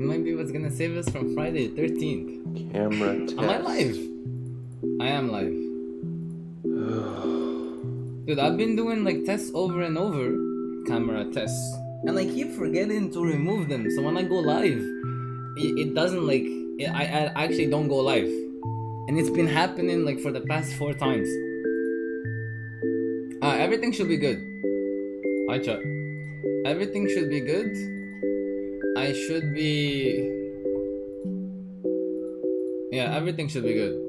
might be what's gonna save us from Friday the 13th. Camera test. Am I live? I am live. Dude, I've been doing like tests over and over. Camera tests. And I keep forgetting to remove them. So when I go live, it doesn't like... I actually don't go live. And it's been happening like for the past 4 times. Everything should be good. Hi chat. Everything should be good. I should be... Yeah, everything should be good.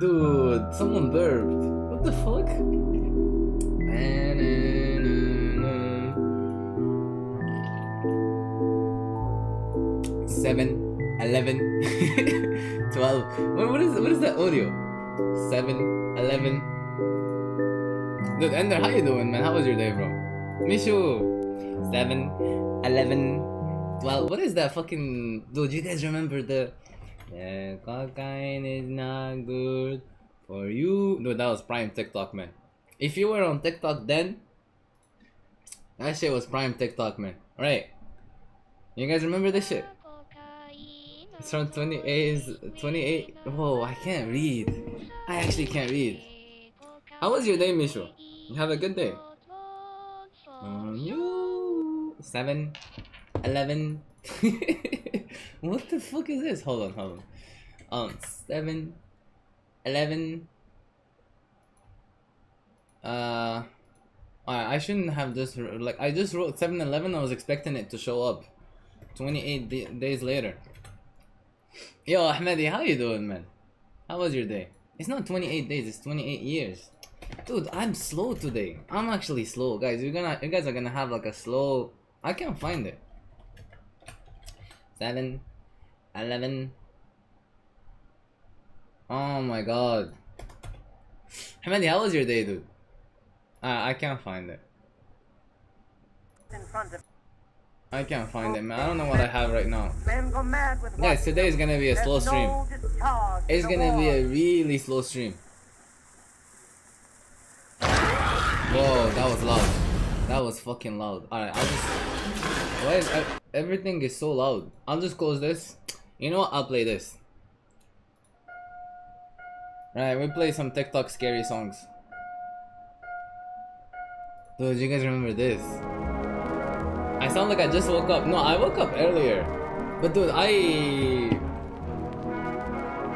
Dude, someone burped. What the fuck? 7, 11, 12. What is that audio? 7, 11. Dude, Ender, how you doing, man? How was your day, bro? Mishu. 7, 11, 12. What is that fucking... Dude, you guys remember the... Yeah, cocaine is not good for you. Dude, that was prime TikTok, man. If you were on TikTok then, that shit was prime TikTok, man. Alright. You guys remember this shit? It's from 28. Whoa, I can't read. I actually can't read. How was your day, Mishu? You have a good day? On you. 7, 11. What the fuck is this? Hold on. 7, 11. I shouldn't have just like I just wrote 7-11. I was expecting it to show up 28 days later. Yo, Ahmedi, how you doing, man? How was your day? It's not 28 days, it's 28 years. Dude, I'm slow today. I'm actually slow, guys. You guys are gonna have like a slow... I can't find it. 7, 11. Oh my god. Ahmedi, how was your day, dude? I can't find it. I can't find it, man. I don't know what I have right now. Guys, today is gonna be a slow stream. It's gonna be a really slow stream. Whoa, that was loud. That was fucking loud. Alright, I'll just... Why is everything is so loud? I'll just close this. You know what? I'll play this. Right, we play some TikTok scary songs. Dude, you guys remember this? I sound like I just woke up. No, I woke up earlier. But dude, I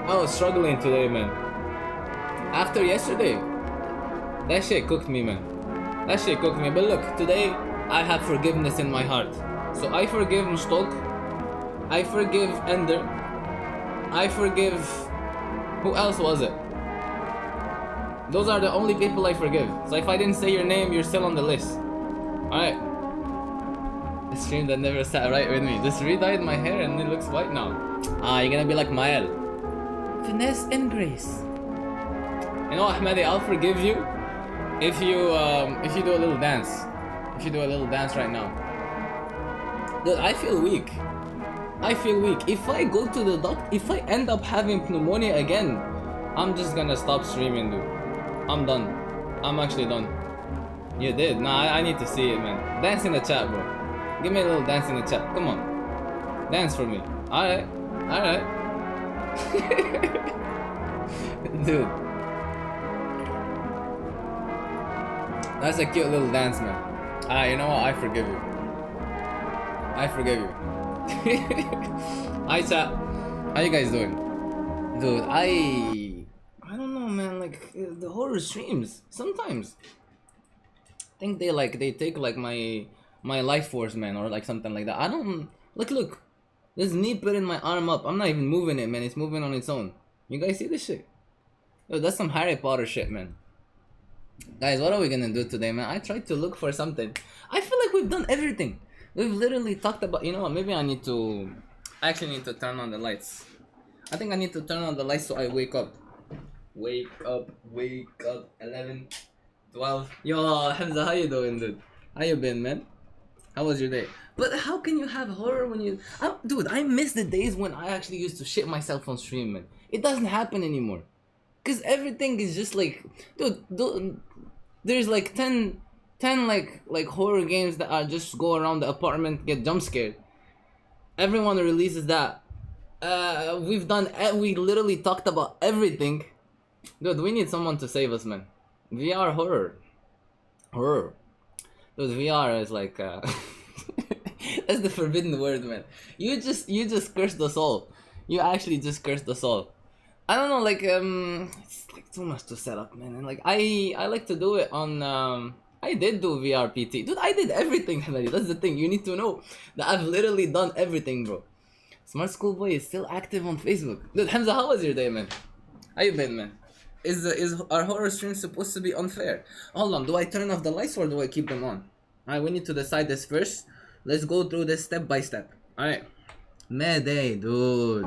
was struggling today, man. After yesterday, that shit cooked me, man. That shit cooked me. But look, today I have forgiveness in my heart. So I forgive Mustok. I forgive Ender. I forgive... Who else was it? Those are the only people I forgive. So if I didn't say your name, you're still on the list. Alright. A stream that never sat right with me. Just re-dyed my hair and it looks white now. You're gonna be like Mael. Finesse and grace. You know, Ahmedi, I'll forgive you if you do a little dance. If you do a little dance right now. Dude, I feel weak. I feel weak. If I go to the doctor, if I end up having pneumonia again, I'm just gonna stop streaming, dude. I'm done. I'm actually done. You did? Nah, I need to see it, man. Dance in the chat, bro. Give me a little dance in the chat. Come on. Dance for me. Alright. Alright. Dude. That's a cute little dance, man. You know what? I forgive you. I forgive you. Hi, chat. How you guys doing? Dude, I don't know, man. Like, the horror streams, sometimes I think they take like my life force, man, or like something like that. I don't... Look. There's me putting my arm up. I'm not even moving it, man. It's moving on its own. You guys see this shit? Dude, that's some Harry Potter shit, man. Guys, what are we gonna do today, man? I tried to look for something. I feel like we've done everything. We've literally talked about... You know what? Maybe I actually need to turn on the lights. I think I need to turn on the lights so I wake up. Wake up. 11, 12. Yo, Hamza, how you doing, dude? How you been, man? How was your day? But how can you have horror when you... Dude, I miss the days when I actually used to shit myself on stream, man. It doesn't happen anymore. Because everything is just like... Dude, there's like 10 10 like horror games that are just go around the apartment, get jump scared. Everyone releases that. We literally talked about everything. Dude, we need someone to save us, man. VR horror. Horror. Dude, VR is like that's the forbidden word, man. You just cursed us all. You actually just cursed us all. I don't know, like it's like too much to set up, man. And like I like to do it on I did do VR PT. Dude, I did everything already. That's the thing. You need to know that I've literally done everything, bro. Smart School Boy is still active on Facebook. Dude, Hamza, how was your day, man? How you been, man? Is our horror stream supposed to be unfair? Hold on, do I turn off the lights or do I keep them on? Alright, we need to decide this first. Let's go through this step by step. Alright. Mayday, dude.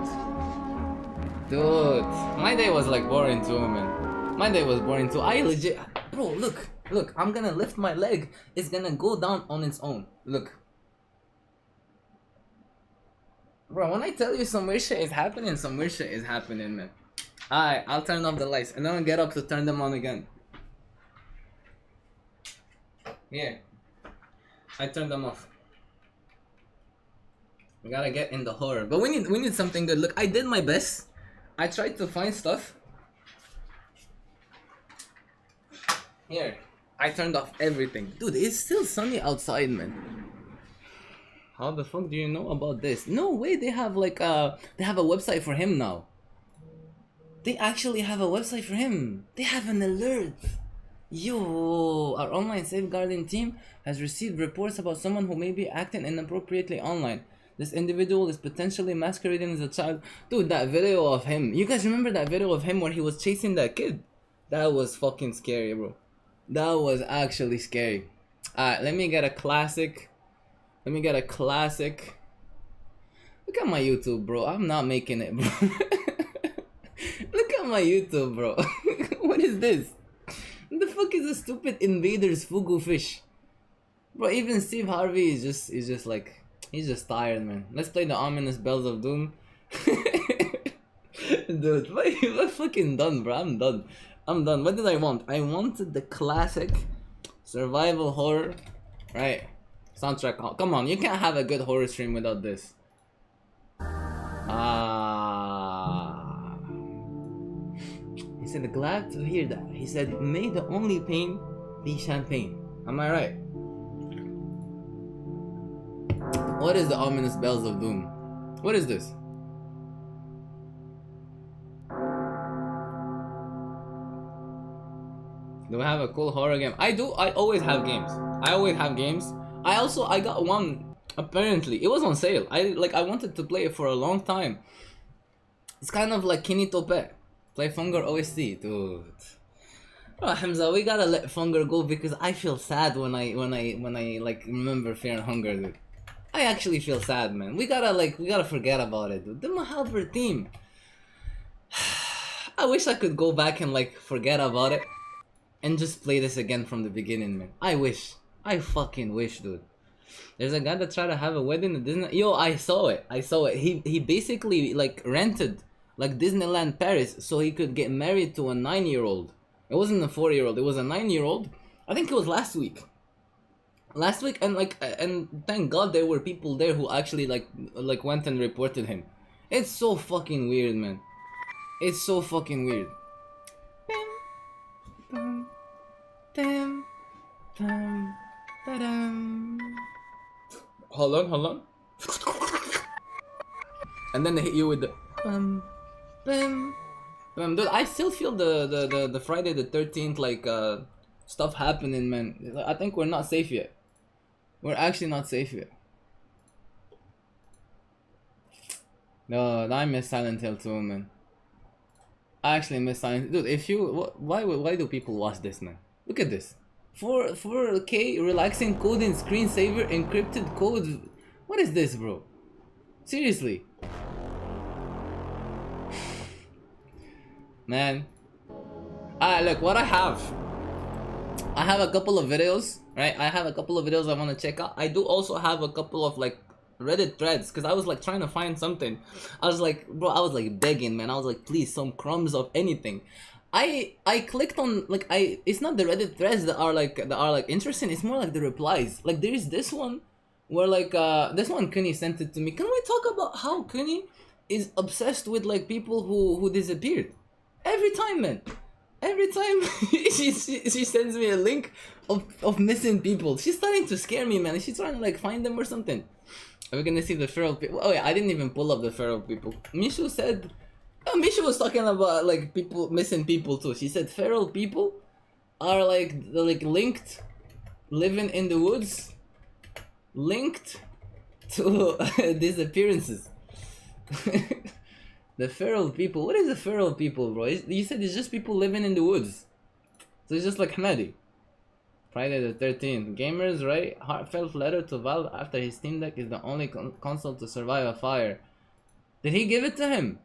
Dude. My day was like boring too, man. My day was boring too. I legit... Bro, look. I'm gonna lift my leg. It's gonna go down on its own. Look. Bro, when I tell you some weird shit is happening, some weird shit is happening, man. Alright, I'll turn off the lights and then I'll get up to turn them on again. Yeah. I turned them off. We gotta get in the horror. But we need something good. Look, I did my best. I tried to find stuff. Here. I turned off everything. Dude, it's still sunny outside, man. How the fuck do you know about this? No way, they have like they have a website for him now. They actually have a website for him. They have an alert. Yo, our online safeguarding team has received reports about someone who may be acting inappropriately online. This individual is potentially masquerading as a child. Dude, that video of him. You guys remember that video of him where he was chasing that kid? That was fucking scary, bro. That was actually scary. Alright, let me get a classic. Look at my YouTube, bro. I'm not making it, bro. Look at my YouTube, bro. What is this? What the fuck is a stupid invaders fugu fish? Bro, even Steve Harvey is just like, he's just tired, man. Let's play the ominous bells of doom. Dude, I'm fucking done, bro. I'm done. What did I want? I wanted the classic survival horror, right? Soundtrack. Oh, come on, you can't have a good horror stream without this. He said, glad to hear that. He said, may the only pain be champagne. Am I right? What is the ominous bells of doom? What is this? Do I have a cool horror game? I do. I always have games. I got one. Apparently, it was on sale. I wanted to play it for a long time. It's kind of like Kinitope. Play Funger OST, dude. Oh, Hamza, we gotta let Funger go because I feel sad when I like remember Fear and Hunger, dude. I actually feel sad, man. We gotta forget about it, dude. The Mahalper team. I wish I could go back and like forget about it and just play this again from the beginning, man. I wish. I fucking wish, dude. There's a guy that tried to have a wedding at Disney. Yo, I saw it. He basically like rented like Disneyland Paris so he could get married to a 9-year-old. It wasn't a 4-year-old. It was a 9-year-old. I think it was last week. And thank God there were people there who actually like went and reported him. It's so fucking weird, man. It's so fucking weird. Hold on. And then they hit you with the dude, I still feel the Friday the 13th like stuff happening, man. I think we're not safe yet. We're actually not safe yet. No, I miss Silent Hill too, man. I actually miss Silent Hill. Dude, if you why do people watch this, man? Look at this. 4K relaxing coding screensaver encrypted code. What is this, bro? Seriously. Man. Look, what I have a couple of videos, right? I have a couple of videos I want to check out. I do also have a couple of like Reddit threads because I was like trying to find something. I was like, bro, I was like begging, man. I was like, please, some crumbs of anything. I clicked on like it's not the Reddit threads that are like interesting. It's more like the replies. Like there is this one where like this one Kunny sent it to me. Can we talk about how Kunny is obsessed with like people who disappeared? Every time, man. Every time she sends me a link of missing people. She's starting to scare me, man. She's trying to like find them or something. Are we gonna see the feral people? Oh yeah, I didn't even pull up the feral people. Mishu said. Oh, Misha was talking about like people missing people too. She said feral people are like linked, living in the woods, linked to disappearances. The feral people. What is the feral people, bro? You said it's just people living in the woods. So it's just like Hamadi. Friday the 13th. Gamers write heartfelt letter to Valve after his Steam Deck is the only console to survive a fire. Did he give it to him?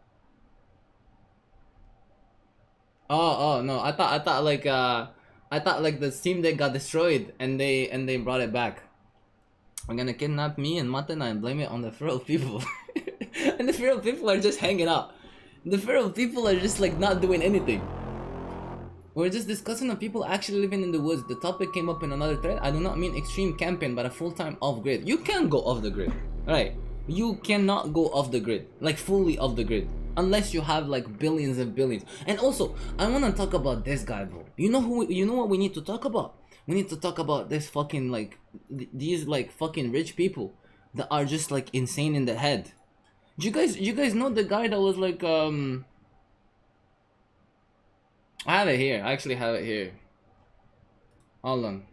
Oh no! I thought like the Steam Deck got destroyed and they brought it back. I'm gonna kidnap me and Matana and blame it on the feral people. And the feral people are just hanging out. The feral people are just like not doing anything. We're just discussing on people actually living in the woods. The topic came up in another thread. I do not mean extreme camping, but a full-time off-grid. You can go off the grid, right? You cannot go off the grid, like fully off the grid. Unless you have like billions and billions. And also, I wanna talk about this guy, bro. You know what we need to talk about? We need to talk about this fucking like these like fucking rich people that are just like insane in the head. You guys know the guy that was like I have it here. I actually have it here. Hold on.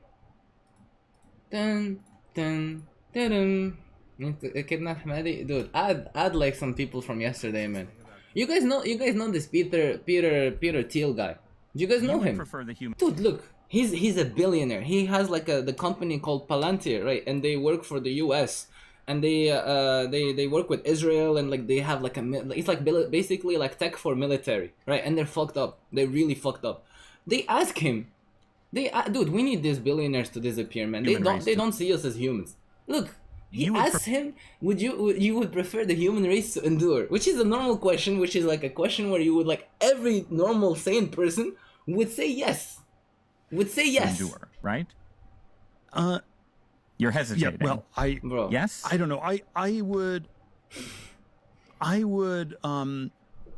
Dun dun dun dun. Need to kidnap Hamadi, dude. Add like some people from yesterday, man. You guys know this Peter Thiel guy. Do you guys know him? Dude, look, he's a billionaire. He has like the company called Palantir, right? And they work for the U.S. and they work with Israel and like they have like it's like basically like tech for military, right? And they're fucked up. They're really fucked up. They ask him, dude, we need these billionaires to disappear, man. They don't see us as humans. Look. He asks him, would you prefer the human race to endure? Which is a normal question, which is like a question where you would like every normal sane person would say yes. Would say yes. Endure, right? You're hesitating. Yeah, well, Bro. Yes? I don't know. I would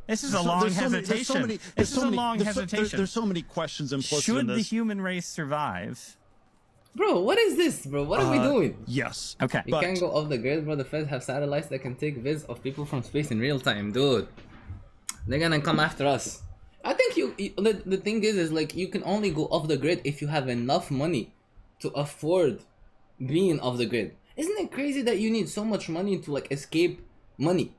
This is a long hesitation. This is a long hesitation. There's so many questions implicit Should in this. the human race survive? Bro, what is this, bro? What are we doing? Yes. Okay. You can't go off the grid, bro. The feds have satellites that can take vids of people from space in real time, dude. They're gonna come after us. I think the thing is like you can only go off the grid if you have enough money to afford being off the grid. Isn't it crazy that you need so much money to like escape money?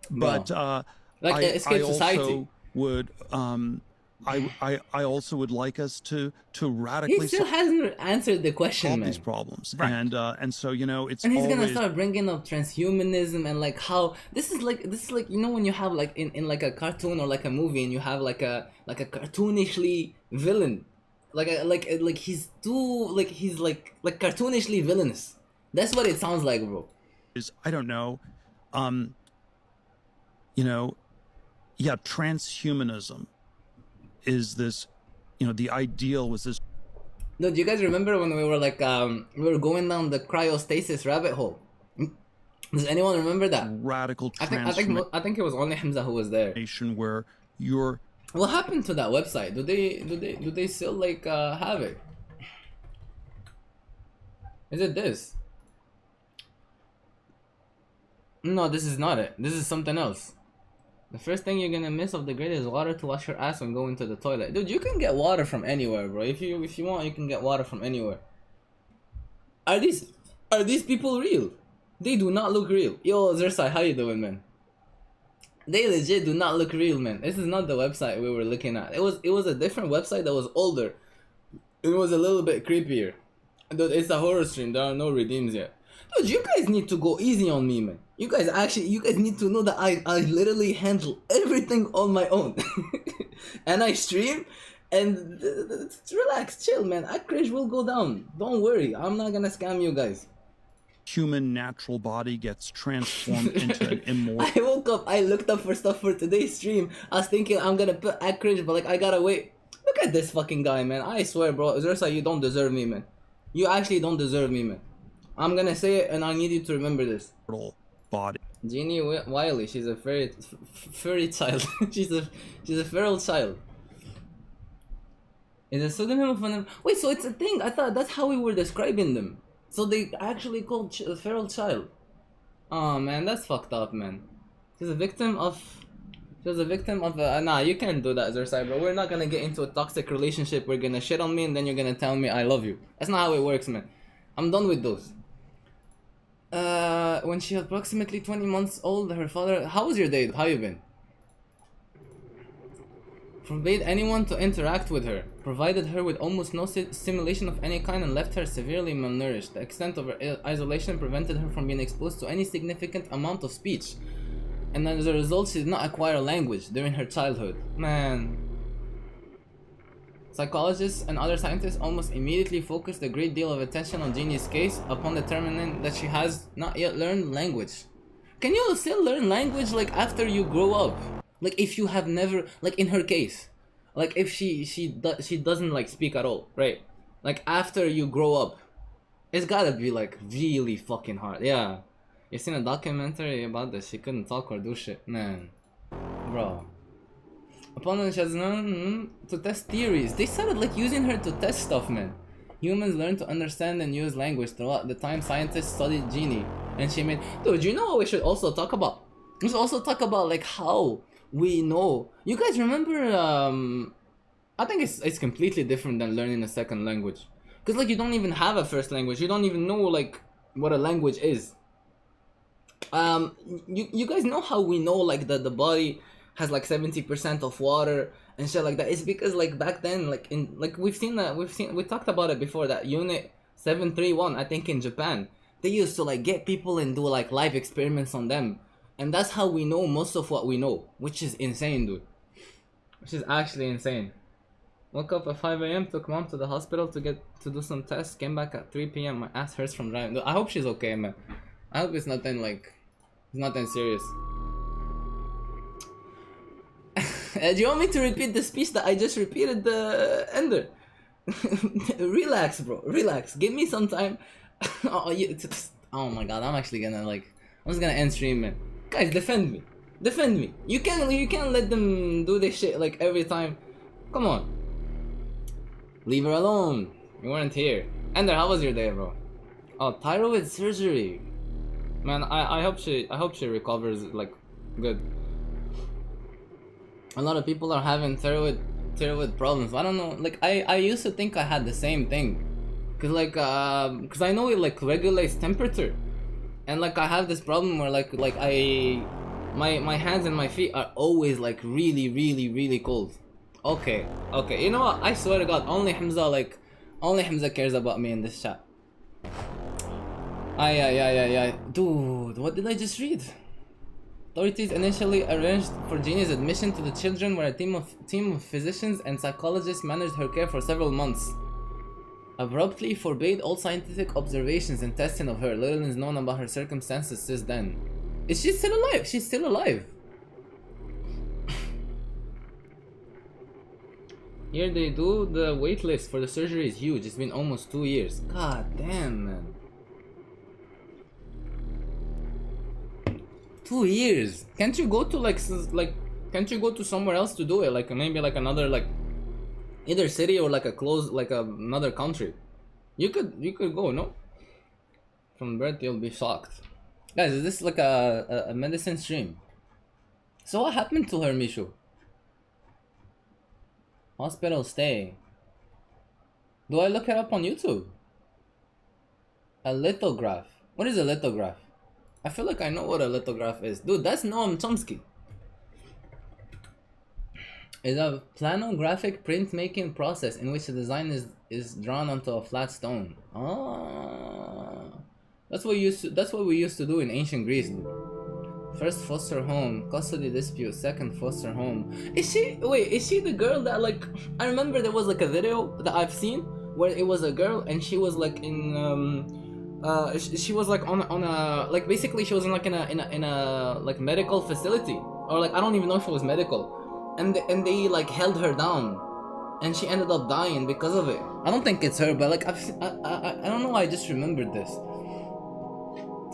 But escape I society. also would I also would like us to radically He still hasn't answered the question, solve man. these problems, Right. and so it's And he's always, gonna start bringing up transhumanism and like how this is like you know when you have like in like a cartoon or like a movie and you have like a cartoonishly villain, like he's too like he's like cartoonishly villainous. That's what it sounds like, bro. is I don't know, transhumanism is this, the ideal was this. No, do you guys remember when we were like we were going down the cryostasis rabbit hole? Does anyone remember that? Radical I think it was only Hamza who was there. transformation where you're What happened to that website? Do they still like have it? Is it this? No, this is not it. This is something else. The first thing you're gonna miss off the grid is water to wash your ass when going to the toilet. Dude, you can get water from anywhere, bro. If you want, you can get water from anywhere. Are these people real? They do not look real. Yo, Zersai, how you doing, man? They legit do not look real, man. This is not the website we were looking at. It was a different website that was older. It was a little bit creepier. Dude, it's a horror stream. There are no redeems yet. Dude, you guys need to go easy on me, man. You guys need to know that I literally handle everything on my own. And I stream and relax, chill, man. Acreage will go down. Don't worry. I'm not gonna scam you guys. human natural body gets transformed into an immortal. I woke up, I looked up for stuff for today's stream. I was thinking I'm gonna put act cringe, but like I gotta wait. Look at this fucking guy, man. I swear, bro. Zersa, you don't deserve me, man. You actually don't deserve me, man. I'm gonna say it, and I need you to remember this. Body. Jeannie Wiley, she's a furry child. she's a feral child. Is a pseudonym of an... Wait, so it's a thing. I thought that's how we were describing them. So they actually called a feral child. Oh man, that's fucked up, man. She's a victim of... Nah, you can't do that, Zersai, bro. We're not gonna get into a toxic relationship. We're gonna shit on me and then you're gonna tell me I love you. That's not how it works, man. I'm done with those. When she was approximately 20 months old, her father... How was your day? How you been? Forbade anyone to interact with her, provided her with almost no stimulation of any kind, and left her severely malnourished. The extent of her isolation prevented her from being exposed to any significant amount of speech, and as a result she did not acquire language during her childhood. Man. Psychologists and other scientists almost immediately focused a great deal of attention on Jeannie's case upon determining that she has not yet learned language. Can you still learn language like after you grow up? Like if you have never, like in her case, like if she doesn't like speak at all, right? Like after you grow up, it's gotta be like really fucking hard. Yeah, you seen a documentary about this? She couldn't talk or do shit, man, bro. Upon she has known to test theories, they started like using her to test stuff, man. Humans learn to understand and use language throughout the time scientists studied Jeannie, and she made. Dude, you know what we should also talk about? We should also talk about like how we know. You guys remember? I think it's completely different than learning a second language, cause like you don't even have a first language. You don't even know like what a language is. You guys know how we know like that the body has like 70% of water and shit like that? It's because like back then, like in like we talked about it before, that unit 731, I think in Japan, they used to like get people and do like live experiments on them, and that's how we know most of what we know, which is insane, dude. Which is actually insane. Woke up at 5 a.m, took mom to the hospital to do some tests, came back at 3 p.m, my ass hurts from driving. I hope she's okay, man. I hope it's nothing like, it's nothing serious. Do you want me to repeat the speech that I just repeated, the Ender? Relax, bro. Relax. Give me some time. Oh my god, I'm actually gonna like... I'm just gonna end stream, man. Guys, defend me. Defend me. You can't let them do this shit like every time. Come on. Leave her alone. You weren't here. Ender, how was your day, bro? Oh, thyroid surgery. Man, I hope she recovers like good. A lot of people are having thyroid problems. I don't know, like I used to think I had the same thing, cause I know it like regulates temperature, and like I have this problem where like my hands and my feet are always like really cold. Okay, you know what? I swear to God, only Hamza cares about me in this chat. Yeah. Dude, what did I just read? Authorities initially arranged for Jeannie's admission to the children, where a team of physicians and psychologists managed her care for several months. Abruptly forbade all scientific observations and testing of her. Little is known about her circumstances since then. Is she still alive? She's still alive. Here they do the wait list for the surgery is huge. It's been almost 2 years. God damn, man. 2 years. Can't you go to can't you go to somewhere else to do it? Like maybe like another like either city or like another country. You could go, no? From birth you'll be shocked. Guys, is this like a medicine stream? So what happened to her, Mishu? Hospital stay. Do I look it up on YouTube? A lithograph. What is a lithograph? I feel like I know what a lithograph is. Dude, that's Noam Chomsky. It's a planographic printmaking process in which the design is drawn onto a flat stone. Ah, that's what we used to do in ancient Greece, dude. First foster home, custody dispute, second foster home. Is she the girl that like, I remember there was like a video that I've seen where it was a girl and she was like in she was like on a like basically she was in like in a like medical facility, or like I don't even know if it was medical, and they like held her down, and she ended up dying because of it. I don't think it's her, but like I don't know why I just remembered this.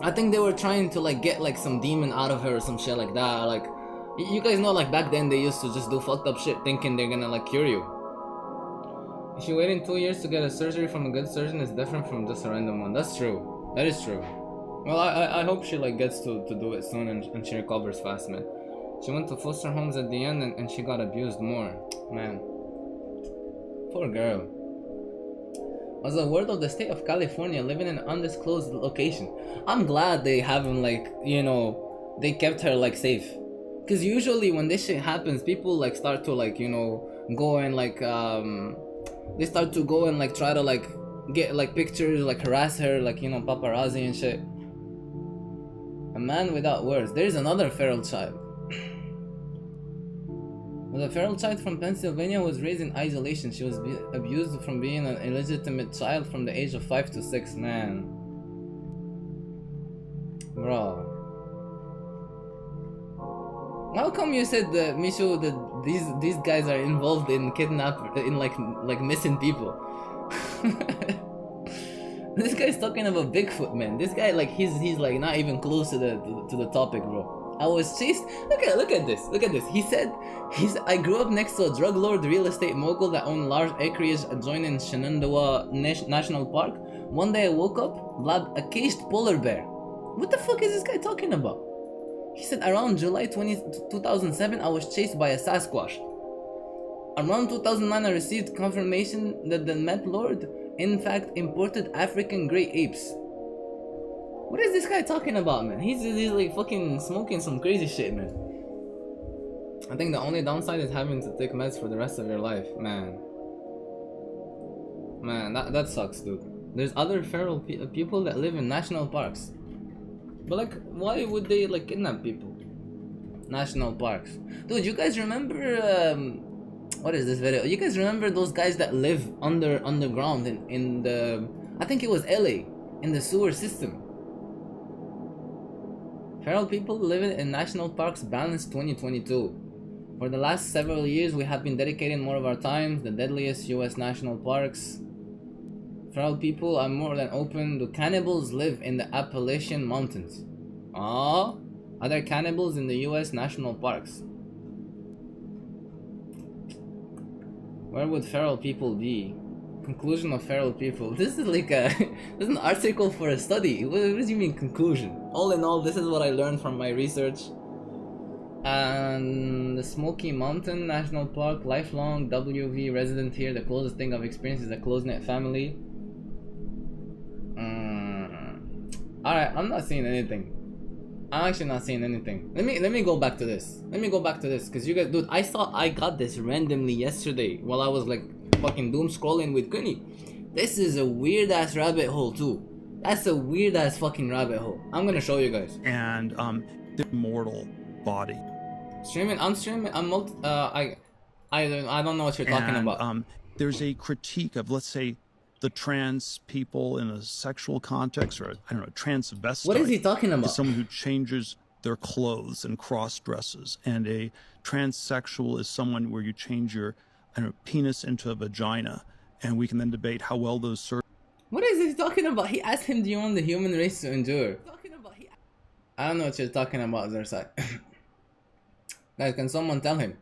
I think they were trying to like get like some demon out of her or some shit like that. Like you guys know, like back then they used to just do fucked up shit thinking they're gonna like cure you. If you're waiting 2 years to get a surgery from a good surgeon, it's different from just a random one. That's true. That is true. Well, I hope she like gets to do it soon and she recovers fast, man. She went to foster homes at the end and she got abused more. Man. Poor girl. As a word of the state of California, living in an undisclosed location. I'm glad they haven't like, you know, they kept her like safe. Cause usually when this shit happens, people like start to like, you know, go and like they start to go and like try to like get like pictures, like harass her, like, you know, paparazzi and shit. A man without words. There is another feral child. The feral child from Pennsylvania was raised in isolation. She was abused from being an illegitimate child from the age of 5 to 6. Man, bro. How come you said that, Mishu, that these guys are involved in like missing people? This guy's talking about Bigfoot, man. This guy like he's like not even close to the topic, bro. I was chased. Look at this. He said, I grew up next to a drug lord real estate mogul that owned large acreage adjoining Shenandoah National Park. One day I woke up, blabbed a caged polar bear. What the fuck is this guy talking about? He said around July 2007 I was chased by a Sasquatch. Around 2009 I received confirmation that the Met Lord in fact imported African grey apes. What is this guy talking about, man? He's like fucking smoking some crazy shit, man. I think the only downside is having to take meds for the rest of your life, man. Man, that sucks, dude. There's other feral people that live in national parks. But like, why would they like kidnap people? National parks. Dude, you guys remember, what is this video? You guys remember those guys that live underground in the, I think it was LA, in the sewer system? Feral people living in national parks balanced 2022. For the last several years, we have been dedicating more of our time to the deadliest US national parks. Feral people are more than open. Do cannibals live in the Appalachian Mountains? Are there cannibals in the US national parks? Where would feral people be? Conclusion of feral people. This is like this is an article for a study. What do you mean conclusion? All in all, this is what I learned from my research. And the Smoky Mountain National Park, lifelong WV resident here. The closest thing I've experienced is a close-knit family. Alright, I'm not seeing anything. I'm actually not seeing anything. Let me go back to this. Cause you guys, dude, I got this randomly yesterday while I was like fucking doom scrolling with Kunny. This is a weird ass rabbit hole too. That's a weird ass fucking rabbit hole. I'm gonna show you guys. And the mortal body. Streaming, I'm streaming. I don't know what you're talking about. There's a critique of, let's say, the trans people in a sexual context, or I don't know, transvestite. What is he talking about? Is someone who changes their clothes and cross dresses, and a transsexual is someone where you change your, I don't know, penis into a vagina, and we can then debate how well those serve. What is he talking about? He asked him, do you want the human race to endure? I don't know what you're talking about, Zersai. Guys, can someone tell him?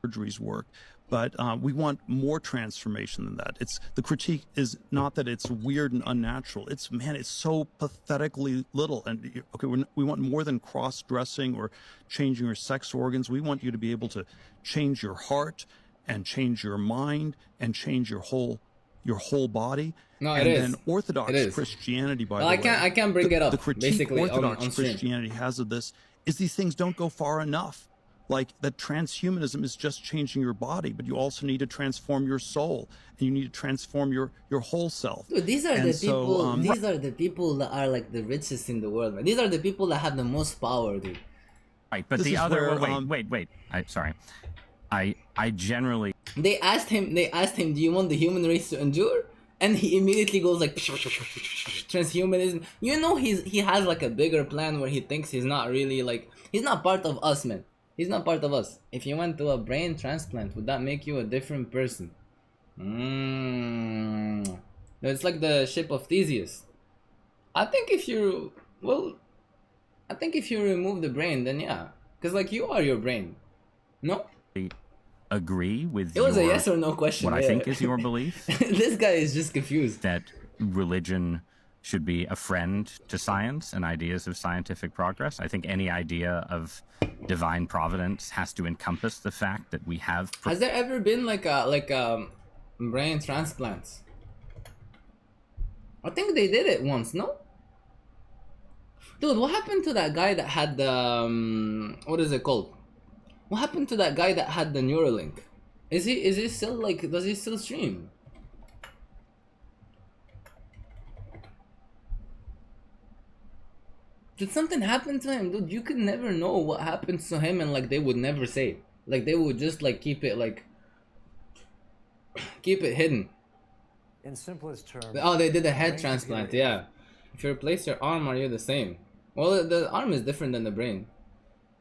Surgeries work, but we want more transformation than that. The critique is not that it's weird and unnatural. It's, man, it's so pathetically little. And okay, we want more than cross-dressing or changing your sex organs. We want you to be able to change your heart and change your mind and change your whole body. No, and it then is. Orthodox Christianity, by the way. I can't bring it up. The critique basically Orthodox on Christianity has of this is these things don't go far enough. Like that transhumanism is just changing your body, but you also need to transform your soul, and you need to transform your whole self. Dude, these are the people. These are the people that are like the richest in the world, man. These are the people that have the most power, dude. Right, but the other. Wait. Sorry. I generally. They asked him. Do you want the human race to endure? and he immediately goes like transhumanism. You know he has like a bigger plan where he thinks he's not really like, he's not part of us, man. He's not part of us. If you went to a brain transplant, would that make you a different person? It's like the ship of Theseus. I think if you, well, I think if you remove the brain, then yeah, because like you are your brain. No? Agree with it was a yes or no question. What I think is your belief. This guy is just confused. That religion should be a friend to science and ideas of scientific progress. I think any idea of divine providence has to encompass the fact that we have. Has there ever been like a brain transplants? I think they did it once, no? Dude, what happened to that guy that had the what is it called? What happened to that guy that had the Neuralink? Is he still like, does he still stream? Did something happen to him? Dude, you could never know what happens to him, and like they would never say. Like they would just like keep it hidden. In simplest terms. Oh, they did a head transplant, yeah. If you replace your arm, are you the same? Well, the arm is different than the brain.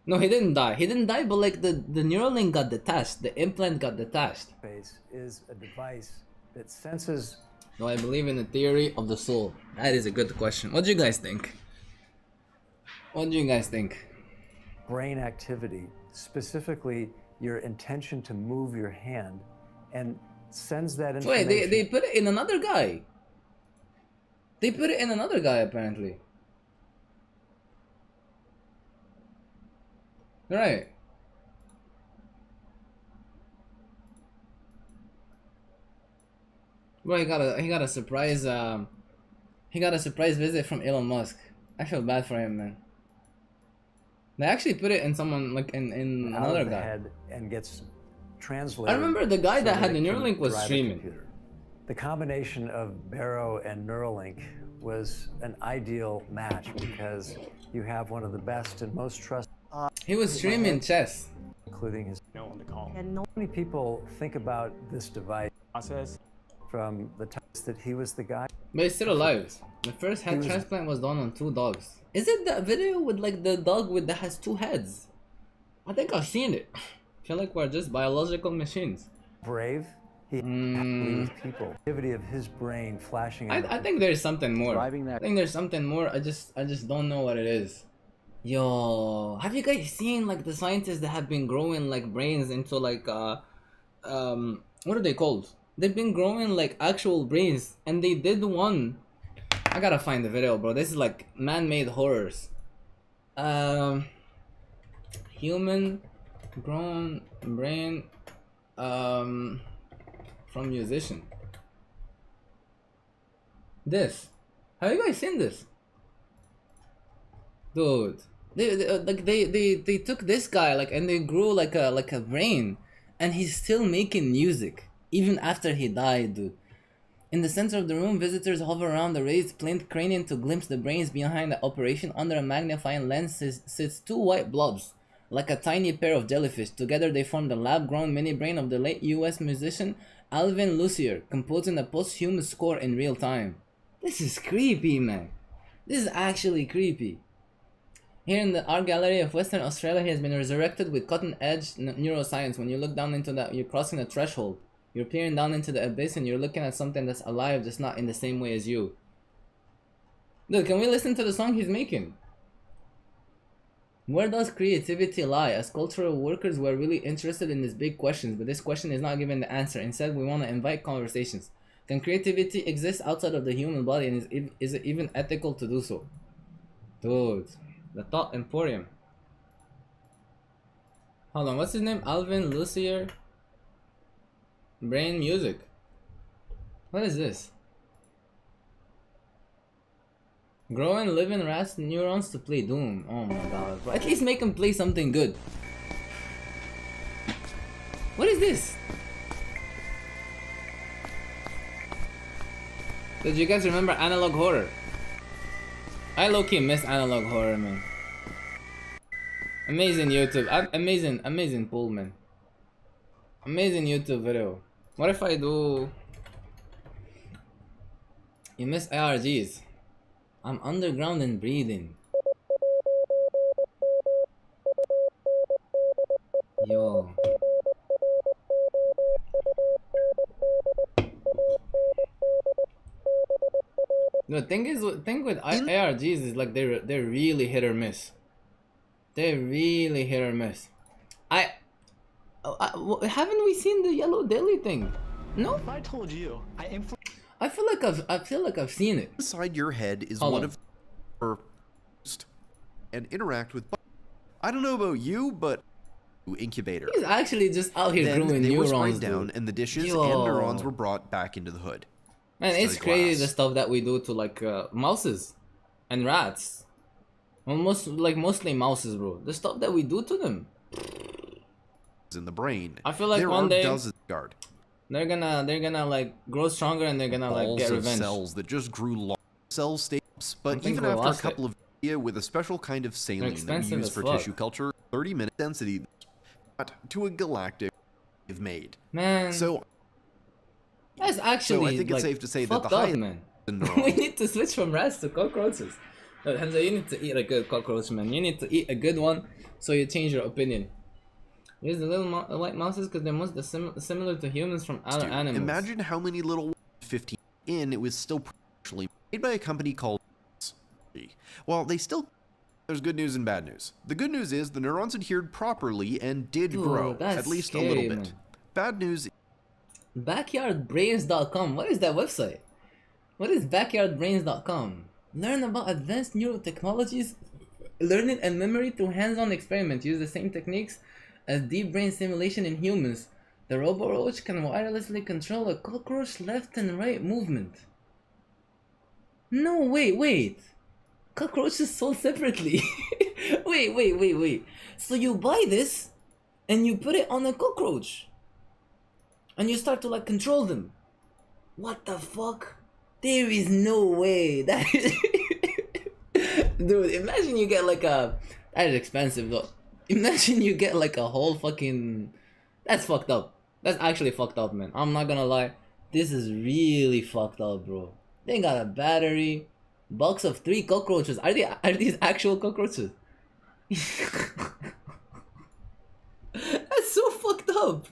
No, he didn't die. He didn't die, but like the Neuralink got detached. The implant got detached. Space is a device that senses. Do I believe in the theory of the soul? That is a good question. What do you guys think? What do you guys think? Brain activity, specifically your intention to move your hand, and sends that information. Wait, they put it in another guy. They put it in another guy apparently. Right. Well, he got a surprise visit from Elon Musk. I feel bad for him, man. They actually put it in someone like in another guy. Head and gets translated. I remember the guy that had the Neuralink was streaming. The combination of Barrow and Neuralink was an ideal match because you have one of the best and most trusted. He was streaming chess, including his. No one to call. And no many people think about this device Process. from the time that he was the guy. but he's still alive. The first head transplant was done on 2 dogs. Is it that video with like the dog that has 2 heads? I think I've seen it. I feel like we're just biological machines. Brave. He happily with people. Activity of his brain flashing. I think there's something more. I Driving that- think there's something more. I just don't know what it is. Yo, have you guys seen like the scientists that have been growing like brains into like what are they called? They've been growing like actual brains, and they did one. I gotta find the video, bro. This is like man-made horrors. Human grown brain from musician. This. Have you guys seen this? Dude, they took this guy like, and they grew like a brain, and he's still making music even after he died, dude. In the center of the room, visitors hover around the raised planed cranium to glimpse the brains behind the operation. Under a magnifying lens sits 2 white blobs, like a tiny pair of jellyfish. Together they form the lab-grown mini-brain of the late US musician Alvin Lucier, composing a posthumous score in real time. This is creepy, man. This is actually creepy. Here in the art gallery of Western Australia, he has been resurrected with cutting-edge neuroscience. When you look down into that, you're crossing a threshold. You're peering down into the abyss, and you're looking at something that's alive, just not in the same way as you. Dude, can we listen to the song he's making? Where does creativity lie? As cultural workers, we're really interested in these big questions, but this question is not given the answer. Instead, we want to invite conversations. Can creativity exist outside of the human body, and is it even ethical to do so? Dude, the Thought Emporium. Hold on, what's his name? Alvin Lucier? Brain music. What is this? Growing living rats neurons to play Doom. Oh my god, bro. At least make them play something good. What is this? Did you guys remember Analog Horror? I low-key miss Analog Horror, man. Amazing YouTube. Amazing pull, man. Amazing YouTube video. What if I do... You miss ARGs. I'm underground and breathing. Yo. The thing with ARGs is like they're really hit or miss. They're really hit or miss. Haven't we seen the yellow daily thing? No. If I told you, I feel like I've seen it. Inside your head is Hold one on. of and interact with. I don't know about you, but incubator. He's actually just out here Then growing they were neurons, sprayed down, dude. and the dishes Yo. and neurons were brought back into the hood. Man, it's Study crazy glass. the stuff that we do to like mouses and rats. Well, mostly mouses, bro. The stuff that we do to them. In the brain. I feel like there one are day dozens guard. they're gonna like grow stronger and they're gonna like Balls get of revenge. cells that just grew large cell stapes, but think even we after a lost it. couple of with a special kind of saline that we expensive use as for fuck. tissue culture, 30-minute density to a galactic we've made. Man, So that's actually I think it's like, safe to say that the fucked up, highest man. the We neurons need to switch from rats to cockroaches. No, Hamza, you need to eat a good cockroach, man. You need to eat a good one so you change your opinion. Use the little white mouses because they're most similar to humans from other do. animals. Imagine how many little 15 in it was still partially made by a company called. Well, they still. There's good news and bad news. The good news is the neurons adhered properly and did Dude, grow, that's at least scary, a little bit. man. Bad news. Backyardbrains.com. What is that website? What is backyardbrains.com? Learn about advanced neurotechnologies, learning and memory through hands-on experiments. Use the same techniques as deep brain simulation in humans. The Roboroach can wirelessly control a cockroach left and right movement. No, wait. Cockroaches sold separately. wait. So you buy this and you put it on a cockroach and you start to like control them. What the fuck? There is no way that dude, imagine you get like a, that is expensive though. Imagine you get like a whole fucking, that's fucked up. That's actually fucked up, man. I'm not gonna lie. This is really fucked up, bro. They got a battery, box of 3 cockroaches. Are these actual cockroaches? That's so fucked up.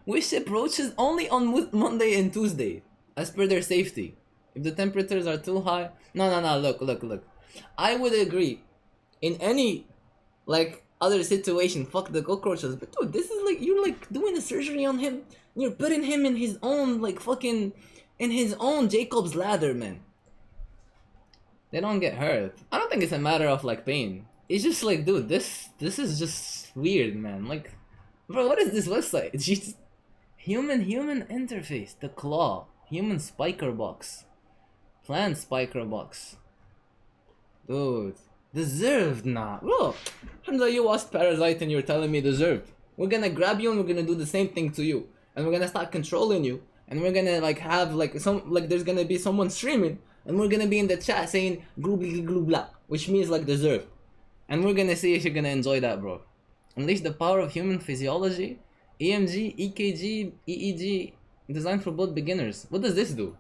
We ship roaches only on Monday and Tuesday, as per their safety. If the temperatures are too high, no. Look. I would agree. In any like other situation, fuck the cockroaches. But dude, this is like you're like doing a surgery on him. You're putting him in his own like fucking in his own Jacob's ladder, man. They don't get hurt. I don't think it's a matter of like pain. It's just like, dude, this is just weird, man. Like, bro, what is this website? It's just human interface. The claw, human spiker box, plant spiker box. Dude, deserved nah, bro. Hamza, you watched Parasite and you're telling me deserved. We're gonna grab you and we're gonna do the same thing to you, and we're gonna start controlling you, and we're gonna like have like there's gonna be someone streaming, and we're gonna be in the chat saying gloobly gloo blah, which means like deserved, and we're gonna see if you're gonna enjoy that, bro. Unleash the power of human physiology, EMG, EKG, EEG, designed for both beginners. What does this do?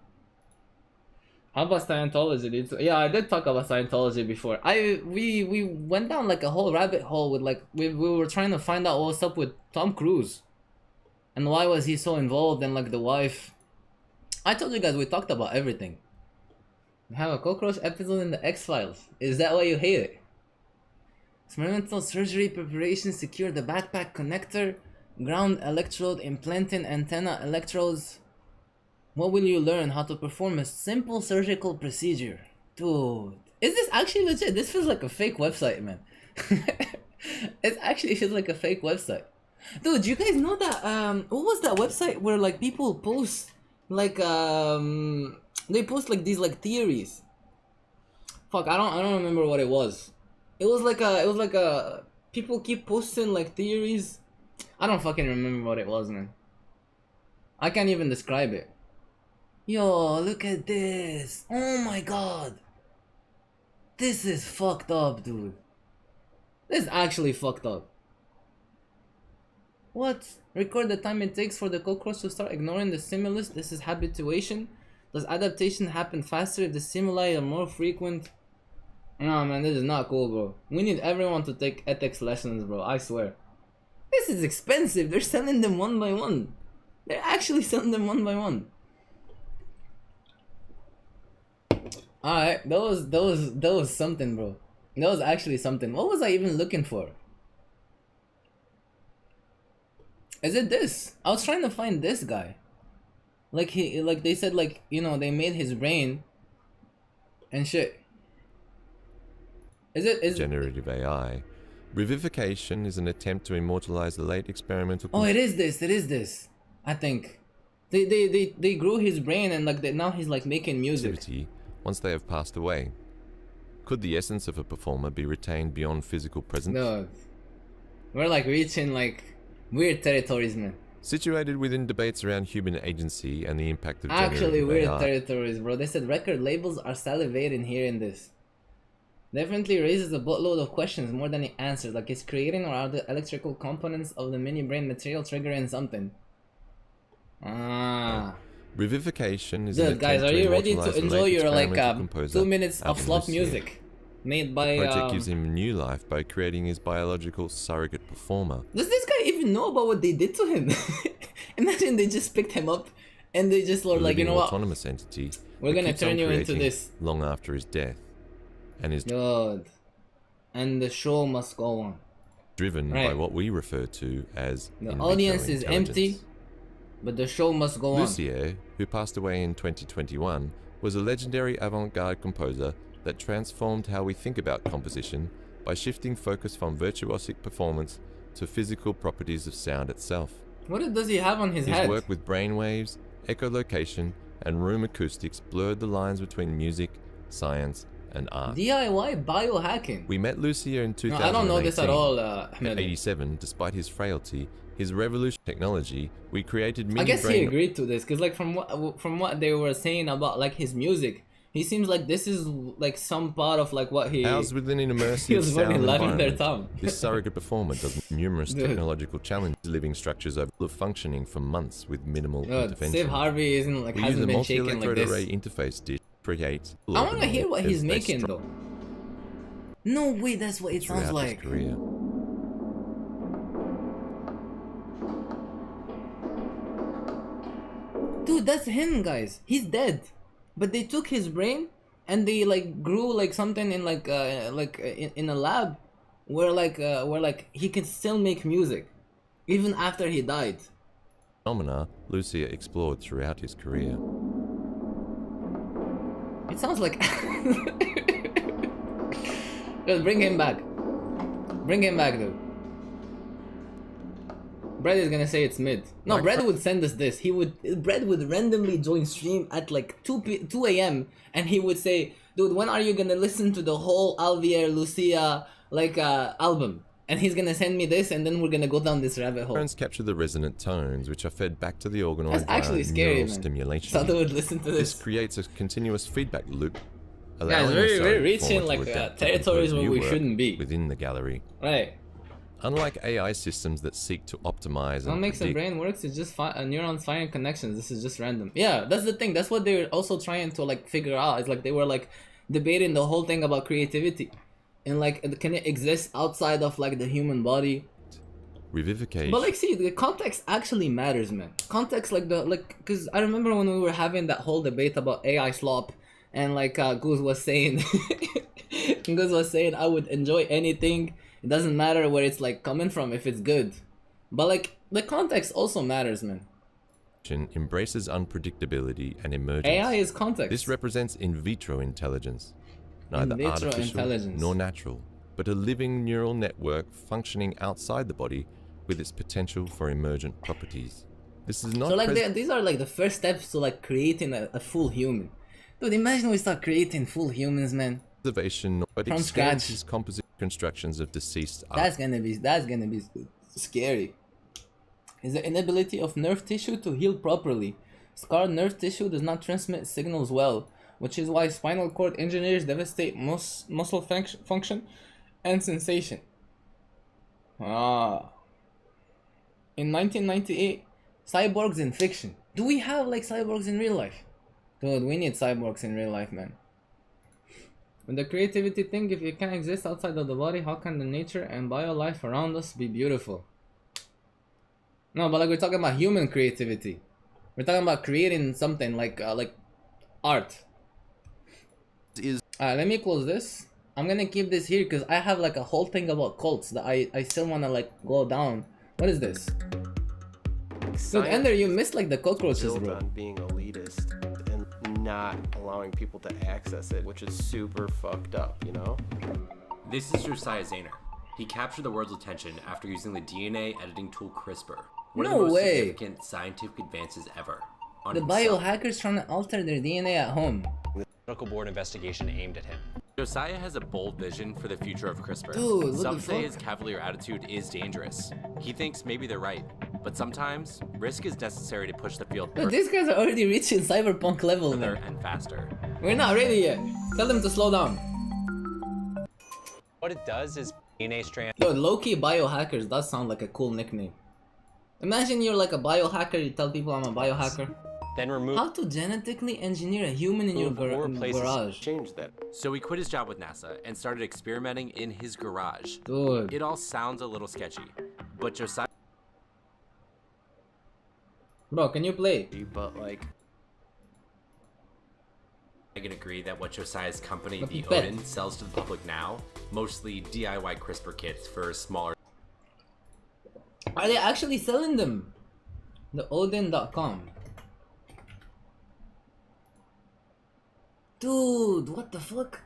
How about Scientology, dude? Yeah, I did talk about Scientology before. We went down like a whole rabbit hole with like we were trying to find out what's up with Tom Cruise, and why was he so involved, and like the wife. I told you guys we talked about everything. We have a cockroach episode in the X-Files. Is that why you hate it? Experimental surgery preparation, secure the backpack connector, ground electrode, implanting antenna electrodes. What will you learn? How to perform a simple surgical procedure. Dude, is this actually legit? This feels like a fake website, man. It actually feels like a fake website. Dude, you guys know that, what was that website where like people post, like, they post like these like theories. Fuck, I don't remember what it was. It was like a, people keep posting like theories. I don't fucking remember what it was, man. I can't even describe it. Yo, look at this. Oh my god. This is fucked up, dude. This is actually fucked up. What? Record the time it takes for the cockroach to start ignoring the stimulus. This is habituation. Does adaptation happen faster if the stimuli are more frequent? No, man, this is not cool, bro. We need everyone to take ethics lessons, bro. I swear. This is expensive. They're selling them one by one. They're actually selling them one by one. Alright, that was something, bro. That was actually something. What was I even looking for? Is it this? I was trying to find this guy. Like they said, like, you know, they made his brain and shit. Is generative AI. Revivification is an attempt to immortalize the late experimental. Oh, it is this. I think they grew his brain and like now he's like making music. Once they have passed away. Could the essence of a performer be retained beyond physical presence? No, we're like reaching like weird territories, man. Situated within debates around human agency and the impact of Actually weird AI. territories, bro. They said record labels are salivating hearing this. Definitely raises a boatload of questions more than it answers. Like, is creating or are the electrical components of the mini brain material triggering something? Ah. Revivification is Good, guys, are you ready to enjoy your like 2 minutes of Alvin slop Lucier. music made by The project gives him new life by creating his biological surrogate performer. Does this guy even know about what they did to him? Imagine they just picked him up and they just were like, you know what? Autonomous entity. We're that gonna keeps on turn you into creating this. long after his death, and is God. And the show must go on. driven by Right. what we refer to as The in vitro audience is empty, intelligence. but the show must go on. Lucier, who passed away in 2021, was a legendary avant-garde composer that transformed how we think about composition by shifting focus from virtuosic performance to physical properties of sound itself. What does he have on his His head? work with brainwaves, echolocation, and room acoustics blurred the lines between music, science, and art. DIY biohacking. We met Lucier in No, 2018. I don't know this at all, At Ahmed. 87, despite his frailty, his revolutionary technology, we created mini I guess he brain agreed to this because like from what they were saying about like his music, he seems like this is like some part of like what he housed within an he immersive was very sound loving their environment. tongue. This surrogate performer does numerous Dude. technological challenges, living structures over functioning for months with minimal intervention. Steve Harvey isn't like We use hasn't a been shaking like multi-electrode this. array interface dish to create. I want to hear what he's as they making stri- though. No way, that's what it sounds throughout his like. career. Dude, that's him, guys. He's dead, but they took his brain and they like grew like something in like in a lab where like he can still make music even after he died. Phenomena Lucier explored throughout his career. It sounds like Just bring him back. Bring him back, dude. Brad is gonna say it's mid. No, Brad would send us this. Brad would randomly join stream at like 2 a.m. and he would say, dude, when are you gonna listen to the whole Alvier Lucia like album? And he's gonna send me this and then we're gonna go down this rabbit hole. Neurons capture the resonant tones, which are fed back to the organoid That's actually via scary, neural man. stimulation. So they would listen to This this. creates a continuous feedback loop, Guys, allowing the we're surrogate reaching performer like to adapt to territories compose where new we work shouldn't be. within the gallery. Right. Unlike AI systems that seek to optimize What and makes a predict, brain works is just neurons firing connections. This is just random. Yeah, that's the thing. That's what they're also trying to like figure out. It's like they were like debating the whole thing about creativity, and like can it exist outside of like the human body? revivification. But like, see, the context actually matters, man. Context, because I remember when we were having that whole debate about AI slop, and like Goose was saying, I would enjoy anything. It doesn't matter where it's like coming from if it's good, but like the context also matters, man. Embraces unpredictability and emergence. AI is context. This represents in vitro intelligence, neither In vitro artificial intelligence. nor natural, but a living neural network functioning outside the body with its potential for emergent properties. This is not So like pres- these are like the first steps to like creating a full human. Dude, imagine we start creating full humans, man. preservation, but From extends scratch. his composite constructions of deceased That's gonna be scary. Is the inability of nerve tissue to heal properly. Scarred nerve tissue does not transmit signals well, which is why spinal cord injuries devastate muscle function and sensation. In 1998, cyborgs in fiction. Do we have like cyborgs in real life? Dude, we need cyborgs in real life, man. With the creativity thing, if you can't exist outside of the body, how can the nature and bio life around us be beautiful? No, but like we're talking about human creativity. We're talking about creating something like art. Let me close this. I'm gonna keep this here because I have like a whole thing about cults that I still wanna like go down. What is this? Dude, Ender, you missed like the cockroaches, bro. On being elitist and not allowing people to access it, which is super fucked up, you know? This is Josiah Zayner. He captured the world's attention after using the DNA editing tool CRISPR. One of the most significant scientific advances ever. The biohackers trying to alter their DNA at home. Medical board investigation aimed at him. Josiah has a bold vision for the future of CRISPR. Dude, some say his cavalier attitude is dangerous. He thinks maybe they're right, but sometimes risk is necessary to push the field Dude, these guys are already reaching cyberpunk level, man. and faster. We're not ready yet. Tell them to slow down. What it does is DNA strand. Dude, low-key biohackers does sound like a cool nickname. Imagine you're like a biohacker, you tell people I'm a biohacker. Then remove. How to genetically engineer a human in your garage? Change that. So he quit his job with NASA and started experimenting in his garage. Dude. It all sounds a little sketchy, but Josiah... Bro, can you play? But like... I can agree that what Josiah's company, the Odin, sells to the public now, mostly DIY CRISPR kits for smaller... Are they actually selling them? The Odin.com. Dude, what the fuck?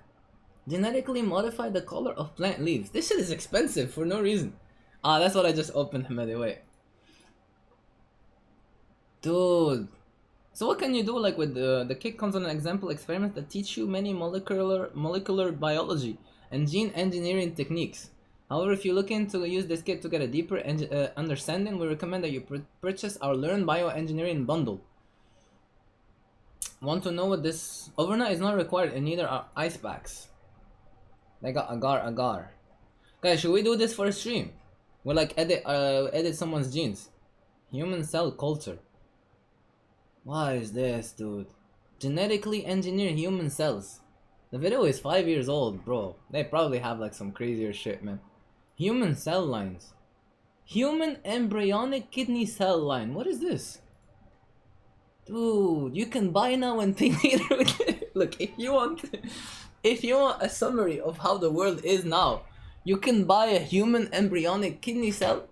Genetically modify the color of plant leaves. This shit is expensive for no reason. Ah, that's what I just opened, by the way. Dude. So what can you do like with the kit comes on an example experiment that teach you many molecular biology and gene engineering techniques. However, if you're looking to use this kit to get a deeper understanding, we recommend that you purchase our Learn Bioengineering bundle. Want to know what this... Overnight is not required and neither are ice packs. They got agar. Guys, should we do this for a stream? We'll like edit someone's genes. Human cell culture. What is this, dude? Genetically engineer human cells. The video is 5 years old, bro. They probably have like some crazier shit, man. Human cell lines. Human embryonic kidney cell line. What is this? Dude, you can buy now and pay later with it. Look, if you want a summary of how the world is now, you can buy a human embryonic kidney cell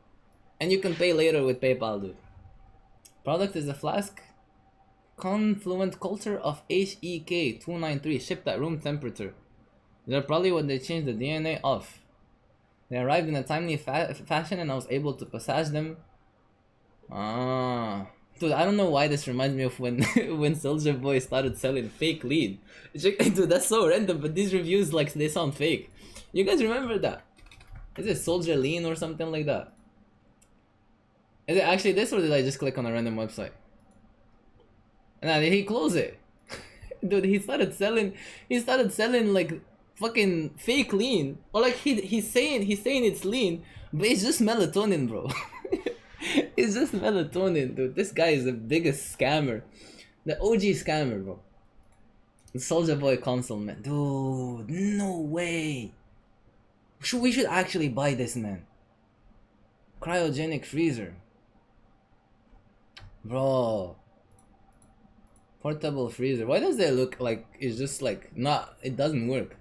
and you can pay later with PayPal, dude. Product is a flask confluent culture of HEK 293 shipped at room temperature. They're probably what they changed the DNA of. They arrived in a timely fashion and I was able to passage them. Ah. Dude, I don't know why this reminds me of when when Soulja Boy started selling fake lead. Dude, that's so random, but these reviews, like, they sound fake. You guys remember that? Is it Soulja Lean or something like that? Is it actually this, or did I just click on a random website? And did he close it? Dude, he started selling like fucking fake lean. Or like he's saying it's lean, but it's just melatonin, bro. It's just melatonin, dude. This guy is the biggest scammer. The OG scammer, bro. The Soulja Boy console, man. Dude, no way. We should actually buy this, man. Cryogenic freezer. Bro. Portable freezer. Why does it look like it's just like not, it doesn't work.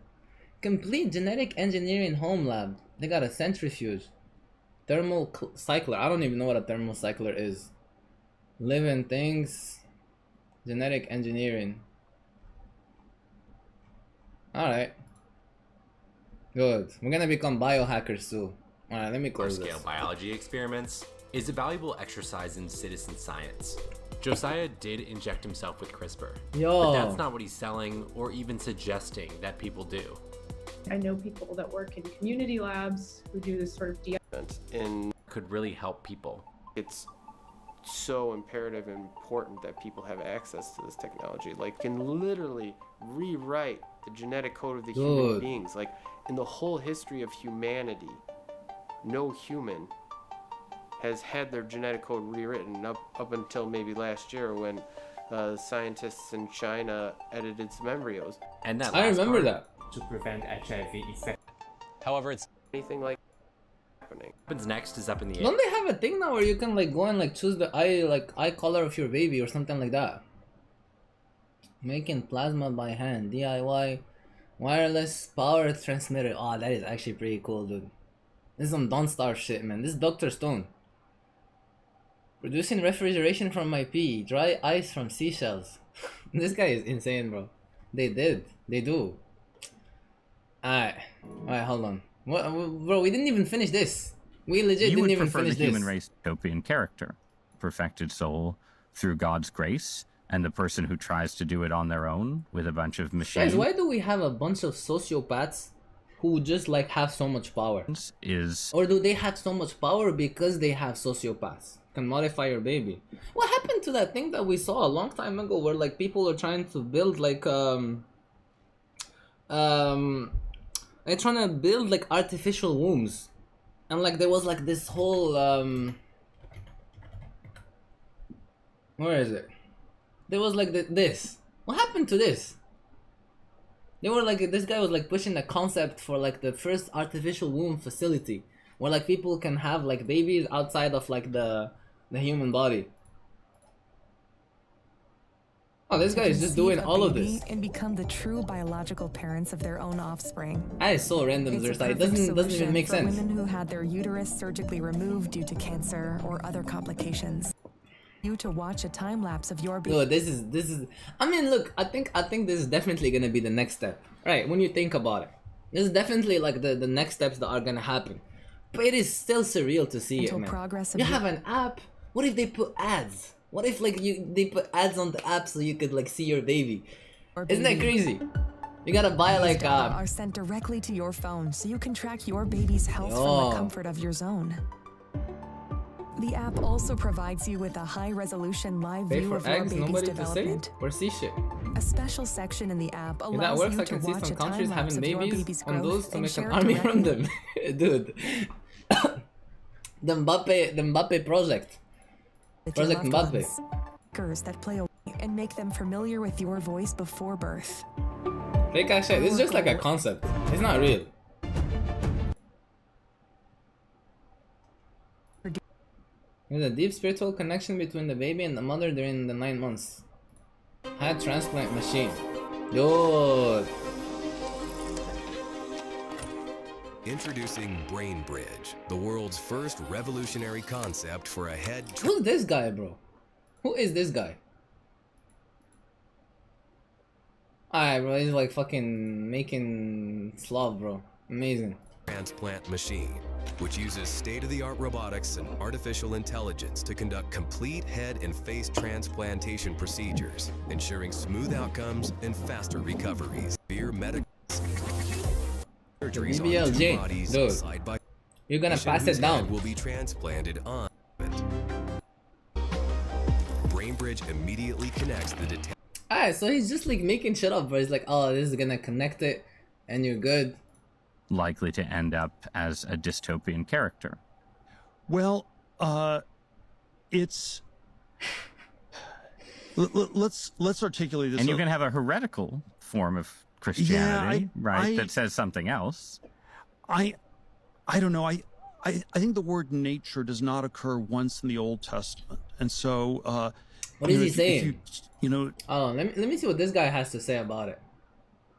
Complete genetic engineering home lab. They got a centrifuge. Thermal cycler. I don't even know what a thermal cycler is. Living things. Genetic engineering. Alright. Good. We're gonna become biohackers soon. Alright, let me close this. Large-scale biology experiments is a valuable exercise in citizen science. Josiah did inject himself with CRISPR. Yo. But that's not what he's selling or even suggesting that people do. I know people that work in community labs who do this sort of DIY. And could really help people. it's so imperative and important that people have access to this technology. Like, can literally rewrite the genetic code of the human beings. Like, in the whole history of humanity, no human has had their genetic code rewritten up until maybe last year when scientists in China edited some embryos. And that I last remember part that. to prevent HIV infection. However, it's Anything like happening. What happens next is up in the air. Don't they have a thing now where you can like go and like choose the eye color of your baby or something like that? Making plasma by hand, DIY, wireless power transmitter. Oh, that is actually pretty cool, dude. This is some Don't Starve shit, man. This is Dr. Stone. Producing refrigeration from my pee, dry ice from seashells. This guy is insane, bro. They do. Alright, hold on. What, bro? We didn't even finish this. We legit You didn't would even prefer finish the human this. race utopian character, perfected soul through God's grace, and the person who tries to do it on their own with a bunch of machines Guys, why do we have a bunch of sociopaths who just like have so much power? Or do they have so much power because they have sociopaths? Can modify your baby. What happened to that thing that we saw a long time ago where like people are trying to build like they're trying to build like artificial wombs, and like there was like this whole where is it? There was like this. What happened to this? They were like, this guy was like pushing the concept for like the first artificial womb facility where like people can have like babies outside of like the human body. Oh, this guy is just doing all of this. And become the true biological parents of their own offspring. That is so random, Zersai. It doesn't even make sense. Women who had their uterus surgically removed due to cancer or other complications. You to watch a time lapse of your baby. Dude, this is. I mean, look. I think this is definitely gonna be the next step, right? When you think about it, this is definitely like the next steps that are gonna happen. But it is still surreal to see it, man. You have an app. What if they put ads? What if like they put ads on the app so you could like see your baby? Isn't that crazy? You gotta buy like These data are sent directly to your phone so you can track your baby's health from the comfort of your zone. The app also provides you with a high-resolution live view of your baby's development. Or see shit. A special section in the app If that allows works, you I to can see watch some a countries time having lapse of your babies baby's on those growth to and make share an it army from directly. them. Dude. The Mbappe project. With your Project loved Mbappe. ones. That play and make them familiar with your voice before birth. Fake ass shit. This is just like a concept. It's not real. There's a deep spiritual connection between the baby and the mother during the 9 months. Head transplant machine. Dude. Introducing Brain Bridge, the world's first revolutionary concept for a head. Who's this guy, bro? Who is this guy? Alright, bro. He's like fucking making Slav, bro. Amazing. Transplant machine, which uses state-of-the-art robotics and artificial intelligence to conduct complete head and face transplantation procedures, ensuring smooth outcomes and faster recoveries. Severe medical surgeries on two bodies dude. side by You're gonna pass it down. will be transplanted on it. BrainBridge immediately connects the detect. Alright, so he's just like making shit up, bro. He's like, oh, this is gonna connect it, and you're good. Likely to end up as a dystopian character. Well, it's let's articulate this. And you can have a heretical form of Christianity, right? That says something else. I don't know. I think the word nature does not occur once in the Old Testament, and so what is he saying? You know. Oh, let me see what this guy has to say about it.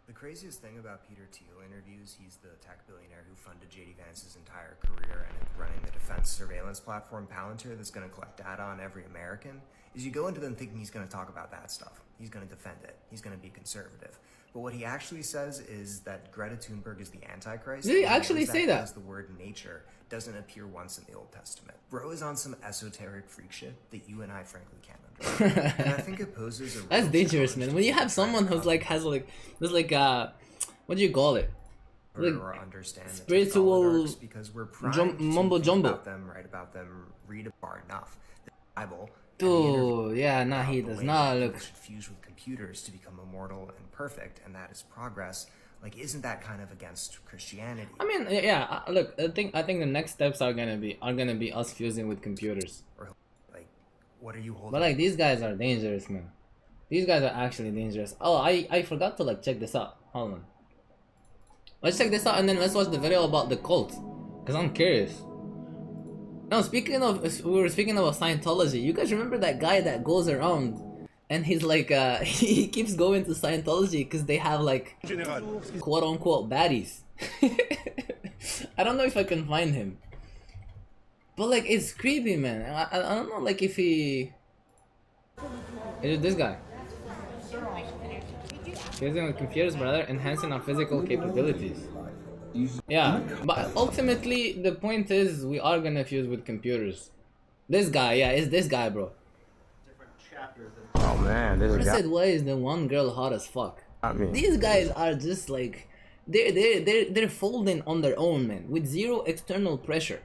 The craziest thing about Peter Thiel interviews, he's the tech billionaire who funded J.D. Vance's entire career and is running the defense surveillance platform Palantir that's going to collect data on every American, is you go into them thinking he's going to talk about that stuff. He's going to defend it. He's going to be conservative. But what he actually says is that Greta Thunberg is the Antichrist. Did he actually say that? Because the word nature doesn't appear once in the Old Testament. Bro is on some esoteric freak shit that you and I frankly can't understand. And I think it poses a real That's dangerous, man. When you have someone who's like what do you call it? Like, or understand spiritual because we're mumbo jumbo about them, write about them, read about enough. The Bible. Dude, yeah, nah, he does not look fused with computers to become immortal and perfect, and that is progress. Like, isn't that kind of against Christianity? I mean, yeah. Look, I think the next steps are gonna be us fusing with computers. Or, like, what are you holding? But like these guys are dangerous, man. These guys are actually dangerous. Oh, I forgot to like check this out. Hold on. Let's check this out and then let's watch the video about the cult. Cause I'm curious. No, speaking of, we were speaking about Scientology. You guys remember that guy that goes around and he's like, he keeps going to Scientology because they have like quote unquote baddies. I don't know if I can find him. But like, it's creepy, man. I don't know, like if he... Is it this guy? Using the computers, but rather enhancing our physical capabilities. Yeah, but ultimately the point is we are gonna fuse with computers. This guy, yeah, it's this guy, bro. Oh man, this I is said, why is the one girl hot as fuck? I mean, These guys are just like they're folding on their own, man, with zero external pressure.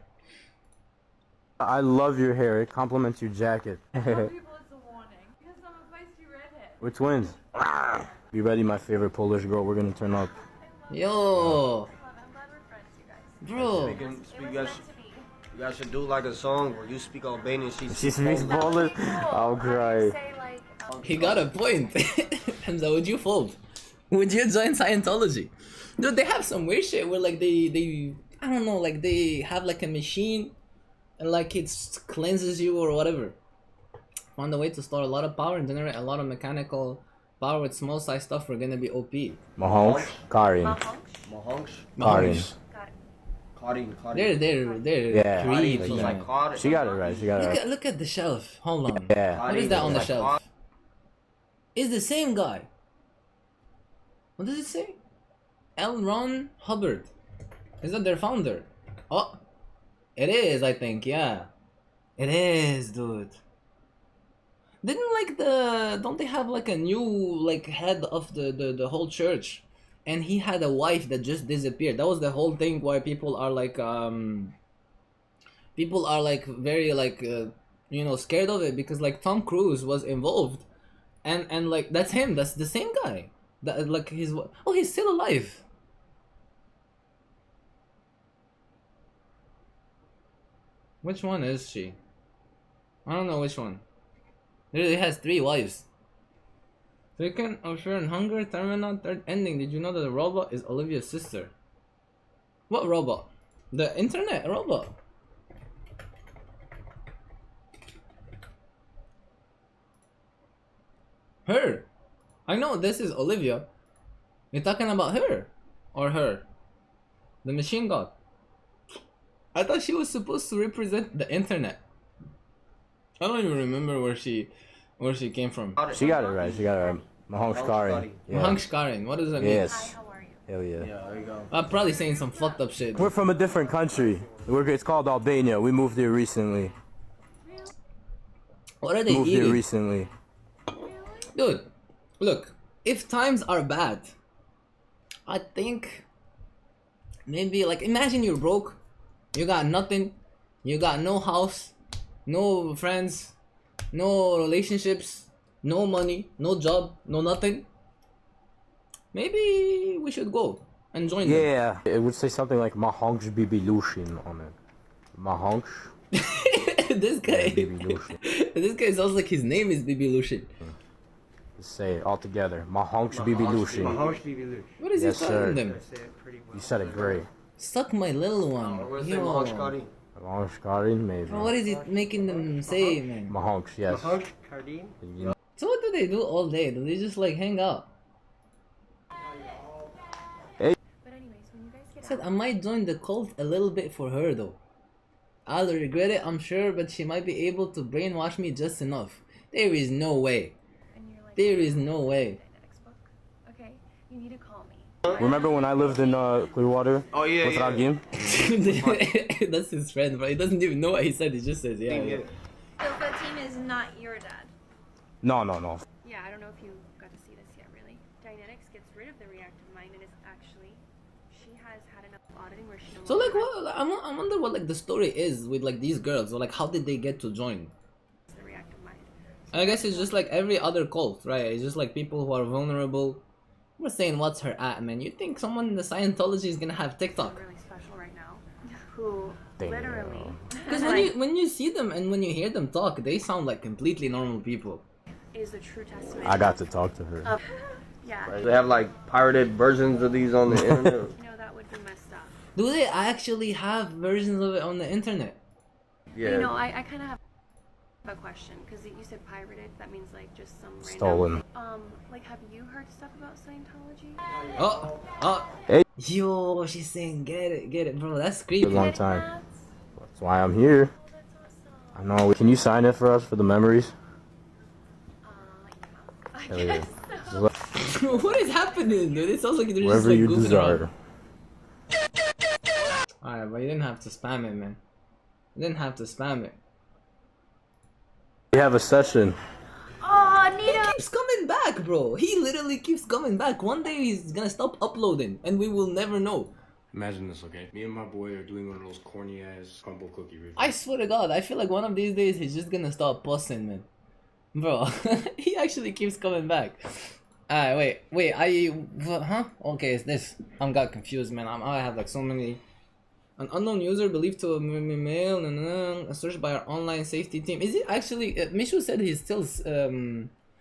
I love your hair. It complements your jacket. We're twins. Be ready, my favorite Polish girl. We're gonna turn up. Yo, bro. You guys should do like a song where you speak Albanian, she speaks Polish. I'll cry. He got a point. Hamza, would you fold? Would you join Scientology? Dude, they have some weird shit where like they I don't know, like they have like a machine and like it cleanses you or whatever. Found a way to store a lot of power and generate a lot of mechanical power with small size stuff. We're gonna be OP. Mahonk, Karin. Karin. They're Yeah, creepy. like she got it right. She got it right. Look at the shelf. Hold on. Yeah. What is that on the shelf? It's the same guy. What does it say? L. Ron Hubbard. Is that their founder? Oh, it is, I think, yeah. It is, dude. Didn't like don't they have like a new like head of the whole church? And he had a wife that just disappeared. That was the whole thing why people are like very like you know, scared of it, because like Tom Cruise was involved. And like that's him, that's the same guy. That like he's still alive. Which one is she? I don't know which one. Literally has 3 wives. Second of Fear and Hunger, Terminal, third ending. Did you know that the robot is Olivia's sister? What robot? The internet robot. Her. I know this is Olivia. You're talking about her. Or her. The machine god. I thought she was supposed to represent the internet. I don't even remember where she came from. She got it right. She got it right. Mahonk Karin. Yeah. Mahonk Karin. What does that mean? Yes. Hell yeah. Yeah, there you go. I'm probably saying some fucked up shit. We're from a different country. It's called Albania. We moved here recently. What are they moved eating? Here recently. Dude, look. If times are bad, I think maybe like imagine you're broke. You got nothing. You got no house, no friends, no relationships, no money, no job, no nothing. Maybe we should go and join them. Yeah, it would say something like Mahonk Bibi Lushin on it. Mahonk. This guy. This guy sounds like his name is Bibi Lushin. Let's say it all together. Mahonk Bibi Lushin. Mahonk Bibi Lushin. What is he telling them? You said it great. Suck my little one. Mahonk Karin, maybe. What is it making them say, man? Mahonk, yes. Mahonk Karin? So what do they do all day? Do they just like hang out? Hey. I said I might join the cult a little bit for her though. I'll regret it, I'm sure, but she might be able to brainwash me just enough. There is no way. There is no way. Okay, you need to call me. Remember when I lived in Clearwater? Oh yeah, with yeah. Ragim? That's his friend, bro. He doesn't even know what he said. He just says, yeah. So 13 is not your dad. No. Yeah, I don't know if you got to see this yet, really. Dynetics gets rid of the reactive mind and is actually, she has had enough auditing where she. So like, what? I wonder what like the story is with like these girls, or like how did they get to join? The reactive mind. I guess it's just like every other cult, right? It's just like people who are vulnerable. We're saying, what's her at, man? You think someone in the Scientology is gonna have TikTok? Really special right now. Who literally. Because when you see them and when you hear them talk, they sound like completely normal people. is the true testament. I got to talk to her. Yeah. They have like pirated versions of these on the internet. You know, that would be messed up. Do they actually have versions of it on the internet? Yeah. You know, I kind of have a question, because you said pirated. That means like just some Stolen. random. Like, have you heard stuff about Scientology? Oh, Hey. yo, she's saying get it, bro. That's creepy. A long time. That's why I'm here. I know. Can you sign it for us for the memories? Hell yeah. What is happening, dude? It sounds like they're Wherever just like you goofing desire. around. Alright, but you didn't have to spam it, man. You didn't have to spam it. We have a session. Oh, Nita! He keeps coming back, bro. He literally keeps coming back. One day he's gonna stop uploading, and we will never know. Imagine this, okay? Me and my boy are doing one of those corny ass crumble cookie reviews. I swear to God, I feel like one of these days he's just gonna stop busting, man. Bro, he actually keeps coming back. Wait, huh? Okay, it's this. I'm got confused, man. I have like so many. An unknown user believed to mail a search by our online safety team. Is it actually? Mishu said he's still.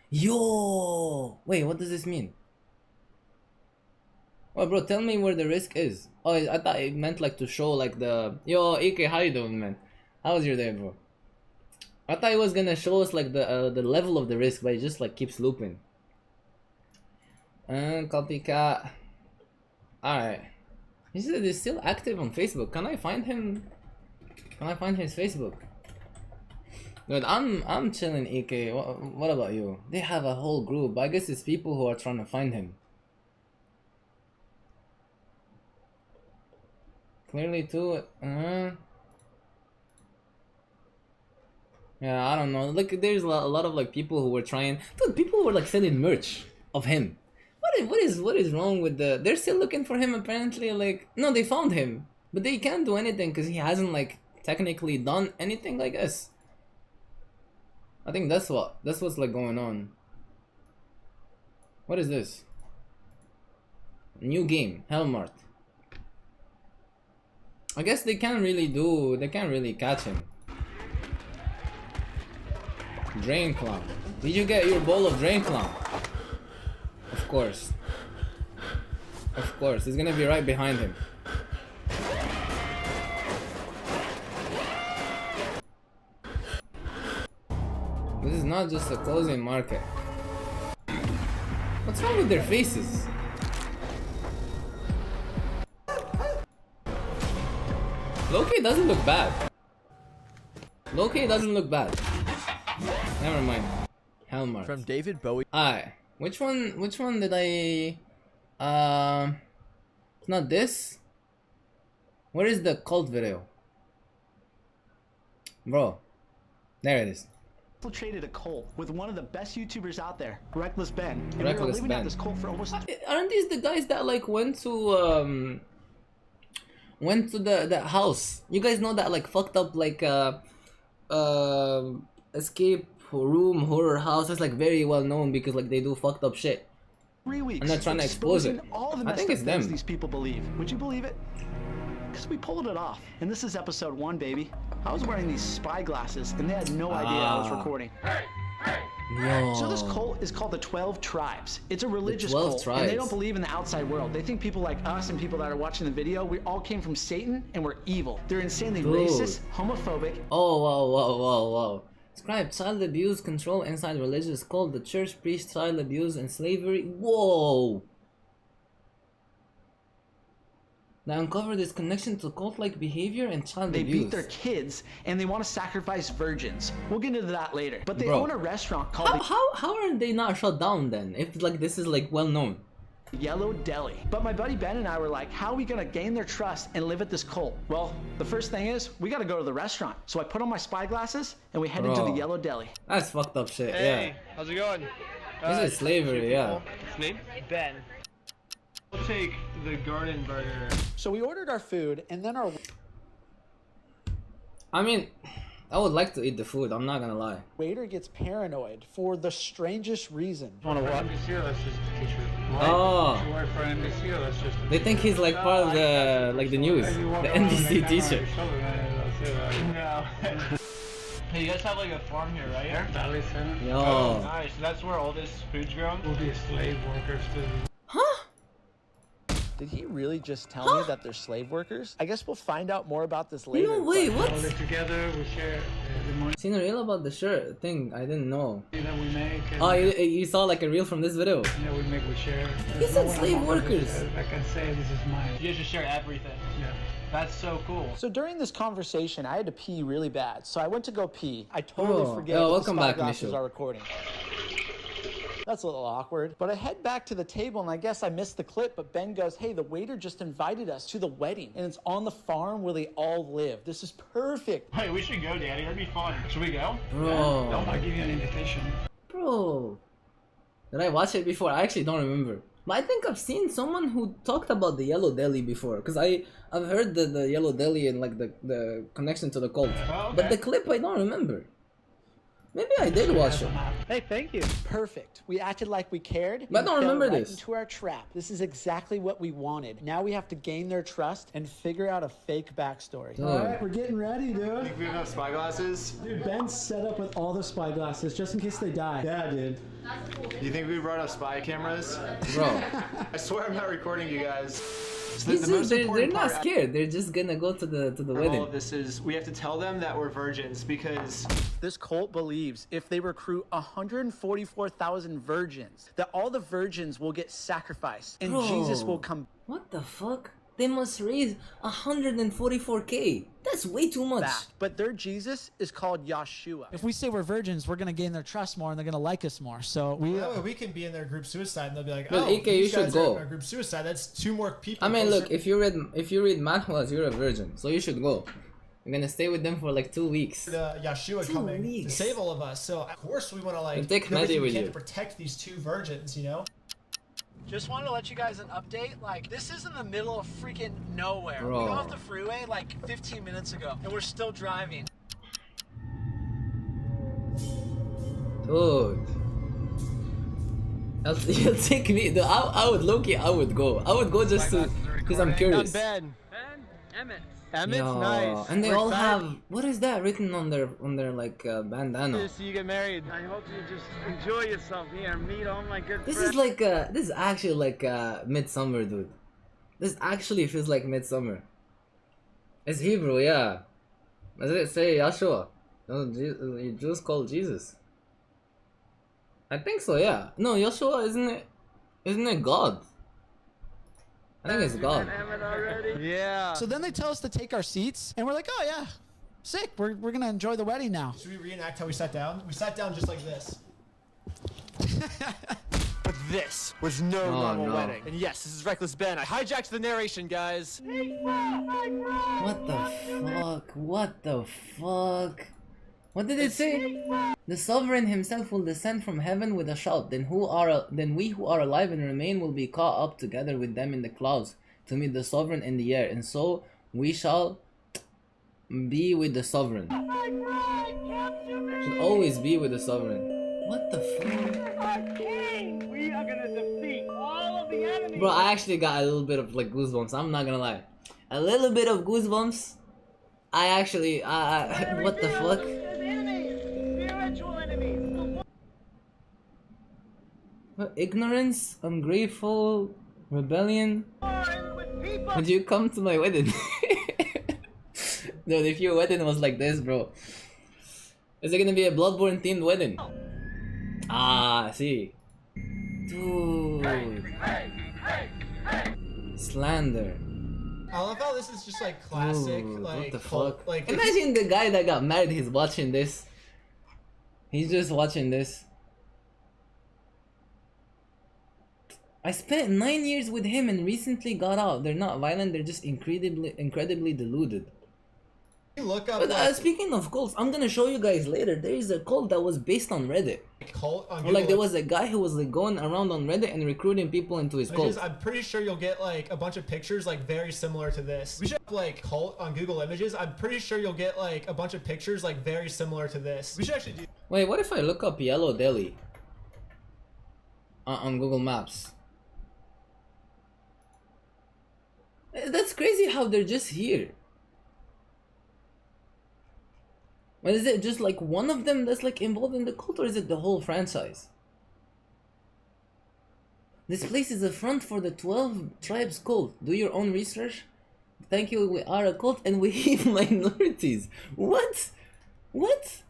Yo, wait, what does this mean? Well, bro, tell me where the risk is. Oh, I thought it meant like to show like the. Yo, AK, how you doing, man? How was your day, bro? I thought it was gonna show us like the level of the risk, but it just like keeps looping. And copycat. Alright. He said he's still active on Facebook. Can I find him? Can I find his Facebook? Dude, I'm chilling, EK. What about you? They have a whole group. I guess it's people who are trying to find him. Clearly too. Yeah, I don't know. Like, there's a lot of like people who were trying. Dude, people were like selling merch of him. What is wrong with the? They're still looking for him apparently. Like, no, they found him, but they can't do anything because he hasn't like technically done anything. I guess. I think that's what's like going on. What is this? New game, Hellmart. I guess they can't really catch him. Drain Clown. Did you get your bowl of Drain Clown? Of course. Of course. He's gonna be right behind him. This is not just a closing market. What's wrong with their faces? Loki doesn't look bad. Loki doesn't look bad. Never mind. Hellmart. From David Bowie. Alright. Which one did I it's not this? Where is the cult video? Bro. There it is. Infiltrated a cult with one of the best YouTubers out there, Reckless Ben. And Reckless we were living Ben. at this cult for almost. Aren't these the guys that like went to the house? You guys know that like fucked up like escape room horror house? That's like very well known because like they do fucked up shit. 3 weeks. I'm not trying to expose it. All the I think it's things them. these people believe. Would you believe it? Because we pulled it off. And this is episode 1, baby. I was wearing these spy glasses, and they had no idea I was recording. Yo. So this cult is called the 12 Tribes. It's a religious 12 cult, tribes. and they don't believe in the outside world. They think people like us and people that are watching the video, we all came from Satan, and we're evil. They're insanely Dude. racist, homophobic. Oh, whoa. Describe child abuse, control inside religious cult, the church, priest, child abuse, and slavery. Whoa! They uncover this connection to cult-like behavior and child They abuse. beat their kids, and they want to sacrifice virgins. We'll get into that later. But they Bro. own a restaurant called How are they not shut down then? If like this is like well known. Yellow Deli. But my buddy Ben and I were like, how are we gonna gain their trust and live at this cult? Well, the first thing is, we gotta go to the restaurant. So I put on my spy glasses, and we headed to the Bro. Yellow Deli. That's fucked up shit. Hey, Yeah. how's it going? This is slavery. Yeah. His name? Ben. We'll take the garden burger. So we ordered our food, and then our I mean, I would like to eat the food. I'm not gonna lie. waiter gets paranoid for the strangest reason. Want to watch? NBC or that's just a t-shirt? Oh. You work for NBC or that's just a They think he's like part of the like the news, the NBC T-shirt. No. Hey, you guys have like a farm here, right? Yeah, Valley Center. Yo. Oh, nice. That's where all this food's grown? We'll be slave workers too. Did he really just tell me that they're slave workers? I guess we'll find out more about this later. No way, what? We live together, we share the money Seen a reel about the shirt thing, I didn't know. that we make. And Oh, you saw like a reel from this video? yeah, we make, we share. He said slave workers. I can say this is mine. You guys just share everything. Yeah. That's so cool. So during this conversation, I had to pee really bad. So I went to go pee. I totally Oh, forget yo, that welcome the back, spyglasses Michelle. are recording. That's a little awkward. But I head back to the table and I guess I missed the clip, but Ben goes, hey, the waiter just invited us to the wedding and it's on the farm where they all live. This is perfect. Hey, we should go, Daddy. That'd be fun. Should we go? Bro. I'll give you an invitation. Bro. Did I watch it before? I actually don't remember. But I think I've seen someone who talked about the Yellow Deli before. Because I've heard the Yellow Deli and like the connection to the cult. Oh, okay. But the clip I don't remember. Maybe I did watch it. Hey, thank you. Perfect. We acted like we cared. But I and don't fell remember right this. into our trap. This is exactly what we wanted. Now we have to gain their trust and figure out a fake backstory. Dude. All right, we're getting ready, dude. Think we have enough spyglasses? Dude, Ben's set up with all the spyglasses just in case they die. Yeah, dude. Do you think we brought up spy cameras? Bro. I swear I'm not recording you guys. So These dudes, they're not scared. They're just gonna go to the All wedding. of this is we have to tell them that we're virgins because This cult believes if they recruit 144,000 virgins, that all the virgins will get sacrificed and Bro. Jesus will come What the fuck? They must raise 144k. That's way too much. back. But their Jesus is called Yeshua. If we say we're virgins, we're going to gain their trust more and they're going to like us more. So that way we can be in their group suicide and they'll be like, But oh, AK, these you should guys are go. in our group suicide. That's 2 more people. I mean, closer. look, if you read manhwas, you're a virgin, so you should go. You're gonna stay with them for like 2 weeks. The Yeshua 2 coming to weeks. save all of us. So of course we want to like And take do everything Maddie we with can you. to protect these 2 virgins, you know? just wanted to let you guys an update. Like, this is in the middle of freaking nowhere. Bro. We got off the freeway like 15 minutes ago and we're still driving. Dude. You'll take me. Dude, I would low-key, I would go. I would go just to, because I'm curious. Ben. Emmett. Emmett's Yo, nice. and they We're all excited. have, what is that written on their like bandana? See you get married. I hope you just enjoy yourself here and meet all my good This is like this is actually like Midsummer, dude. This actually feels like Midsummer. It's Hebrew, yeah. Does it say Yeshua? No, you just call Jesus. I think so, yeah. No, Yeshua, isn't it God? I think it's God. Yeah. So then they tell us to take our seats and we're like, oh yeah, sick. We're going to enjoy the wedding now. Should we reenact how we sat down? We sat down just like this. But this was no Oh, normal no. wedding. And yes, this is Reckless Ben. I hijacked the narration, guys. What the fuck? What the fuck? What did it say? The sovereign himself will descend from heaven with a shout. Then we who are alive and remain will be caught up together with them in the clouds to meet the sovereign in the air, and so we shall be with the sovereign. Should always be with the sovereign. What the fuck? We are gonna defeat all of the enemies. Bro, I actually got a little bit of like goosebumps. I'm not gonna lie. A little bit of goosebumps. I actually, what the fuck? What, ignorance, ungrateful, rebellion. Would you come to my wedding? Dude, if your wedding was like this, bro. Is it gonna be a Bloodborne themed wedding? Ah, I see. Dude. Slander. I love how this is just like classic, Dude, like what the cult- fuck? like Imagine the guy that got married, he's watching this. He's just watching this. I spent 9 years with him and recently got out. They're not violent, they're just incredibly deluded. Look up But like, speaking of cults, I'm gonna show you guys later. There is a cult that was based on Reddit. cult on Or like Google there was a guy who was like going around on Reddit and recruiting people into his cult. Images. I'm pretty sure you'll get like a bunch of pictures like very similar to this. We should have, like cult on Google Images. I'm pretty sure you'll get like a bunch of pictures like very similar to this. We should actually do. Wait, what if I look up Yellow Deli on Google Maps? That's crazy how they're just here. Or is it just like one of them that's like involved in the cult, or is it the whole franchise? This place is a front for the 12 tribes cult. Do your own research. Thank you, we are a cult and we hate minorities. What? What?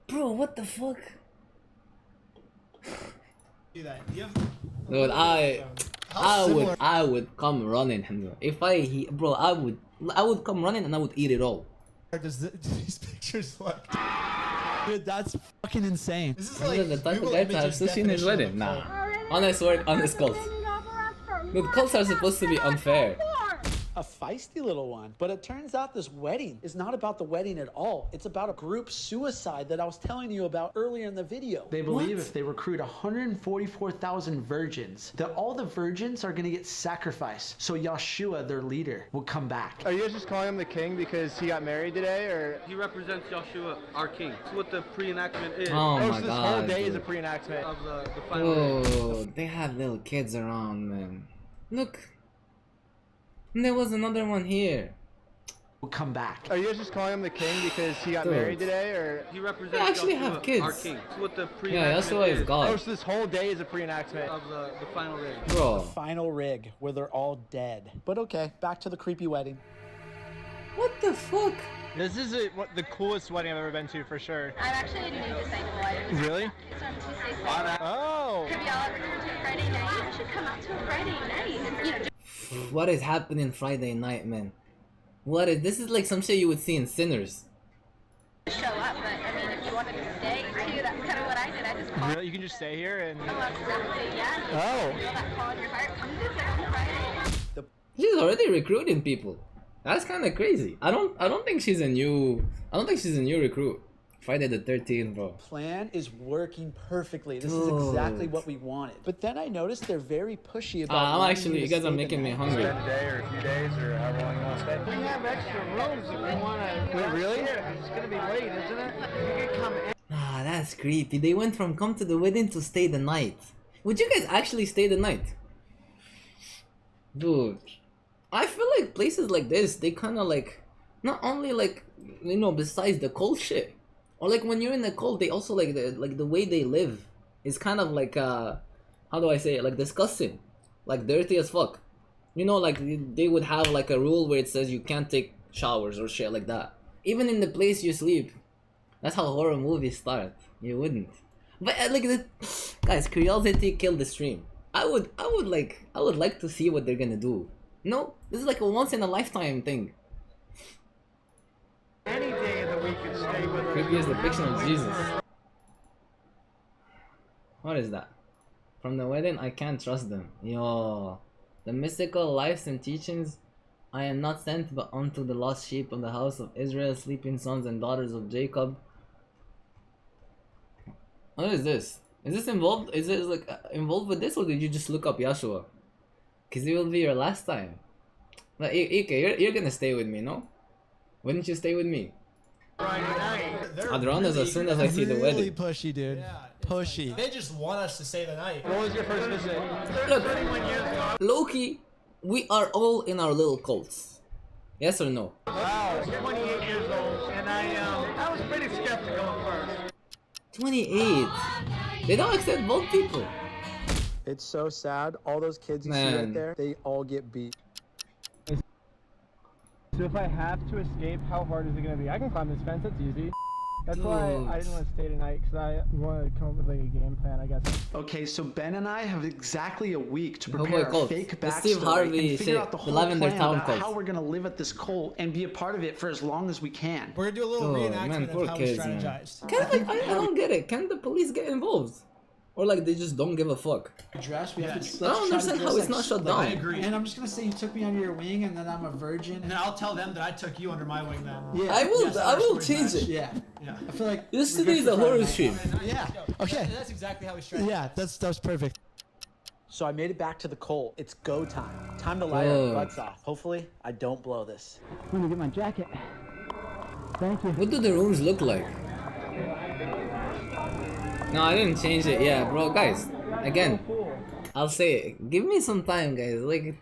Bro, what the fuck? Do that. Dude, I would come running, Hamza. If bro, I would come running and I would eat it all. Does these pictures look? Dude, that's fucking insane. This is Like the type of guy to have sushi in his wedding. Nah. Honest work, honest cult. Dude, cults are supposed to be unfair. A feisty little one. But it turns out this wedding is not about the wedding at all. It's about a group suicide that I was telling you about earlier in the video. They believe if they recruit 144,000 virgins, that all the virgins are going to get sacrificed. So Yeshua, their leader, will come back. Are you guys just calling him the king because he got married today, or? He represents Yeshua, our king. That's what the pre-enactment is. Oh my so this God, whole day is a dude. pre-enactment of the final day. Oh, they have little kids around, man. Look. And there was another one here. Will come back. Are you guys just calling him the king because he got Dude. married today, or? He represents They actually Yeshua, have kids. our king. That's what the Yeah, pre-enactment Yeshua is God. Oh, so this whole day is a pre-enactment of the final day. Bro. The final rig, where they're all dead. But okay, back to the creepy wedding. What the fuck? This is the coolest wedding I've ever been to, for sure. I'm actually a new disciple. Really? So I'm Tuesday, Friday. Oh! Have y'all ever come to a Friday night? You should come out to a Friday night. You know, What is happening Friday night, man? What is this? Is like some shit you would see in Sinners. just show up. But I mean, if you wanted to stay too, that's kind of what I did. I just called. Really? You can just stay here and... Oh, absolutely, yeah. You Oh. feel that call in your heart. Come visit on Friday. She's already recruiting people. That's kind of crazy. I don't think she's a new recruit. Friday the 13th, bro. Plan is working perfectly. This Dude. is exactly what we wanted. But then I noticed they're very pushy about. I'm wanting actually, to you guys stay are the making me night. hungry. Spend a day or a few days or however long you want to stay. We have extra rooms if you want to. Wait, really? It's going to be late, isn't it? You can come in. Ah, that's creepy. They went from come to the wedding to stay the night. Would you guys actually stay the night? Dude, I feel like places like this, they kind of like, not only like, you know, besides the cold shit, or like when you're in the cold, they also like the way they live is kind of like, how do I say it, like disgusting, like dirty as fuck. You know, like they would have like a rule where it says you can't take showers or shit like that. Even in the place you sleep. That's how horror movies start. You wouldn't. But like, guys, curiosity killed the stream. I would like to see what they're gonna do. No, this is like a once in a lifetime thing. Any day of the week and stay with us. Creepy as the depiction of Jesus. What is that? From the wedding, I can't trust them. Yo, the mystical lives and teachings. I am not sent but unto the lost sheep of the house of Israel, sleeping sons and daughters of Jacob. What is this? Is this involved? Is it like involved with this, or did you just look up Yeshua? Cause it will be your last time. Like, Ike, you're gonna stay with me, no? Wouldn't you stay with me? I'd run as soon as I see the wedding. Really pushy, dude. Yeah, pushy. They just want us to stay the night. What was your first visit? Look, Loki, we are all in our little cults. Yes or no? Wow, 28 years old, and I was pretty skeptical at first. 28. They don't accept both people. It's so sad. All those kids you see Man. right there, they all get beat. So if I have to escape, how hard is it going to be? I can climb this fence, that's easy. That's why I didn't want to stay tonight, because I wanted to come up with like a game plan, I guess. Okay, so Ben and I have exactly a week to Hooboii prepare a cult. fake The backstory Steve Harvey and figure shit. out the The whole Lavender plan Town about cult. how we're gonna live at this cult and be a part of it for as long as we can. We're gonna do a little Oh, reenactment man, of poor how kids, we man. strategized. I don't get it. Can the police get involved? Or like they just don't give a fuck? Dress, we have to, I don't understand how it's not shut down. I agree. And I'm just gonna say you took me under your wing, and then I'm a virgin. And then I'll tell them that I took you under my wing. Then. Yeah. I will. Yes, I our will stories change match. it. Yeah. Yeah. I feel like This we're today good is for a horror Friday night. stream. Yeah. Okay. That's exactly how we strategize. Yeah. That was perfect. So I made it back to the cult. It's go time. Time to light our butts off. Hopefully, I don't blow this. I'm gonna get my jacket. Thank you. What do the rooms look like? No, I didn't change it. Yeah, bro, guys. Again, I'll say it. Give me some time, guys. Like,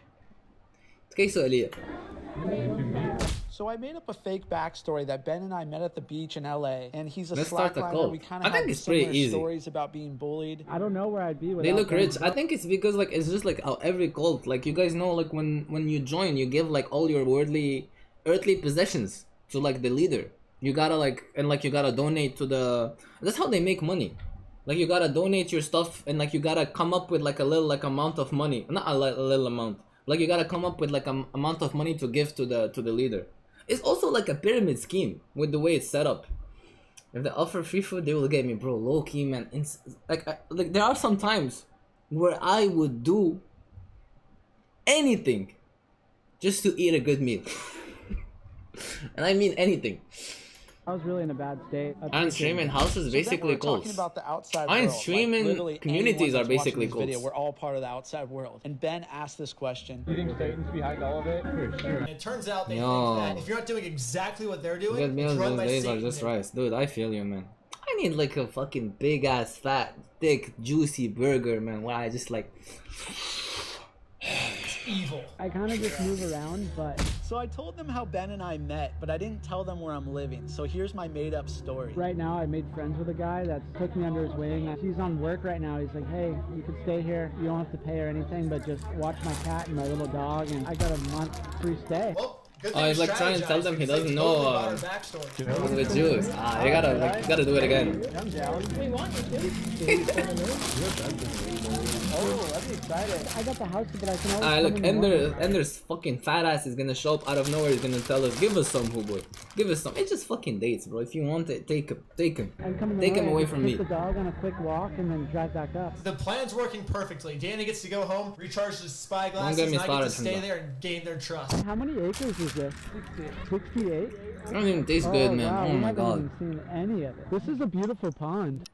So I made up a fake backstory that Ben and I met at the beach in LA, and he's a Let's start the slackliner. cult. We kind I of think have it's pretty similar easy. stories about being bullied. I don't know where I'd be without They look them. rich. I think it's because like it's just like how every cult, like you guys know, like when you join, you give like all your earthly possessions to like the leader. You gotta like you gotta donate to the. That's how they make money. Like you gotta donate your stuff and like you gotta come up with like a little like amount of money, not a little amount. Like you gotta come up with like an amount of money to give to the leader. It's also like a pyramid scheme with the way it's set up. If they offer free food, they will get me, bro. Low key, man. Like there are some times where I would do anything just to eat a good meal, and I mean anything. I was really in a bad state. Iron streaming houses basically cults. Talking about the outside Iron world. streaming literally communities anyone are that's watching basically this video, cults. we're all part of the outside world. And Ben asked this question. You think Satan's behind all of it? For sure. And it turns out they No. think that if you're not doing exactly what they're doing, Good meals it's run these by days are Satan. just rice. Dude, I feel you, man. I need like a fucking big ass, fat, thick, juicy burger, man. Where I just like. It's evil. I kind of just move around, but So I told them how Ben and I met, but I didn't tell them where I'm living. So here's my made up story. right now I made friends with a guy that took me under his wing. He's on work right now. He's like, hey, you can stay here. You don't have to pay or anything, but just watch my cat and my little dog. And I got a month free stay. Oh, he's like trying to tell them he doesn't know the Jews. Ah, you gotta do it again. I'm down. We want you to. Oh, that'd be exciting. I got the house, but I can always Ah, come look, in the morning. Ender's fucking fat ass is gonna show up out of nowhere. He's gonna tell us, give us some, Hooboii. Give us some. It's just fucking dates, bro. If you want it, take him. Take him. I'd come in the Take him morning, away from me. Take the dog on a quick walk and then drive back up. The plan's working perfectly. Danny gets to go home, recharge his spy Don't glasses, get me and I get to started, stay Hamza. there and gain their trust. How many acres is this? 68. It don't even taste good, man. Wow, Oh we my haven't god. even seen any of it. This is a beautiful pond.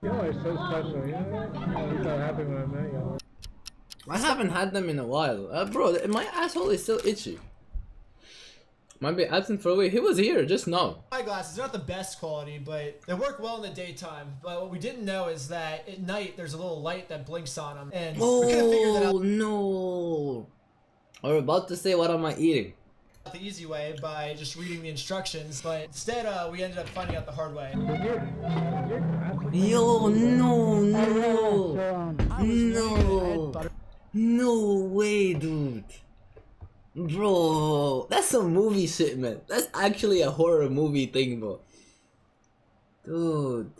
Y'all are so special, you know? I'm so happy when I met y'all. I haven't had them in a while. Bro, my asshole is still itchy. Might be absent for a week. He was here just now. Eyeglasses are not the best quality, but they work well in the daytime. But what we didn't know is that at night there's a little light that blinks on them, and we could have figured that Oh out no! I was about to say, what am I eating? the easy way by just reading the instructions. But instead, we ended up finding out the hard way. Yo, no, no way, dude. Bro, that's some movie shit, man. That's actually a horror movie thing, bro. Dude.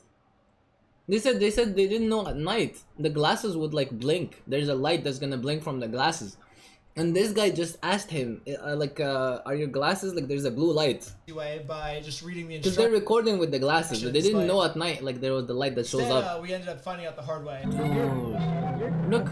They said they didn't know at night the glasses would like blink. There's a light that's gonna blink from the glasses. And this guy just asked him, are your glasses, like there's a blue light? Way by just reading the Because they're instructions. recording with the glasses, but they didn't know at night, like there was the light that shows Instead, up. we ended up finding out the hard way. Look.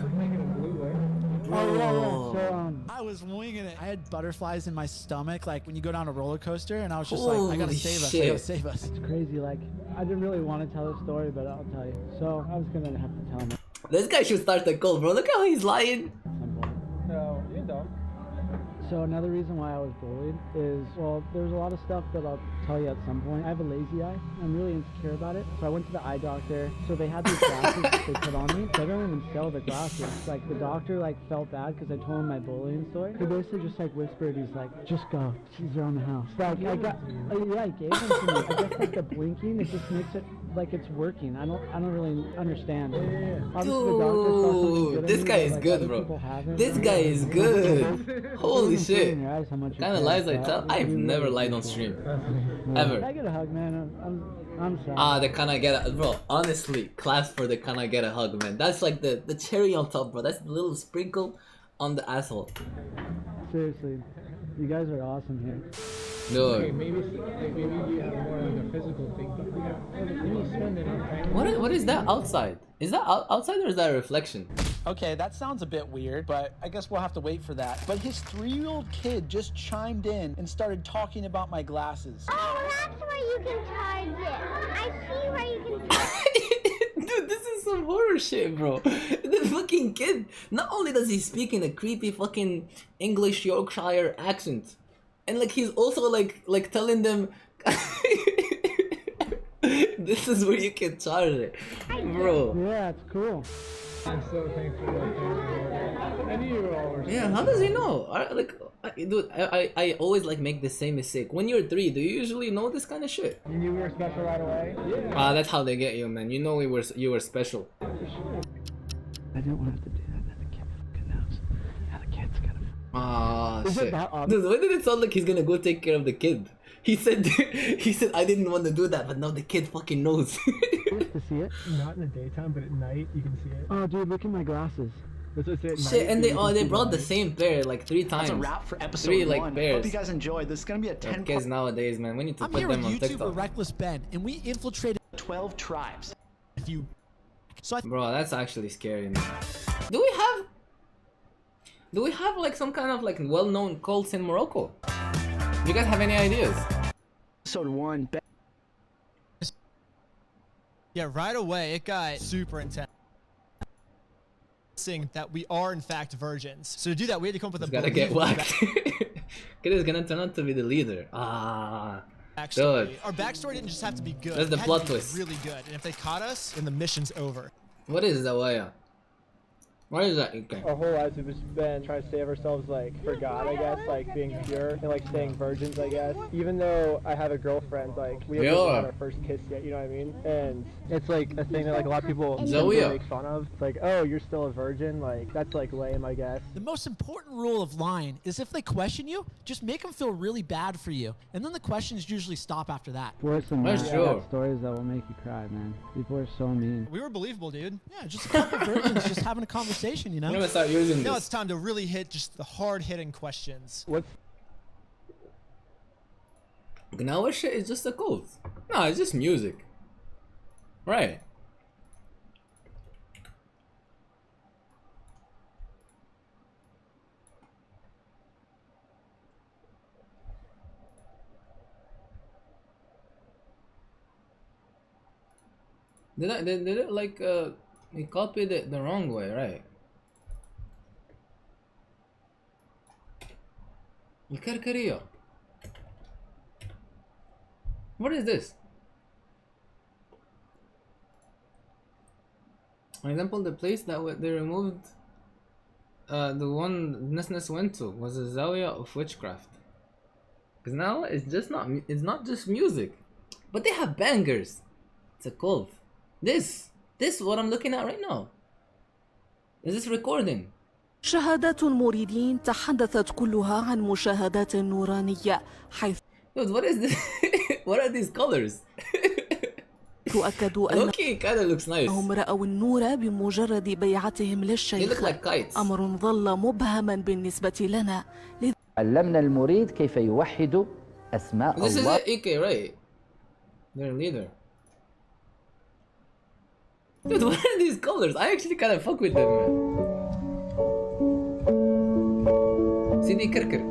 I was winging it. I had butterflies in my stomach, like when you go down a roller coaster, and I was just like, I gotta Holy save us, I shit. gotta save us. It's crazy, like, I didn't really want to tell the story, but I'll tell you. So, I was gonna have to tell him. This guy should start the cult, bro. Look how he's lying. No, you don't. So another reason why I was bullied is, well, there's a lot of stuff that I'll tell you at some point. I have a lazy eye. I'm really insecure about it. So I went to the eye doctor. So they had these glasses that they put on me. They don't even sell the glasses. Like the doctor like felt bad because I told him my bullying story. He basically just like whispered, he's like, just go. She's around the house. Like I got, yeah, I gave them to me. I guess like the blinking, it just makes it like it's working. I don't really understand. Obviously, the doctor saw something good in This me guy that, is like, good, other bro. people haven't. This guy is good. Holy shit. What What kind of lies I tell? I've never lied on stream. Ever. I get a hug, man. I'm sorry. Ah, the can I get a bro? Honestly, class for the can I get a hug, man. That's like the cherry on top, bro. That's the little sprinkle on the asshole. Seriously, you guys are awesome here. Dude. Okay, maybe you have more like a physical thing, but you spend enough time. What is that outside? Is that outside or is that a reflection? Okay, that sounds a bit weird, but I guess we'll have to wait for that. But his 3-year-old kid just chimed in and started talking about my glasses. Oh, that's where you can charge it. I see where you can charge it. Dude, this is some horror shit, bro. The fucking kid, not only does he speak in a creepy fucking English Yorkshire accent, and like he's also like telling them this is where you can charge it. Bro. Yeah, it's cool. I'm so thankful for my family. I knew you were all were Yeah, how does he know? Dude, I always like make the same mistake. When you're 3, do you usually know this kind of shit? You knew we were special right away? Yeah. Ah, that's how they get you, man. You know you were special. I didn't want to have to do that. Now the kid fucking knows. Now the kid's gonna. Ah, Is it shit. that obvious? Dude, why did it sound like he's gonna go take care of the kid? He said, I didn't want to do that, but now the kid fucking knows. To see it? Not in the daytime, but at night you can see it. Oh, dude, look at my glasses. That's what I say at Shit, night, and you can they see brought the light. same pair like 3 times. That's a wrap for episode 3 1. like pairs. Hope you guys enjoyed. This is gonna be a 10 Kids nowadays, man, we need to I'm put here them with on YouTuber TikTok. Reckless Ben, and we infiltrated 12 tribes. If you, so I Bro, that's actually scary, man. Do we have like some kind of like well-known cults in Morocco? You guys have any ideas? Episode 1. yeah, right away it got super intense. Saying that we are in fact virgins. So to do that, we had to come up with a. Gotta get whacked. Kid is gonna turn out to be the leader. Ah, backstory. dude. Our backstory didn't just have to be good. That's the it had plot to be twist. really good. And if they caught us, then the mission's over. What is Zawaya? What is that? Okay. Our whole lives we've just been trying to save ourselves, like, for God, I guess, like, being pure and, like, staying virgins, I guess. Even though I have a girlfriend, like, we haven't had our first kiss yet, you know what I mean? And it's, like, a thing that, like, a lot of people make fun of. It's like, oh, you're still a virgin? Like, that's, like, lame, I guess. The most important rule of lying is if they question you, just make them feel really bad for you. And then the questions usually stop after that. Worse than that, I got stories that will make you cry, man. People are so mean. We were believable, dude. Yeah, just a couple virgins just having a conversation, you know? I'm gonna start using now this. it's time to really hit just the hard-hitting questions. What's Now shit is just a cult. No, it's just music. Right. Did it like they copied it the wrong way, right? الكركرية. What is this? For example, the place that they removed the one Nesnes went to was a Zawiya of witchcraft. Because now it's not just music, but they have bangers. It's a cult. This what I'm looking at right now. Is this recording? شهادات المريدين تحدثت كلها عن مشاهدات نورانية حيث Dude, what is this? What are these colors? تؤكدوا أنهم رأوا النور بمجرد بيعتهم للشيخ أمر ظل مبهما بالنسبة لنا. علمنا المريد كيف يوحد أسماء الله. This is Ike, right? Their leader. Dude, what are these colors? I actually kind of fuck with them, man. CD Kirker.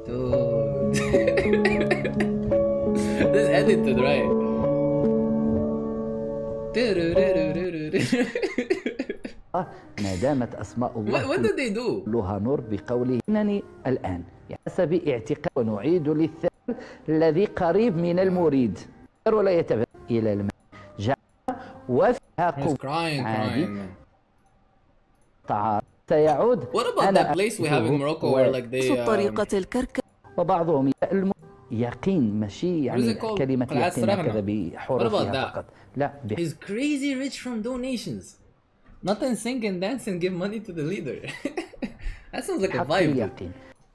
Dude. This is edited, right? ما دامت أسماء الله What do they do? كلها نور بقوله إنني الآن حسب اعتقاد ونعيد للثال الذي قريب من المريد ولا يتبع إلى الماء جعل وفيها قوة عادي تعارض سيعود. What about that place we have in Morocco where like they طريقة الكركر وبعضهم يقين ماشي يعني كلمة يقين هكذا بحروفها فقط لا He's crazy rich from donations. Nothing sing and dance and give money to the leader. That sounds like a vibe.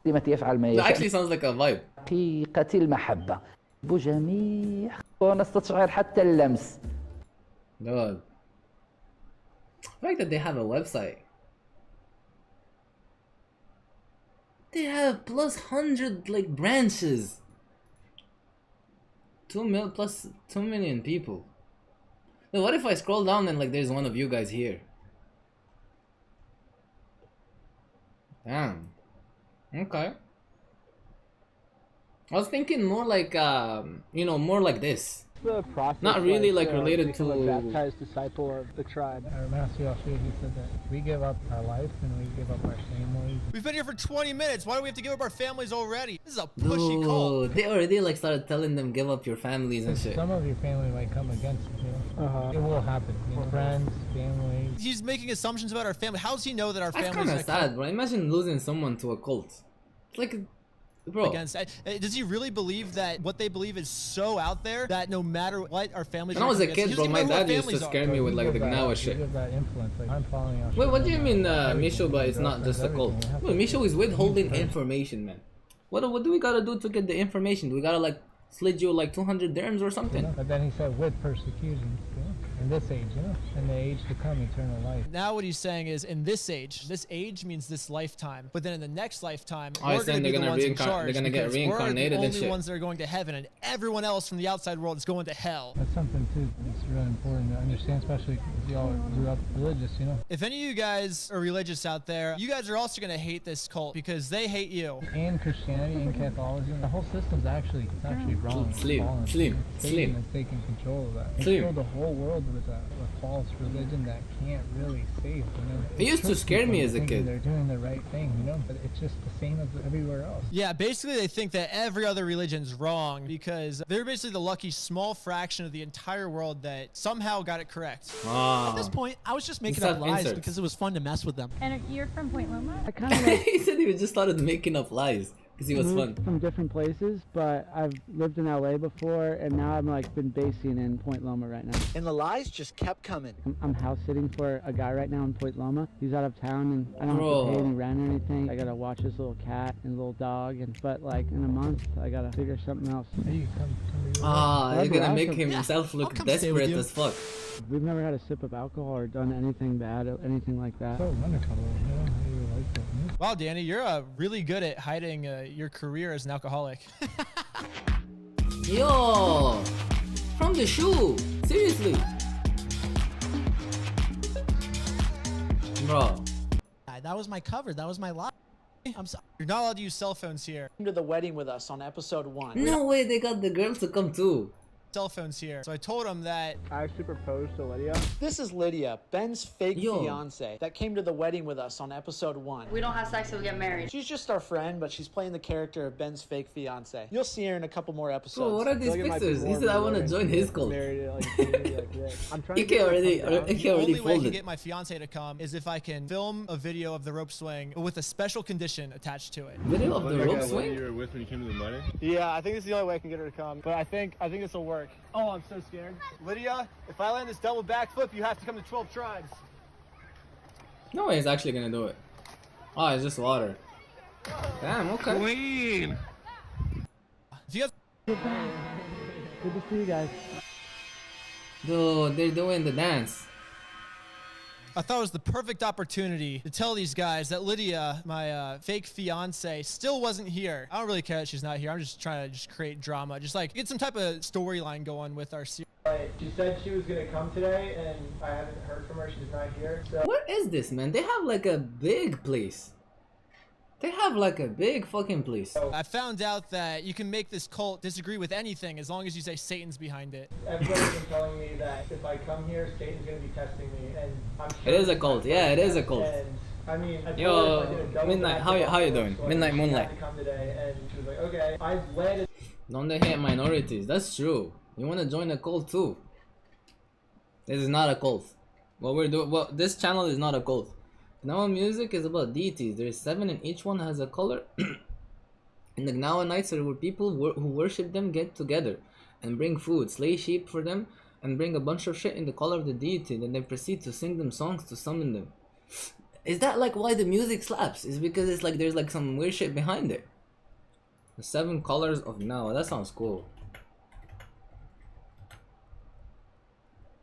كلمة يفعل ما يشاء. That actually sounds like a vibe. حقيقة المحبة بجميع ونستشعر حتى اللمس. God. The fact that they have a website. They have plus 100 like branches. 2 million people. Now, what if I scroll down and like there's one of you guys here? Damn. Okay. I was thinking more like you know, more like this. the process? Not really like to related become a to. baptized disciple of the tribe. Our master Yahshua, he said that we give up our life and we give up our families. We've been here for 20 minutes. Why do we have to give up our families already? This is a pushy cult. Dude, they already like started telling them give up your families and shit. Some of your family might come against you. It will happen. Friends, family. He's making assumptions about our family. How does he know that our That's family's kind of sad, bro. Imagine losing someone to a cult. It's like, bro. Against? Does he really believe that what they believe is so out there that no matter what, our families? When I was a kid, bro, my dad used to scare me with like the Gnawa shit. Wait, what do you mean, Misho? But it's not just a cult. Wait, Misho is withholding information, man. What do we gotta do to get the information? Do we gotta like slid you like 200 dirhams or something? But then he said with persecutions, in this age, in the age to come, eternal life. Now what he's saying is, in this age means this lifetime, but then in the next lifetime, Oh, we're going to be the ones in charge. They're gonna get reincarnated we're and the shit. only ones that are going to heaven, and everyone else from the outside world is going to hell. That's something too that's really important to understand, especially because y'all grew up religious, If any of you guys are religious out there, you guys are also going to hate this cult because they hate you. And Christianity and Catholicism, the whole system's actually wrong. Slim. Satan is taking control of that. Control the whole world with a false religion that can't really save. It used to scare me as a kid. They're doing the right thing, but it's just the same as everywhere else. Yeah, basically they think that every other religion's wrong because they're basically the lucky small fraction of the entire world that somehow got it correct. At this point, I was just making up lies because it was fun to mess with them. And you're from Point Loma? I kind of like He said he just started making up lies because he was fun. from different places, but I've lived in LA before, and now I'm like been basing in Point Loma right now. And the lies just kept coming. I'm house sitting for a guy right now in Point Loma. He's out of town, and I don't have to pay any rent or anything. I gotta watch his little cat and little dog, but like in a month, I gotta figure something else. Hey, You're gonna make himself look desperate as fuck. We've never had a sip of alcohol or done anything bad, anything like that. So wonderful, Wow, Danny, you're really good at hiding your career as an alcoholic. Yo, from the shoe, seriously, bro. That was my cover. That was my lie. I'm sorry. You're not allowed to use cell phones here. Come to the wedding with us on episode 1. No way, they got the girls to come too. Cell phones here. So I told him that I actually proposed to Lydia. This is Lydia, Ben's fake fiance that came to the wedding with us on episode 1. We don't have sex, so we get married. She's just our friend, but she's playing the character of Ben's fake fiance. You'll see her in a couple more episodes. Bro, what are these pictures? He said I want to join his cult. He the already only way I can folded. get my fiance to come is if I can film a video of the rope swing with a special condition attached to it. Video of the rope swing? You were with when you came to the wedding? Yeah, I think it's the only way I can get her to come. But I think this will work. Oh, I'm so scared. Lydia, if I land this double backflip, you have to come to 12 tribes. No way he's actually gonna do it. Oh, it's just water. Damn, okay. Clean. If you guys Good to see you guys. Dude, they're doing the dance. I thought it was the perfect opportunity to tell these guys that Lydia, my fake fiance, still wasn't here. I don't really care that she's not here. I'm just trying to create drama. Just like get some type of storyline going with our series. She said she was going to come today, and I haven't heard from her. She's not here. So. What is this, man? They have like a big place. They have like a big fucking place. I found out that you can make this cult disagree with anything as long as you say Satan's behind it. Everybody's been telling me that if I come here, Satan's going to be testing me, and I'm sure It is a cult. Yeah, it is a cult. And, I mean, I Yo, Midnight, how you doing? Midnight Moonlight. To come today, and she was like, okay, I landed. Don't they hate minorities? That's true. You want to join a cult too? This is not a cult. What we're doing, this channel is not a cult. Gnawa music is about deities. There is 7 and each one has a color. And the Gnawa nights are where people who worship them get together and bring food, slay sheep for them, and bring a bunch of shit in the color of the deity. Then they proceed to sing them songs to summon them. Is that like why the music slaps? Is because it's like there's like some weird shit behind it. The 7 colors of Gnawa. That sounds cool.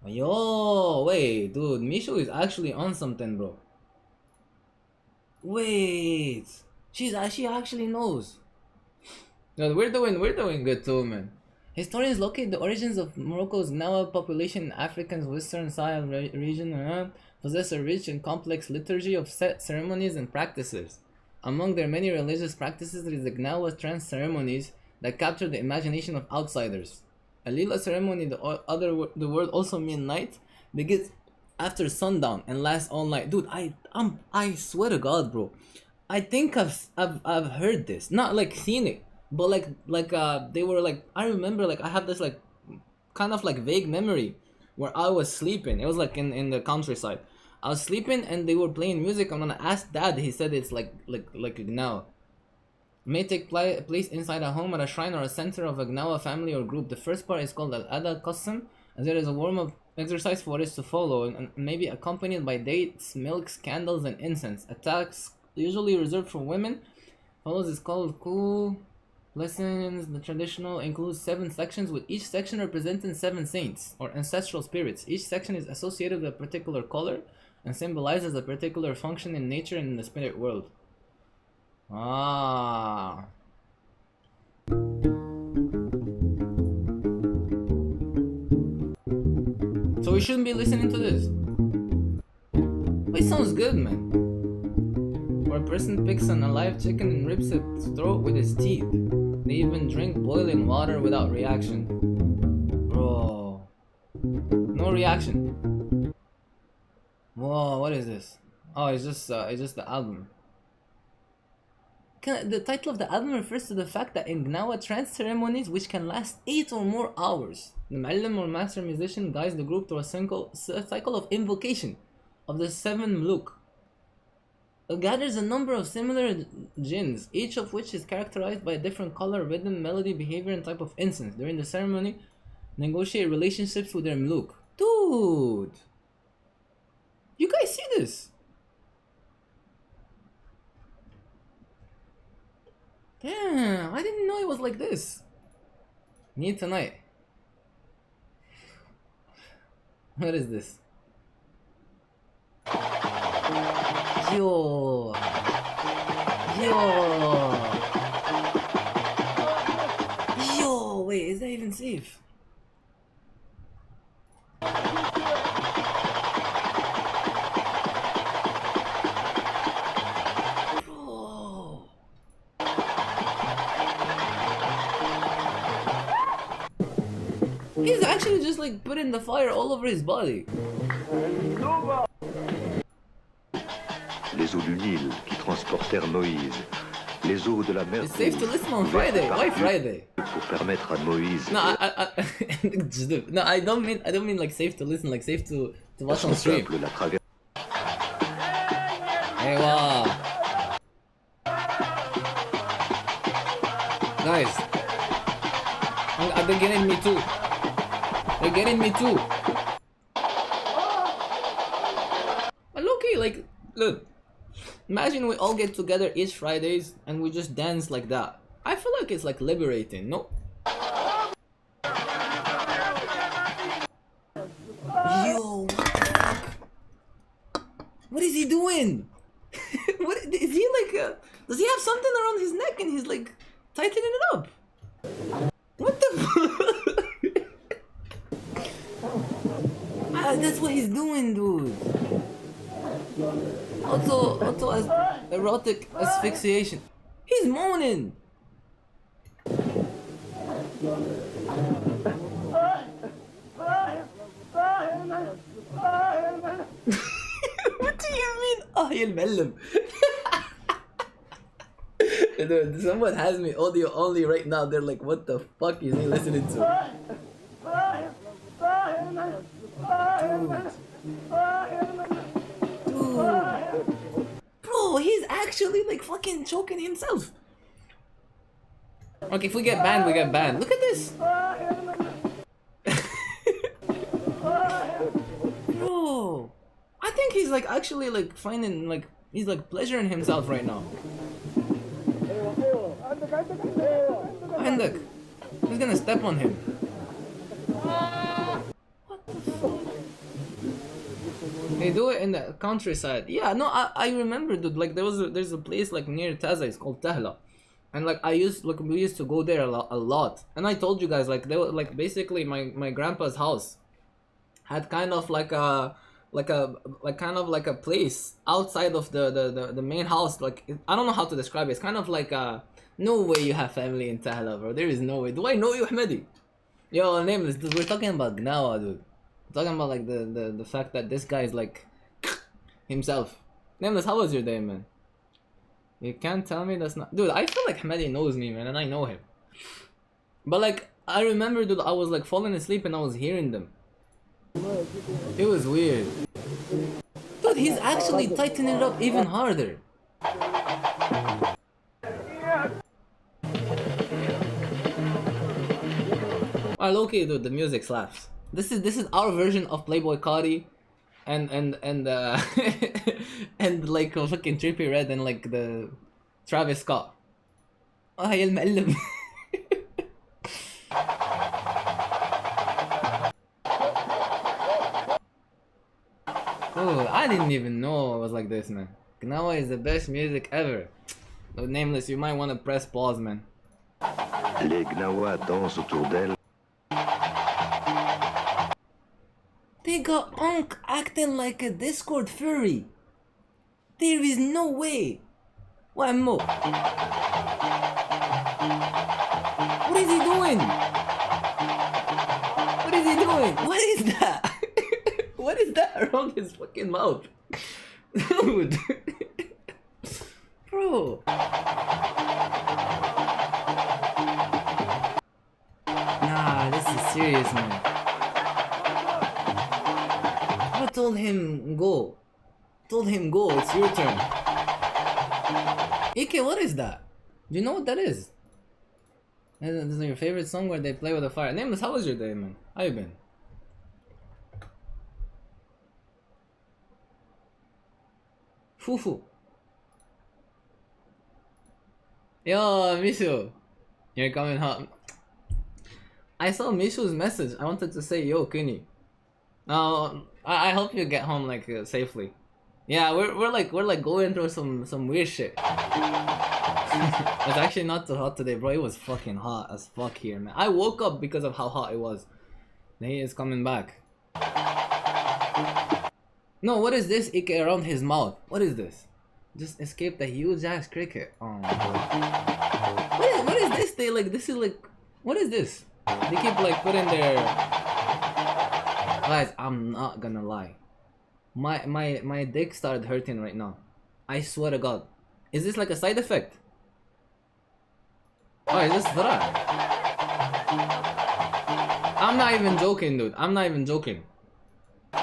Yo, wait, dude, Misho is actually on something, bro. Wait, she actually knows. No, we're doing good too, man. Historians locate the origins of Morocco's Gnawa population in Africa's Western Sahel region. Possess a rich and complex liturgy of set ceremonies and practices. Among their many religious practices is the Gnawa trance ceremonies that capture the imagination of outsiders. Alila ceremony, the word also mean night, begins after sundown and lasts all night. Dude, I swear to God, bro, I think I've heard this, not like seen it, but like they were like, I remember like I have this like kind of like vague memory where I was sleeping. It was like in the countryside. I was sleeping and they were playing music, and when I asked Dad, he said it's like now. May take place inside a home, at a shrine, or a center of a Gnawa family or group. The first part is called Al-Ada Qasam, as there is a warm-up exercise for what is to follow, and may be accompanied by dates, milks, candles, and incense. A task usually reserved for women follows is called Ku. Lessons. The traditional includes 7 sections, with each section representing 7 saints or ancestral spirits. Each section is associated with a particular color and symbolizes a particular function in nature and in the spirit world. Ah. So we shouldn't be listening to this. It sounds good, man. Where a person picks an alive chicken and rips its throat with his teeth. They even drink boiling water without reaction. Bro. No reaction. Whoa, what is this? Oh, it's just the album. The title of the album refers to the fact that in Gnawa trance ceremonies, which can last 8 or more hours, the Mu'allim or master musician guides the group through a cycle of invocation of the 7 Muluk. It gathers a number of similar jinns, each of which is characterized by a different color, rhythm, melody, behavior, and type of incense. During the ceremony, negotiate relationships with their Muluk. Dude! You guys see this? Damn, I didn't know it was like this. Need tonight. What is this? Yo. Yo, wait, is that even safe? Bro. He's actually just like putting the fire all over his body. Les eaux du Nil qui transportèrent Moïse, les eaux de la mer. It's safe to listen on Friday. Why Friday? Pour permettre à Moïse. No, no, I don't mean like safe to listen, like safe to watch on stream. Hey, wow. Guys, they're getting me too. They're getting me too. But low-key, like, look. Imagine we all get together each Fridays and we just dance like that. I feel like it's like liberating, no? Yo, what the fuck? What is he doing? What is he like? Does he have something around his neck and he's like tightening it up? What the fuck? That's what he's doing, dude. Also as erotic asphyxiation. He's moaning. What do you mean? Oh, يا المعلم. Dude, someone has me audio only right now. They're like, what the fuck is he listening to? Dude. Bro, he's actually like fucking choking himself. Okay, if we get banned, we get banned. Look at this. Bro, I think he's like actually like finding like he's like pleasuring himself right now. Hendak, he's gonna step on him. What the fuck? They do it in the countryside. Yeah, no, I remember, dude. Like there's a place like near Taza. It's called Tahla, and like we used to go there a lot. And I told you guys like they were like basically my grandpa's house had kind of like a place outside of the main house. Like I don't know how to describe it. It's kind of like no way you have family in Tahla, bro. There is no way. Do I know you, Ahmedi? Yo, Nameless, dude, we're talking about Gnawa, dude. We're talking about like the fact that this guy is like himself. Nameless, how was your day, man? You can't tell me that's not... Dude, I feel like Hamadi knows me, man, and I know him. But like, I remember, dude, I was like falling asleep and I was hearing them. It was weird. Dude, he's actually tightening it up even harder. Alright, okay, dude, the music slaps. This is our version of Playboy Cardi and and like fucking Trippie Redd and like the Travis Scott. يا المعلم. Oh, I didn't even know it was like this, man. Gnawa is the best music ever. So, Nameless, you might want to press pause, man. Les Gnawa dansent autour d'elle. They got Unk acting like a Discord furry. There is no way. One more. What is he doing? What is he doing? What is that? What is that around his fucking mouth? Dude. Bro. Nah, this is serious, man. I told him go. Told him go, it's your turn. Ike, what is that? Do you know what that is? This is your favorite song where they play with a fire. Nameless, how was your day, man? How you been? Fufu. Yo, Mishu. You're coming home. I saw Mishu's message. I wanted to say, yo, Kuni. I hope you get home like safely. Yeah, we're like going through some weird shit. It's actually not too hot today, bro. It was fucking hot as fuck here, man. I woke up because of how hot it was. The heat is coming back. No, what is this Ike around his mouth? What is this? Just escaped a huge ass cricket. Oh my god. What is this? They like, this is like, what is this? They keep like putting their... Guys, I'm not gonna lie. My dick started hurting right now. I swear to god. Is this like a side effect? Oh, is this drug? I'm not even joking, dude. I'm not even joking. A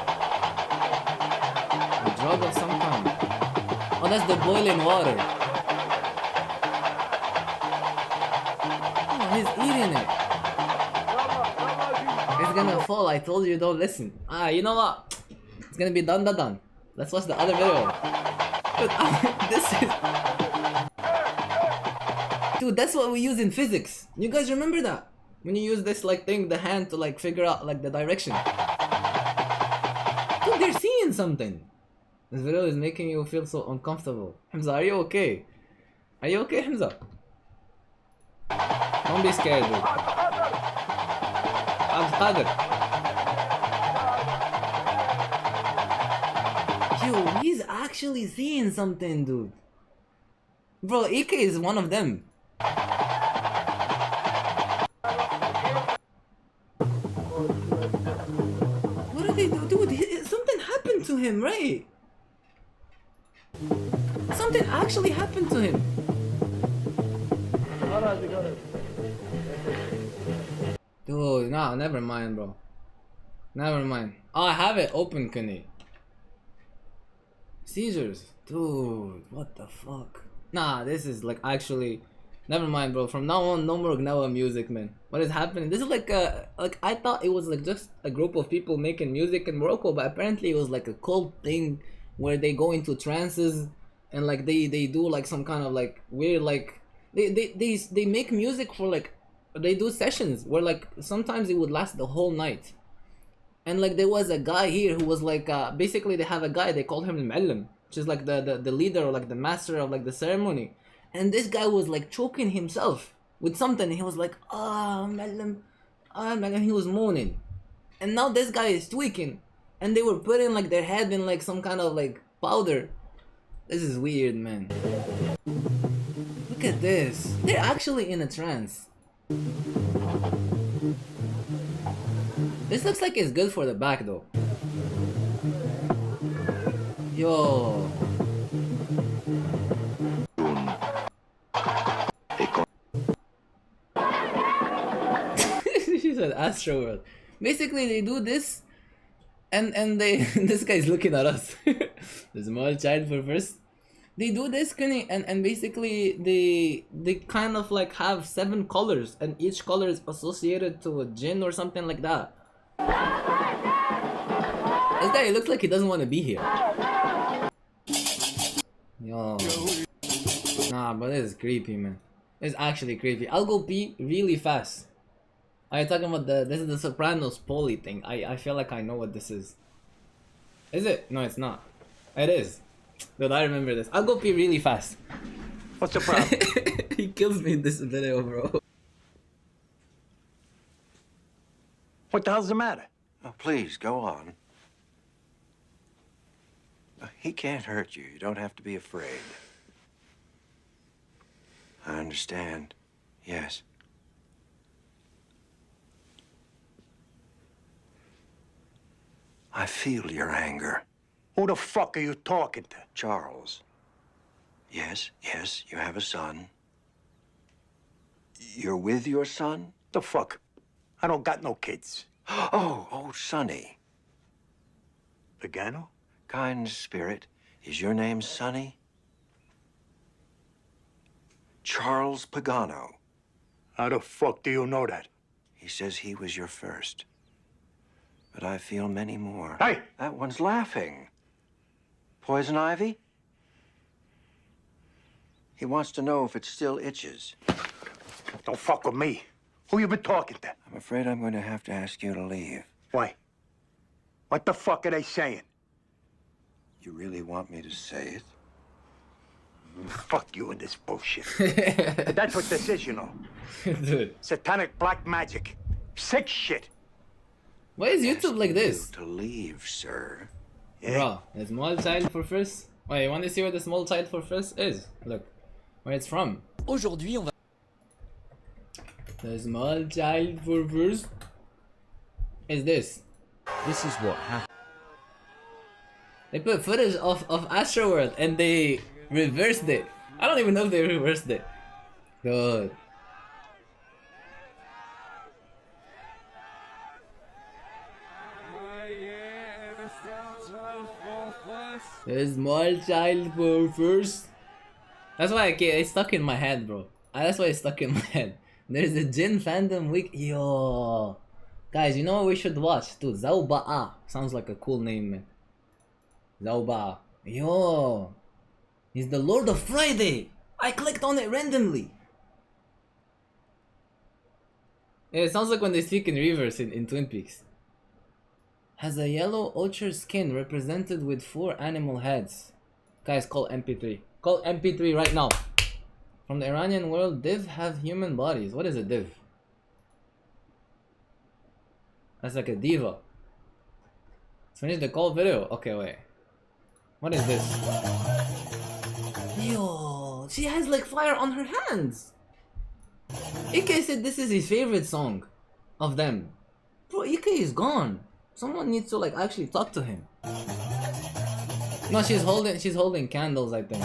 drug of some kind. Oh, that's the boiling water. Oh, he's eating it. It's gonna fall. I told you, don't listen. Ah, you know what? It's gonna be done. Let's watch the other video. Dude, this is... Dude, that's what we use in physics. You guys remember that? When you use this like thing, the hand to like figure out like the direction. Dude, they're seeing something. This video is making you feel so uncomfortable. Hamza, are you okay? Are you okay, Hamza? Don't be scared, dude. I'm Qadir. Yo, he's actually seeing something, dude. Bro, Ike is one of them. What did they do? Dude, something happened to him, right? Something actually happened to him. Dude, no, never mind, bro. Never mind. Oh, I have it open, Kuni. Seizures. Dude, what the fuck? Nah, this is like actually... Never mind, bro. From now on, no more Gnawa music, man. What is happening? This is like a... Like, I thought it was like just a group of people making music in Morocco, but apparently it was like a cult thing where they go into trances and like they do like some kind of like weird like... They make music for like... They do sessions where like sometimes it would last the whole night. And like there was a guy here who was like... basically they have a guy, they called him Al-Mu'allim, which is like the leader or like the master of like the ceremony. And this guy was like choking himself with something. He was like, Mu'allim, Mu'allim. He was moaning. And now this guy is tweaking. And they were putting like their head in like some kind of like powder. This is weird, man. Look at this. They're actually in a trance. This looks like it's good for the back though. Yo. She said Astroworld. Basically they do this and they this guy's looking at us. The small child for first. They do this and basically they kind of like have 7 colors and each color is associated to a jinn or something like that. This guy looks like he doesn't want to be here. Yo. Nah, but this is creepy, man. It's actually creepy. I'll go pee really fast. Are you talking about this is the Sopranos Polly thing. I feel like I know what this is. Is it? No, it's not. It is. Dude, I remember this. I'll go pee really fast. What's the problem? He kills me in this video, bro. What the hell's the matter? Oh, please, go on. He can't hurt you. You don't have to be afraid. I understand. Yes. I feel your anger. Who the fuck are you talking to? Charles. Yes, you have a son. You're with your son? The fuck? I don't got no kids. Oh, Sonny. Pagano? Kind spirit. Is your name Sonny? Charles Pagano. How the fuck do you know that? He says he was your first. But I feel many more. Hey! That one's laughing. Poison ivy? He wants to know if it still itches. Don't fuck with me. Who you been talking to? I'm afraid I'm going to have to ask you to leave. Why? What the fuck are they saying? You really want me to say it? Fuck you and this bullshit. That's what this is, you know. Dude. Satanic black magic. Sick shit. Why is YouTube like this? To leave, sir. Bro, the small child for first. Wait, you want to see what the small child for first is? Look, where it's from. Aujourd'hui, on va. The small child for first is this. This is what happened. They put footage of Astroworld and they reversed it. I don't even know if they reversed it. Good. The small child for first. That's why it's stuck in my head, bro. That's why it's stuck in my head. There's a Jin fandom week. Yo, guys, you know what we should watch? Dude, Zauba'a sounds like a cool name, man. Zauba'a. Yo, he's the Lord of Friday. I clicked on it randomly. Yeah, it sounds like when they speak in reverse in Twin Peaks. Has a yellow ultra skin represented with 4 animal heads. Guys, call MP3. Call MP3 right now. From the Iranian world, div have human bodies. What is a div? That's like a diva. Finish the call video. Okay, wait. What is this? Yo, she has like fire on her hands. Ike said this is his favorite song of them. Bro, Ike is gone. Someone needs to like actually talk to him. No, she's holding candles, I think.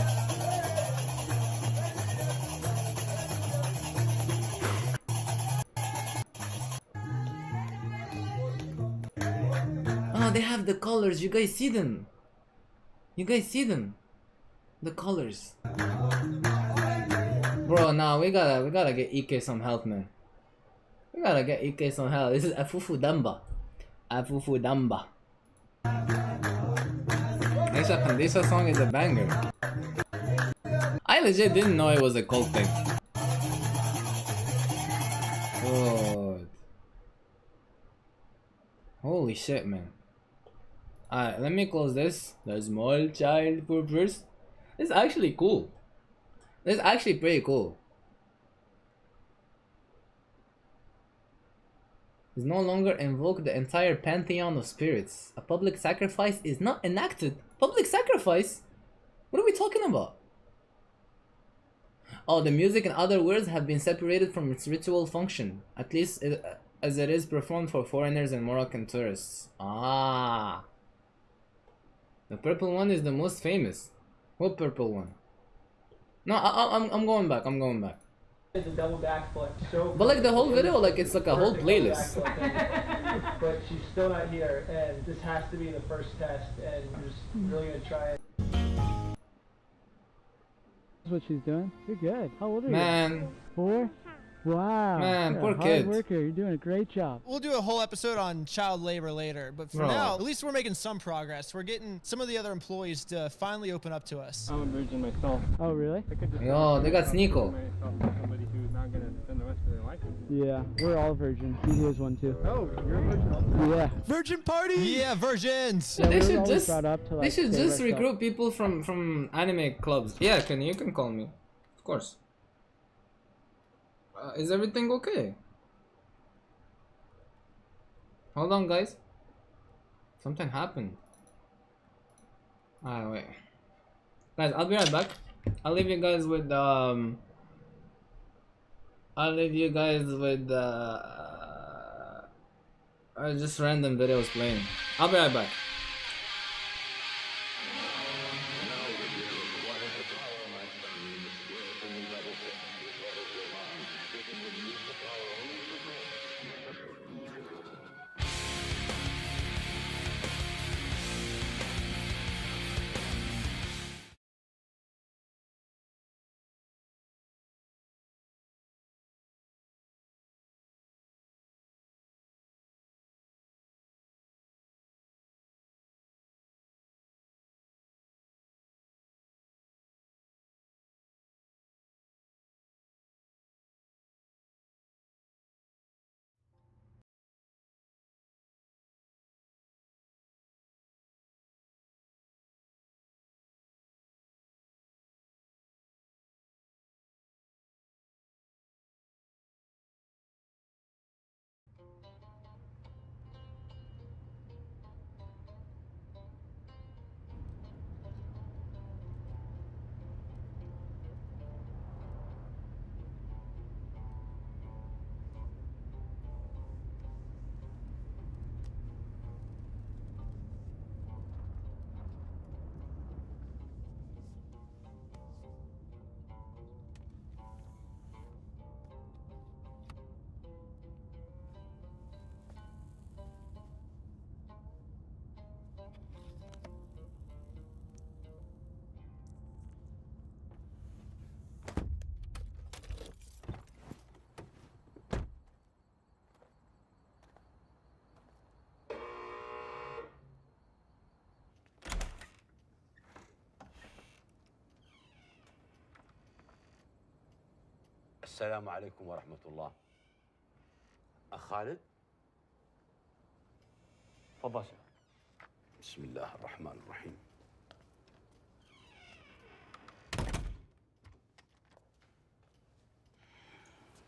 Oh, they have the colors. You guys see them? You guys see them? The colors. Bro, nah, we gotta get Ike some help, man. We gotta get Ike some help. This is Afufu Damba. Afufu Damba. Esa Pandisa song is a banger. I legit didn't know it was a cult thing. God. Holy shit, man. Alright, let me close this. The small child purpose. This is actually cool. This is actually pretty cool. Is no longer invoke the entire pantheon of spirits. A public sacrifice is not enacted. Public sacrifice? What are we talking about? Oh, the music and other words have been separated from its ritual function. At least as it is performed for foreigners and Moroccan tourists. Ah. The purple one is the most famous. What purple one? No, I'm going back. I'm going back. It's a double backflip. So but like the whole video, like it's like a whole playlist. But she's still not here, and this has to be the first test, and we're just really gonna try it. That's what she's doing. You're good. How old are you? Man. 4? Wow. Man, you're poor a hard kid. worker. You're doing a great job. We'll do a whole episode on child labor later, but for Bro. now, at least we're making some progress. We're getting some of the other employees to finally open up to us. I'm a virgin myself. Oh, really? Yo, they got Sneeko. Somebody who's not gonna spend the rest of their life. Yeah, we're all virgin. He is one too. Oh, you're a virgin also? Yeah. Virgin party! Yeah, virgins! Yeah, They we were should always just brought up to, like, they should save just ourselves. recruit people from anime clubs. Yeah, you can call me, of course. Is everything okay? Hold on, guys. Something happened. Ah, wait. Guys, I'll be right back. I'll leave you guys with just random videos playing. I'll be right back. السلام عليكم ورحمة الله. أخ خالد؟ تفضل. بسم الله الرحمن الرحيم.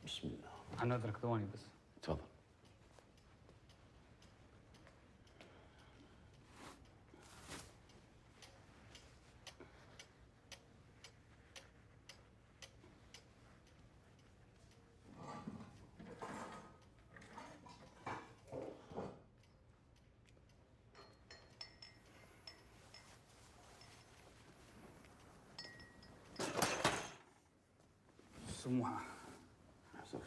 بسم الله. حنأذنك ثواني بس. تفضل. سموحة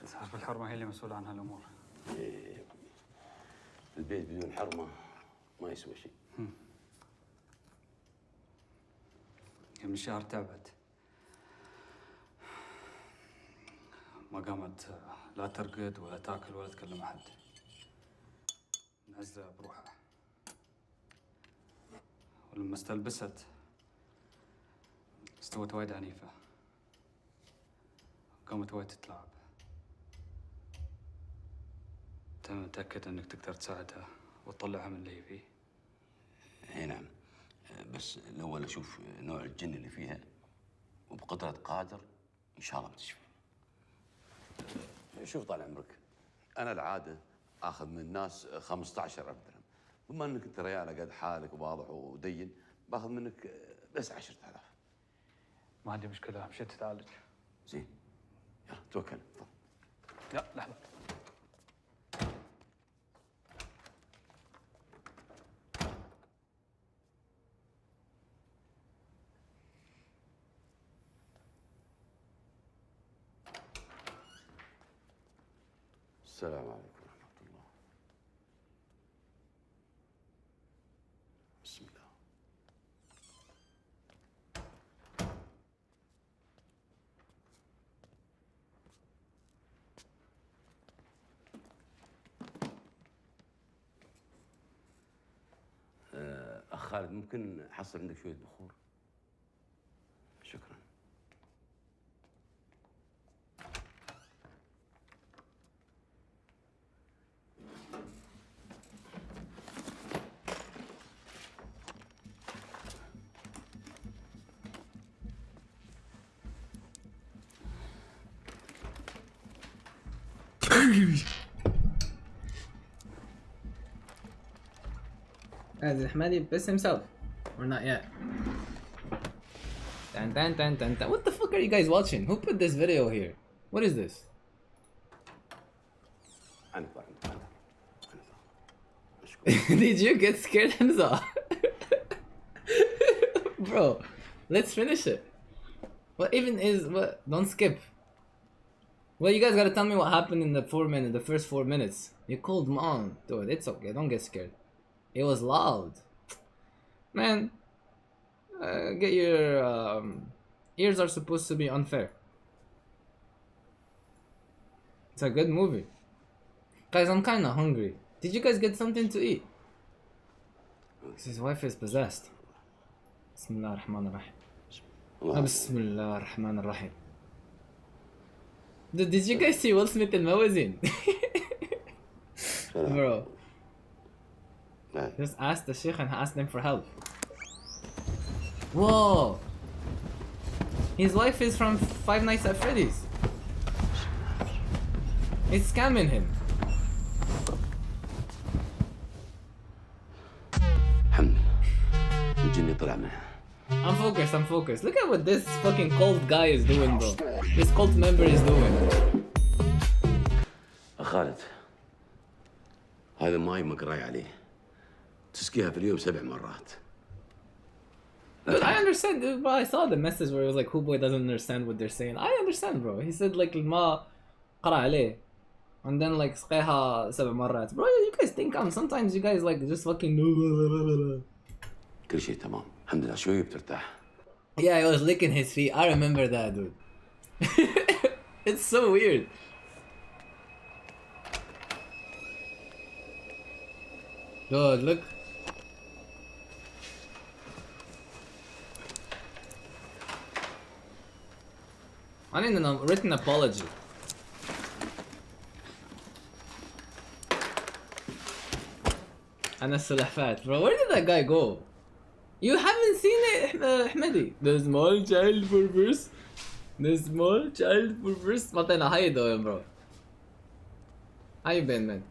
صاحب الحرمة هي اللي مسؤولة عن هالأمور. إيه، البيت بدون حرمة ما يسوى شيء. من الشهر تعبت، ما قامت لا ترقد ولا تاكل ولا تكلم أحد، منعزلة بروحها. ولما استلبست استوت وايد عنيفة، قامت وايد تتلاعب. انت متأكد انك تقدر تساعدها وتطلعها من اللي هي فيه؟ اي نعم، بس الأول أشوف نوع الجن اللي فيها، وبقدرة قادر إن شاء الله بتشفى. شوف طال عمرك، أنا العادة آخذ من الناس 15,000 درهم، بما إنك أنت ريال قد حالك وواضح ودين، باخذ منك بس 10,000. ما عندي مشكلة، مشيت تتعالج. زين، يلا توكل. لا لحظة. السلام عليكم ورحمة الله. بسم الله. أخ خالد ممكن أحصل عندك شوية بخور؟ شكرا. Has Ahmadi pissed himself? Or not yet? Dun, dun, dun, dun, dun. What the fuck are you guys watching? Who put this video here? What is this? Did you get scared, Hamza? Bro, let's finish it. What even is what? Don't skip. Well, you guys gotta tell me what happened in the first 4 minutes. You called mom, dude. It's okay. Don't get scared. It was loud, man. Get your ears are supposed to be unfair. It's a good movie, guys. I'm kind of hungry. Did you guys get something to eat? His wife is possessed. Bismillah ar-Rahman ar-Rahim. Bismillah ar-Rahman ar-Rahim. Did you guys see Will Smith in Mawazin? Bro. Just ask the Sheikh and ask them for help. Whoa! His wife is from Five Nights at Freddy's. He's scamming him. I'm focused. Look at what this fucking cult guy is doing, bro. This cult member is doing. خالد هذا ماي مقراي عليه تسقيها في اليوم 7 مرات. Dude, I understand, dude, bro. I saw the message where it was like Hooboii doesn't understand what they're saying. I understand, bro. He said like ما قرأ عليه and then like سقيها 7 مرات. Bro, you guys think sometimes you guys like just fucking كل شيء تمام الحمد لله شوي بترتاح. Yeah, he was licking his feet. I remember that, dude. It's so weird. Dude, look. I need a written apology. And a sulafat. Bro, where did that guy go? You haven't seen it, Ahmadi. The small child perverse. The small child perverse. Matana, how you doing, bro? How you been, man?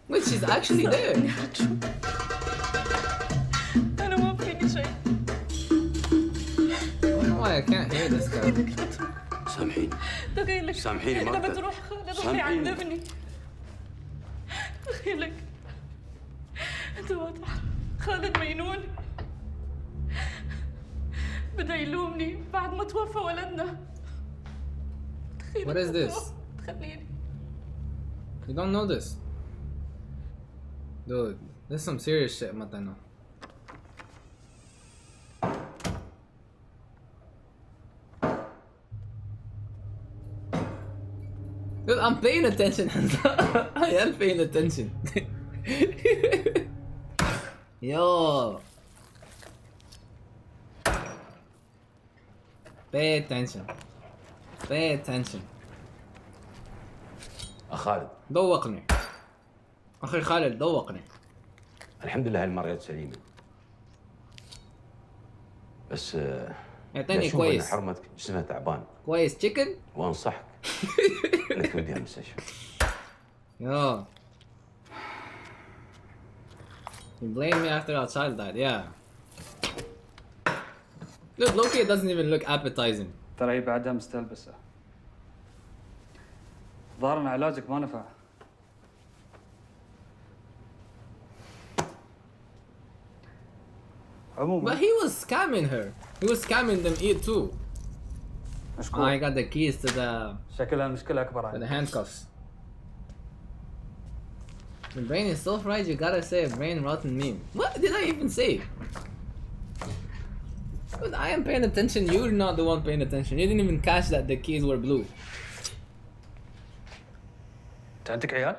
Wait, she's actually there. أنا ما فيني شيء. Why I can't hear this guy? سامحيني. دقيقة. سامحيني ما إذا بتروح خالد روح يعذبني. دقيقة. أنت واضح. خالد مجنون. بدأ يلومني بعد ما توفى ولدنا. What is this? تخليني. You don't know this? Dude, this is some serious shit, Matano. Dude, I'm paying attention. I am paying attention. Yo. Pay attention. Pay attention. خالد. ذوقني. أخي خالد ذوقني. الحمد لله هالمرة جت سليمة. بس اعطيني كويس. حرمتك جسمها تعبان. كويس chicken؟ وانصحك انك توديها المستشفى. Yo. You blame me after our child died, yeah. Dude, Loki doesn't even look appetizing. ترى هي بعدها مستلبسة. ظهر ان علاجك ما نفع. But he was scamming her. He was scamming them too. I got the keys to the شكلها المشكلة أكبر to the handcuffs. The brain is so fried you gotta say a brain rotten meme. What did I even say? But I am paying attention, you're not the one paying attention. You didn't even catch that the keys were blue. أنت عندك عيال؟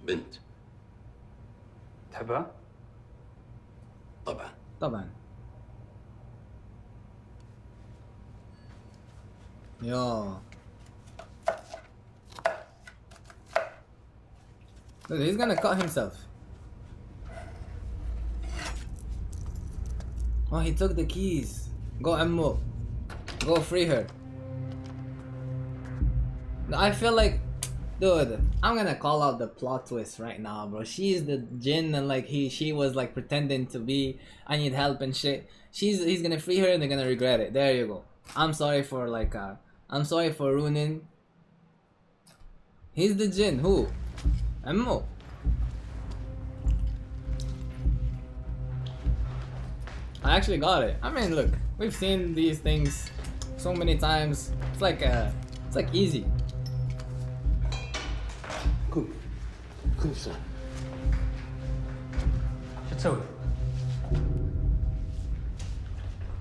بنت. تحبها؟ طبعا. طبعا. Yo. Look, he's gonna cut himself. Oh, he took the keys. Go, Ammo. Go free her. I feel like, dude, I'm gonna call out the plot twist right now, bro. She's the jinn and like she was like pretending to be, I need help and shit. He's gonna free her and they're gonna regret it. There you go. I'm sorry for like, I'm sorry for ruining. He's the jinn. Who? Ammo. I actually got it. I mean, look, we've seen these things so many times. It's like easy. قوم قوم بسرعة. شو تسوي؟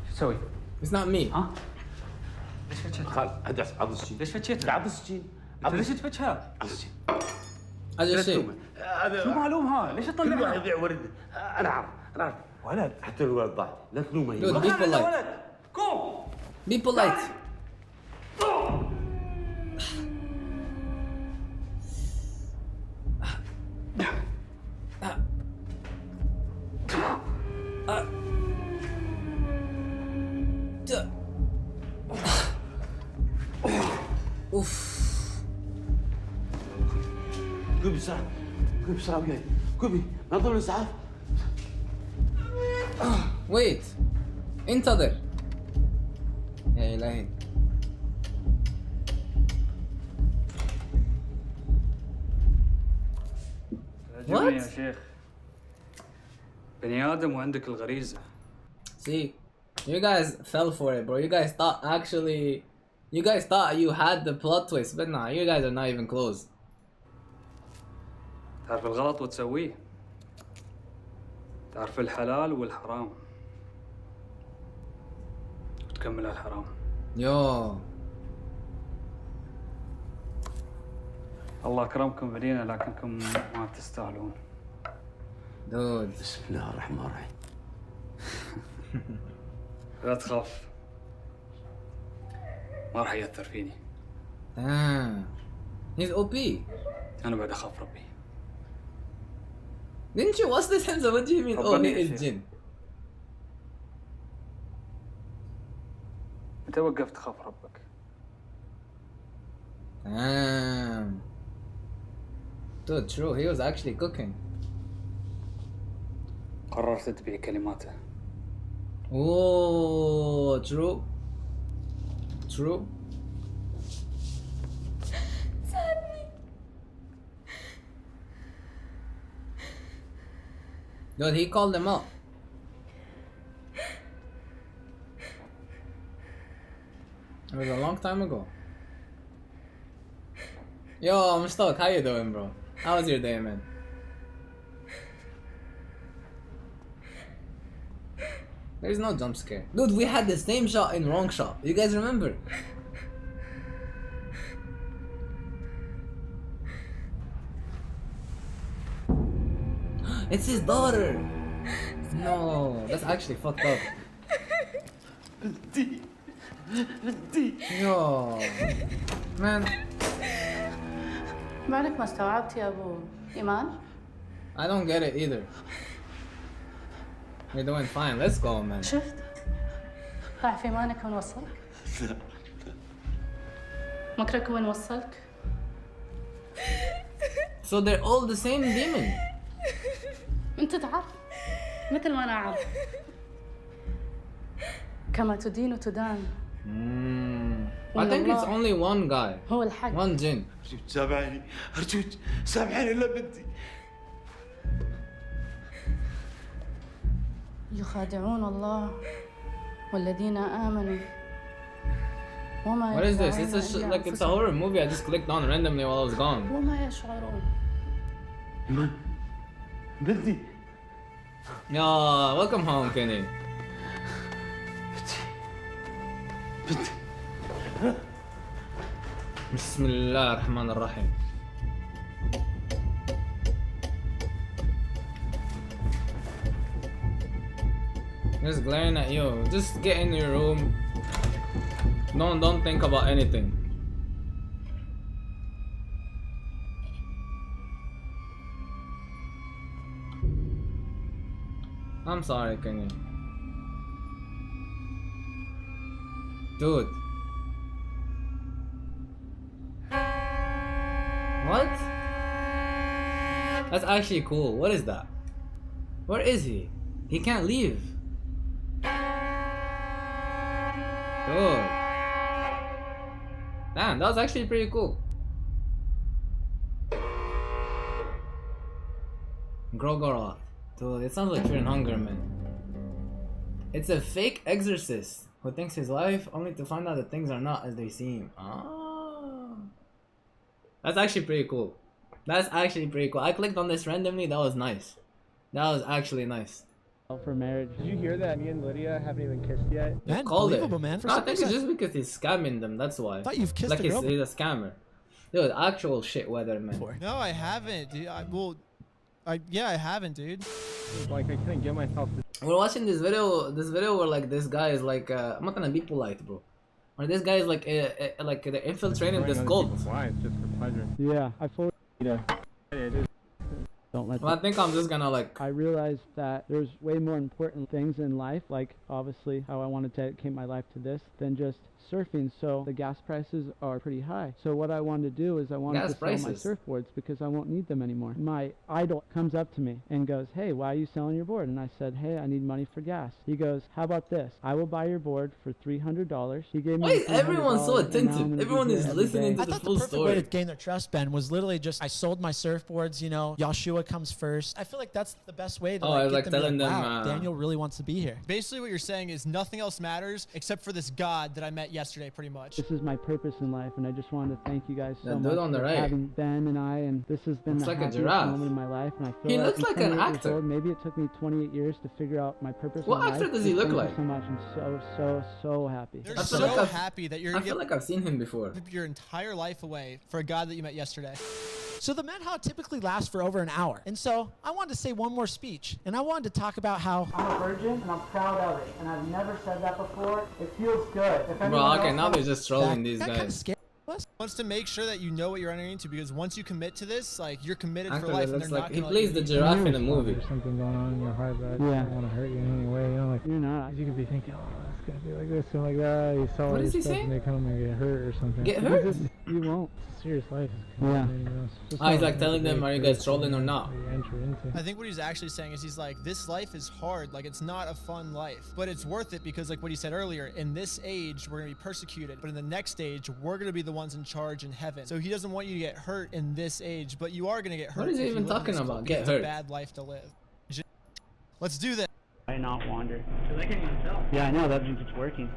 شو تسوي؟ It's not me. ها؟ ليش فتشت؟ خالد ادعس عض السكين. ليش فتشت؟ عض السكين. انت ليش تفتشها؟ عض السكين. هذا الشيء. هذا شو معلومها؟ ليش كل تطلع؟ واحد يبيع ورد. انا عارف. ولد حتى الولد ضاع. لا تلومه. Dude, be polite. قوم. Be polite. Oof. قومي بسرعة. قومي بسرعة وياي. قومي. نظر الإسعاف. Wait. انتظر. يا إلهي. تعجبني يا شيخ. بني آدم وعندك الغريزة. See, you guys fell for it, bro. You guys thought you had the plot twist, but nah, you guys are not even close. تعرف الغلط وتسويه. تعرف الحلال والحرام. وتكمل على الحرام. Yo. الله أكرمكم بدينا لكنكم ما تستاهلون. Dude. بسم الله الرحمن الرحيم. لا تخاف. ما راح يأثر فيني. He's OP. أنا بعد أخاف ربي. Didn't you watch this Hamza? What do you mean? Oh, he is jinn. متى وقفت تخاف ربك؟ Dude, true. He was actually cooking. قررت تبيع كلماته. Oh, true. True. Dude, he called them up. It was a long time ago. Yo, I'm stuck. How you doing, bro? How was your day, man? There's no jump scare. Dude, we had the same shot in wrong shot. You guys remember? It's his daughter! No, that's actually fucked up. Yo, man. مالك ما استوعبت يا ابو ايمان؟ I don't get it either. We're doing fine. Let's go, man. شفت؟ تعرف ايمانك وين وصلك؟ لا. مكرك وين وصلك؟ So they're all the same demon. انت تعرف مثل ما انا اعرف. كما تدين تدان. I think it's only one guy. هو الحق. One jinn. أرجوك سامحيني. أرجوك سامحيني لا بنتي. يخادعون الله والذين آمنوا وما What is this? يخدعون It's إلا like it's a أنفسهم horror movie I just clicked on randomly while I was gone. وما يشعرون. بنتي. Yeah, welcome home, Kenny. بسم الله الرحمن الرحيم. Just glaring at you. Just get in your room. Don't think about anything. I'm sorry, Kenny. Dude. What? That's actually cool. What is that? Where is he? He can't leave. Dude. Damn, that was actually pretty cool. Grogoroth. Dude, it sounds like you're in hunger, man. It's a fake exorcist who thinks his life only to find out that things are not as they seem. Ah. That's actually pretty cool. That's actually pretty cool. I clicked on this randomly. That was nice. That was actually nice. For marriage. Did you hear that me and Lydia haven't even kissed yet? Man, Called it. man. No, I think it's just because he's scamming them. That's why. I thought you've kissed like a girl. he's a scammer. Dude, actual shit weather, man. No, I haven't, dude. Yeah, I haven't, dude. Like I couldn't get myself to. We're watching this video where like this guy is like, I'm not gonna be polite, bro. Or this guy is like they're infiltrating this cult. Why? Just for pleasure. Yeah, I fully. Don't let. Well, I think I'm just gonna like. I realized that there's way more important things in life, like obviously how I want to dedicate my life to this, than just surfing. So the gas prices are pretty high. So what I wanted to do is I wanted to sell my surfboards because I won't need them anymore. My idol comes up to me and goes, "Hey, why are you selling your board?" And I said, "Hey, I need money for gas." He goes, "How about this? I will buy your board for $300." He gave me. Why is everyone so attentive? Everyone is listening to the full The perfect way to gain their trust, Ben, was literally just I sold my surfboards. You know, Yahshua comes first. I feel like that's the best way to like get telling them, them, wow, Daniel really wants to be here. Basically, what you're saying is nothing else matters except for this God that I met yesterday, pretty much. This is my purpose in life, and I just wanted to thank you guys so dude much on the for right. having Ben and I, and this has been Looks the like a happiest giraffe. moment in my life, and I feel He like looks I'm like an 28 years actor. old. Maybe it took me 28 years to figure out my purpose What in life. actor does he look Thank like? you so much. I'm so happy. They're I feel so like I've- happy that you're I feel like I've seen him before. give your entire life away for a God that you met yesterday. So the Met Hot typically lasts for over an hour. And so I wanted to say one more speech. And I wanted to talk about how I'm a virgin, and I'm proud of it, and I've never said that before. It feels good. If Bro, okay, now they're just trolling these kind of guys. scary. Wants to make sure that you know what you're entering into, because once you commit to this, like, you're committed Actually, for life, it and looks they're like not he gonna plays let the you giraffe in the movie. There's something going on in your heart that I don't want to hurt you in any way. You know, like you're not. You could be thinking, oh, it's gonna be like this and like that. You saw all What this is he stuff saying? and they come and get hurt or something. Get hurt? You won't. It's serious life. Yeah. He's like telling them, are you guys trolling or not? I think what he's actually saying is he's like, this life is hard, like it's not a fun life, but it's worth it because like what he said earlier, in this age we're gonna be persecuted, but in the next age we're gonna be the ones in charge in heaven. So he doesn't want you to get hurt in this age, but you are gonna get hurt. What is he if you even live in talking this about? cult, Get because it's hurt. a bad life to live. Let's do this. I not wander. Because I can't even tell. Yeah, I know. That means it's working.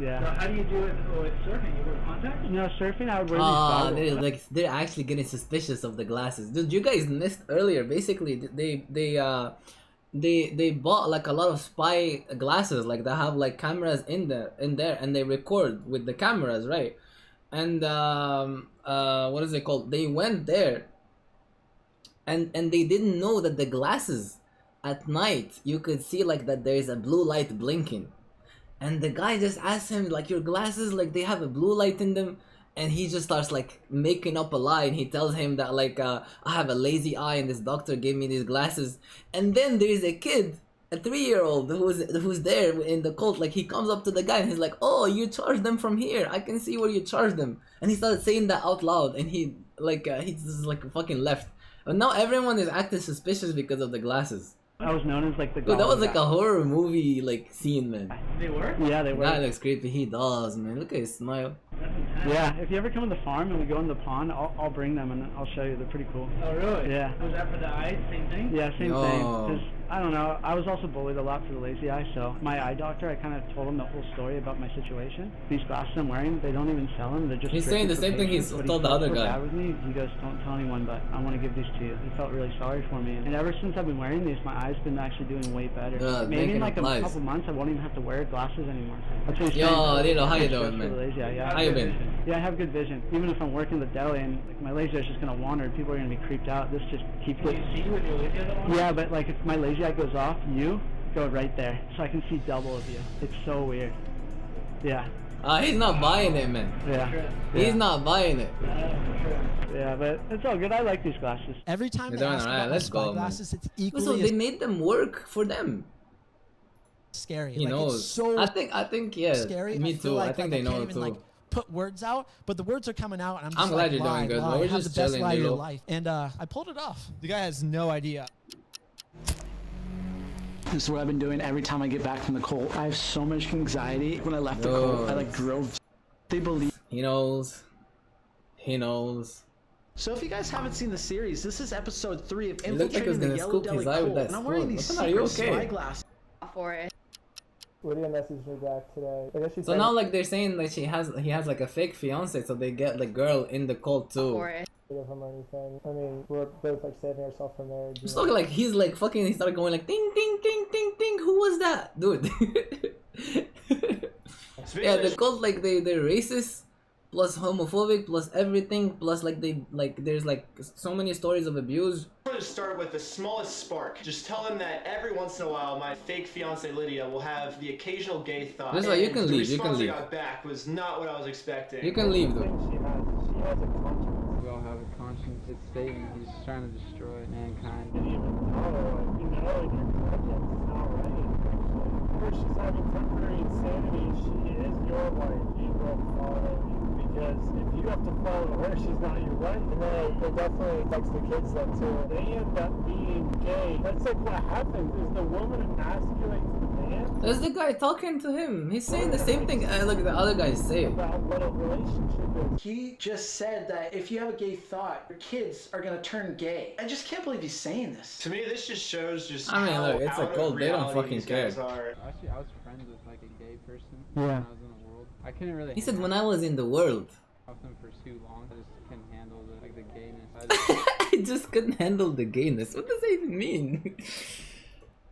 Yeah. So how do you do it with surfing? You wear contacts? You know, surfing, I would wear these goggles. They're actually getting suspicious of the glasses. Dude, you guys missed earlier. Basically, they bought like a lot of spy glasses, like they have like cameras in there, and they record with the cameras, right? And what is it called? They went there, and they didn't know that the glasses at night you could see like that there is a blue light blinking. And the guy just asked him, like, your glasses, like, they have a blue light in them? And he just starts, like, making up a lie. And he tells him that, like, I have a lazy eye and this doctor gave me these glasses. And then there is a kid, a 3-year-old, who's there in the cult. Like, he comes up to the guy and he's like, oh, you charged them from here. I can see where you charged them. And he started saying that out loud. And he just, like, fucking left. But now everyone is acting suspicious because of the glasses. I was known as like the. Dude, that was like a horror movie like scene, man. They were? Yeah, they were. That looks creepy. He does, man. Look at his smile. That's Yeah, if you ever come to the farm and we go in the pond, I'll bring them and I'll show you. They're pretty cool. Oh, really? Yeah. Was that for the eyes? Same thing? Yeah, same thing. 'Cause, I don't know, I was also bullied a lot for the lazy eye, so my eye doctor, I kind of told him the whole story about my situation. These glasses I'm wearing, they don't even sell them. They're just He's saying the same thing he's told the other guy. Bad with me. He goes, don't tell anyone, but I want to give these to you. He felt really sorry for me. And ever since I've been wearing these, my eyes been actually doing way better. Maybe in like a couple months, I won't even have to wear glasses anymore. That's what he's Yo, saying. Lilo, how you doing, man? Yeah, How you been? Yeah, I have good vision. Even if I'm working the deli and like my lazy eye is just gonna wander, people are gonna be creeped out. This just keeps it. You see when your lazy eye on? Yeah, but like if my lazy eye goes off, you go right there, so I can see double of you. It's so weird. Yeah. He's not buying it, man. Yeah. He's not buying it. Yeah, but it's all good. I like these glasses. Every time they They're ask doing about alright, my let's go, spy glasses, it's equally So as they made them work for them. scary. He like, knows. It's so I think, yeah. scary. Me feel too. like, I think like, they I know can't too. even, like, put words out, but the words are coming out, and I'm just I'm glad like, you're doing lie, good, lie, bro. We're have just the best chilling, lie of your Lilo. life, and I pulled it off. The guy has no idea. This is what I've been doing every time I get back from the Colt. I have so much anxiety. When I left the Colt, I like drove. They believe. He knows. He knows. So if you guys haven't seen the series, this is episode 3 of It looked like he was Infiltrating the gonna Yellow scoop Deli his eye with Colt. that And I'm wearing spoon. these Listen, are you secret okay? spy glasses. For it. Lydia messaged me back today. I guess she So now, like, they're saying that he has like a fake fiance, so they get the girl in the cult too. For it. Of him or anything. I mean, we're both like saving ourselves from marriage. It's looking like he's like fucking. He started going like ding ding ding ding ding. Who was that, dude? Yeah, the cult, like they're racist, plus homophobic, plus everything, plus like there's like so many stories of abuse. I'm going to start with the smallest spark. Just tell them that every once in a while, my fake fiance Lydia will have the occasional gay thought. Just like, you can leave, The you can response leave. I got back was not what I was expecting. You can leave, though. She has a conscience. We all have a conscience. It's Satan. He's trying to destroy mankind. You know, in your conscience, it's not right. First, she's having temporary insanity. She is your wife. You will follow you. Because if you have to follow her, she's not your wife. And then it definitely affects the kids then too. They end up being gay. That's like what happens is the woman emasculates the man. There's the guy talking to him. He's saying the same thing like the other guys say. About what a relationship is. He just said that if you have a gay thought, your kids are gonna turn gay. I just can't believe he's saying this. To me, this just shows just I mean, how look, it's a out of cult. They don't reality fucking these guys care. are. Actually, I was friends with like a gay person Yeah. when I was in the world. I couldn't really. He said when I was in the world. With them for too long. I just couldn't handle the gayness. I just couldn't handle the gayness. What does that even mean?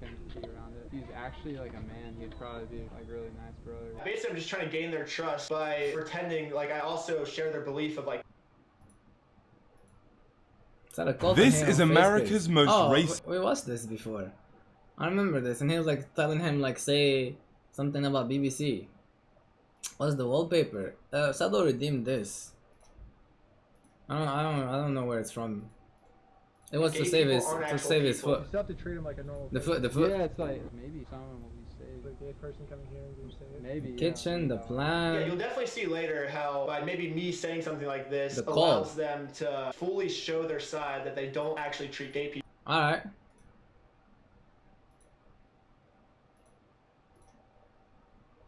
couldn't be around it. If he's actually like a man, he'd probably be like really nice brother. Basically, I'm just trying to gain their trust by pretending like I also share their belief of like. Is that a cult? This is America's most racist. We watched this before. I remember this, and he was like telling him like say something about BBC. What's the wallpaper? Sado redeemed this. I don't know where it's from. It was to save his foot. You still have to treat him like a normal The person. foot. Yeah, it's like maybe someone will be saved. The gay person coming here and being saved. Maybe. Kitchen, the Yeah, plan. you'll definitely see later how by maybe me saying something like this The allows call. them to fully show their side that they don't actually treat gay people. All right.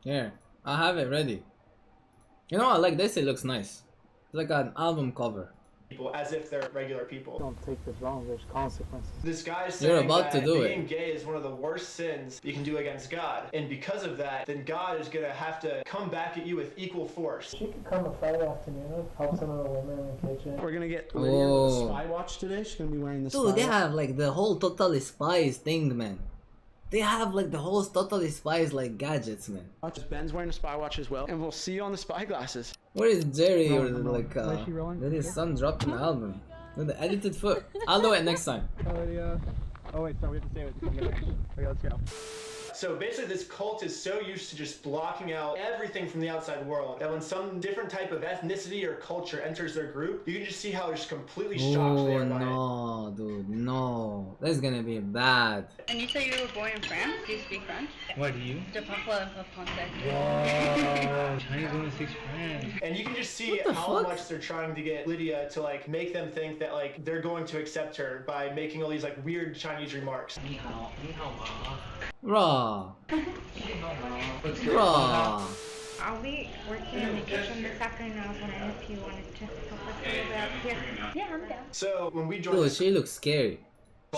Here, I have it ready. You know, I like this. It looks nice. It's like an album cover. People as if they're regular people. Don't take this wrong. There's consequences. This guy's You're saying about to that do being it. gay is one of the worst sins you can do against God, and because of that, then God is gonna have to come back at you with equal force. She could come a Friday afternoon, help some of the women in the kitchen. We're gonna get Lydia with Oh. a spy watch today. She's gonna be wearing the Dude, spy they watch. have like the whole Totally Spies thing, man. They have like the whole Totally Spies like gadgets, man. Ben's wearing a spy watch as well, and we'll see you on the spy glasses. Where is Jerry or No. like Where's she rolling? did his son drop an album with the edited foot? I'll do it next time. Oh wait, sorry, we have to save it. Okay, let's go. So basically, this cult is so used to just blocking out everything from the outside world that when some different type of ethnicity or culture enters their group, you can just see how they're just completely shocked they Oh are by it. no, dude, no. That's gonna be bad. And you say you were born in France? Do you speak French? What do you? Je parle français. Wow, Chinese woman speaks French. And you can just see What the how fuck? much they're trying to get Lydia to like make them think that like they're going to accept her by making all these like weird Chinese remarks. Raw. Raw. I'll be working in the kitchen this afternoon. I was wondering if you wanted to help us a little bit out here. Yeah, I'm down. So when we joined, Dude, she looks scary.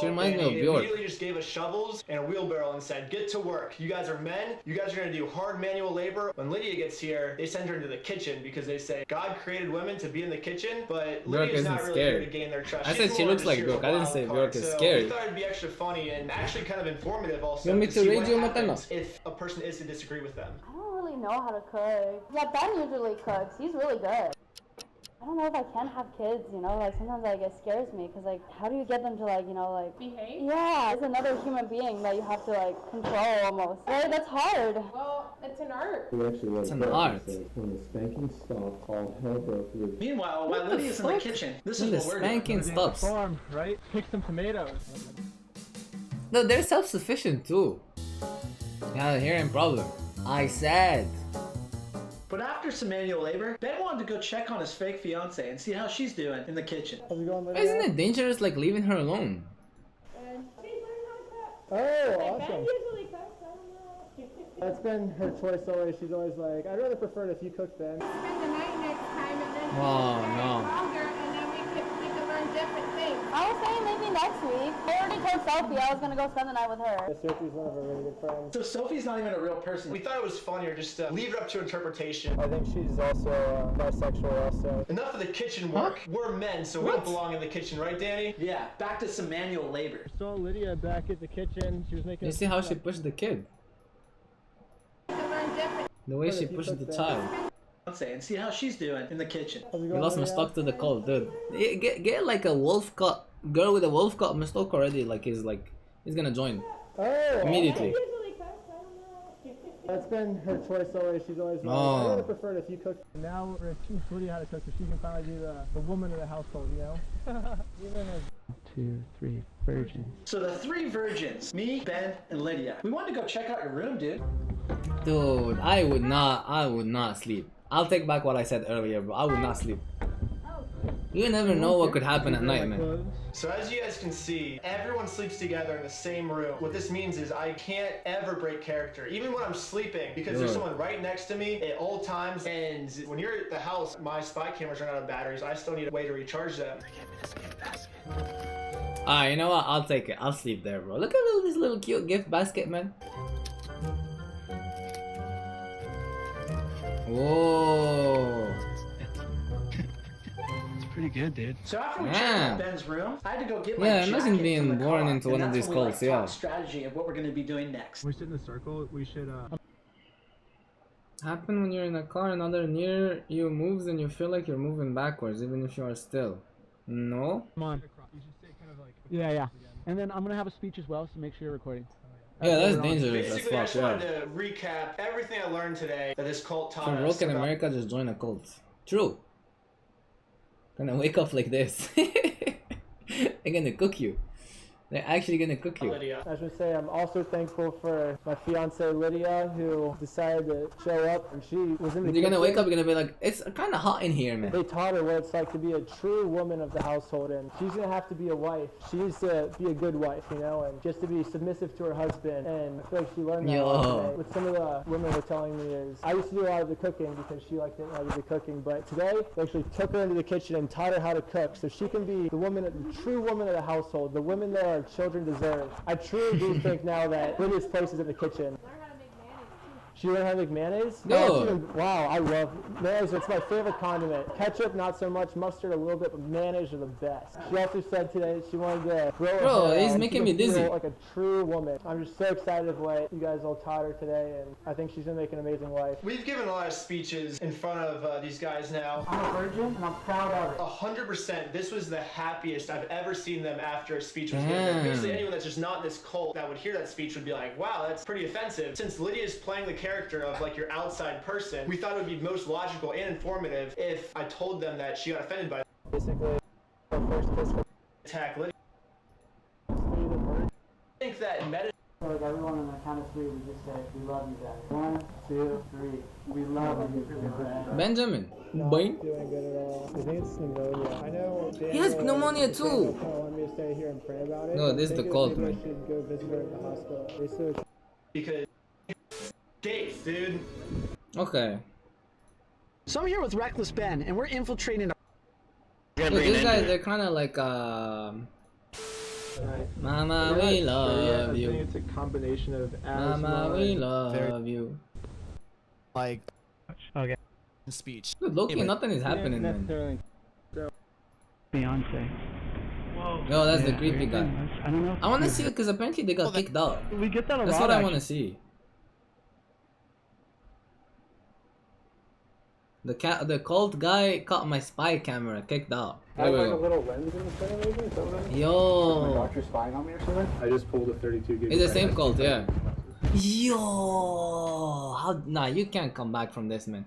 She reminds me of he Bjork. immediately just gave us shovels and a wheelbarrow and said, "Get to work. You guys are men. You guys are gonna do hard manual labor." When Lydia gets here, they send her into the kitchen because they say God created women to be in the kitchen, but Lydia's not really here to gain their trust. I said she looks like Bjork. I didn't say Bjork is scary. We thought it'd be extra funny and actually kind of informative also. You want me to see read what you happens if a person is to disagree with them. I don't really know how to cook. Yeah, Ben usually cooks. He's really good. I don't know if I can have kids, you know, like sometimes like it scares me because like how do you get them to like, you know, like behave? Yeah, it's another human being that you have to like control almost. Right? That's hard. Well, it's an art. It's an art. When the spanking stopped, all hell broke loose. Meanwhile, while Lydia's in the kitchen, this is what we're doing. Spanking stops. Farm, right? Pick some tomatoes. No, they're self-sufficient too. Not a hearing problem. I said. But after some manual labor, Ben wanted to go check on his fake fiance and see how she's doing in the kitchen. How's it going, Lydia? Isn't it dangerous like leaving her alone? Oh, awesome. That's been her choice always. She's always like, I'd rather prefer it if you cook, Ben. Spend the night next time and then Oh, no. longer and then we could learn different things. I was saying maybe next week. I already told Sophie I was gonna go spend the night with her. Sophie's one of her really good friends. So Sophie's not even a real person. We thought it was funnier just to leave it up to interpretation. I think she's also bisexual also. Enough of the kitchen work. We're men, so we don't belong in the kitchen, right, Danny? Yeah, back to some manual labor. Saw Lydia back at the kitchen. She was making. You see how she pushed the kid? The way she pushed the child. And see how she's doing in the kitchen. You lost my stock to the cold, dude. Get like a wolf cut girl with a wolf cut stock already. He's gonna join immediately. That's been her choice always. She's always like, I would have preferred if you cooked. Now we're teaching Lydia how to cook so she can finally be the woman of the household, you know? Even as 2, 3 virgins. So the 3 virgins, me, Ben, and Lydia. We wanted to go check out your room, dude. Dude, I would not sleep. I'll take back what I said earlier, bro. I would not sleep. You never know what could happen at night, man. So as you guys can see, everyone sleeps together in the same room. What this means is I can't ever break character, even when I'm sleeping, because there's someone right next to me at all times. And when you're at the house, my spy cameras run out of batteries. I still need a way to recharge them. Alright, you know what? I'll take it. I'll sleep there, bro. Look at this little cute gift basket, man. Whoa. It's pretty good, dude. So after we checked out Ben's room, I had to go get my jacket imagine being from the born car, into and one of that's these when we, cults, yeah. talk strategy of what we're going to be doing next. We sit in a circle. We should Happen when you're in a car, another near you moves and you feel like you're moving backwards, even if you are still. No? Come on. Yeah. And then I'm gonna have a speech as well, so make sure you're recording. Yeah, that's dangerous as Basically, I fuck, just yeah. wanted to recap everything I learned today that this cult taught From us. broke in America, just join a cult. True. Gonna wake up like this. They're gonna cook you. They're actually gonna cook you. I was gonna say I'm also thankful for my fiance Lydia, who decided to show up, and she was in the You're gonna kitchen. wake up, you're gonna be like, it's kind of hot in here, man. They taught her what it's like to be a true woman of the household, and she's gonna have to be a wife. She needs to be a good wife, you know, and just to be submissive to her husband. And I feel like she learned that today. What some of the women were telling me is, I used to do a lot of the cooking because she didn't like to do cooking, but today they actually took her into the kitchen and taught her how to cook, so she can be the woman, the true woman of the household, the women that our children deserve. I truly do think now that Lydia's place is in the kitchen. She learned how to make mayonnaise? No. Wow, I love mayonnaise. It's my favorite condiment. Ketchup, not so much. Mustard, a little bit, but mayonnaise are the best. She also said today she wanted to grow her hair he's out. making She me can feel dizzy. like a true woman. I'm just so excited of what you guys all taught her today, and I think she's gonna make an amazing wife. We've given a lot of speeches in front of these guys now. I'm a virgin, and I'm proud of it. 100%. This was the happiest I've ever seen them after a speech was given. Basically, anyone that's just not in this cult that would hear that speech would be like, wow, that's pretty offensive. Since Lydia's playing the character of like your outside person, we thought it would be most logical and informative if I told them that she got offended by basically her first kiss. Attack Lydia. I think that medicine. Like everyone on the count of 3, we just say, we love you guys. 1, 2, 3. We love you. Benjamin. Boing. Doing good at all. I think it's pneumonia. I know. He has pneumonia too. Want me to stay here and pray about it. No, this is the cold, man. I should go visit her at the hospital. Because Dave, dude. Okay. So I'm here with Reckless Ben, and we're infiltrating. Look, these guys, they're kind of like Mama, we love you. I think it's a combination of asthma. Mama, we love you. Like, okay. Speech. Dude, low-key, nothing is happening, man. Beyonce. Yo, that's the creepy guy. I don't know. I want to see it because apparently they got kicked out. We get that a lot. That's what I want to see. The cult guy caught my spy camera, kicked out. I have like a little lens in the center, maybe? Is that what that is? Yo. My doctor's spying on me or something? I just pulled a 32 gig. It's the same cult, yeah. Yo, how? Nah, you can't come back from this, man.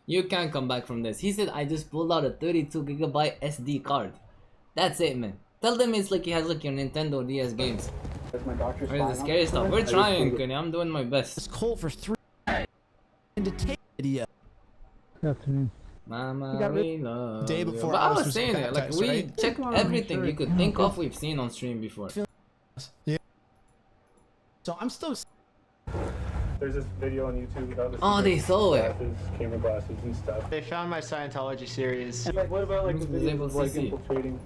You can't come back from this. He said I just pulled out a 32 gigabyte SD card. That's it, man. Tell them it's like he has like your Nintendo DS games. That's my doctor's Where's the scary stuff? We're trying, Kenny. I'm doing my best. It's cold for 3 and to take video. Good afternoon. Mama, we love Day you. before But I Alice was saying it, like baptized, we right? checked everything you could think of we've seen on stream before. Yeah. So I'm still. There's this video on YouTube about Oh, they saw it. glasses, camera glasses and stuff. They found my Scientology series. Like, what about like the Was able videos to like see. infiltrating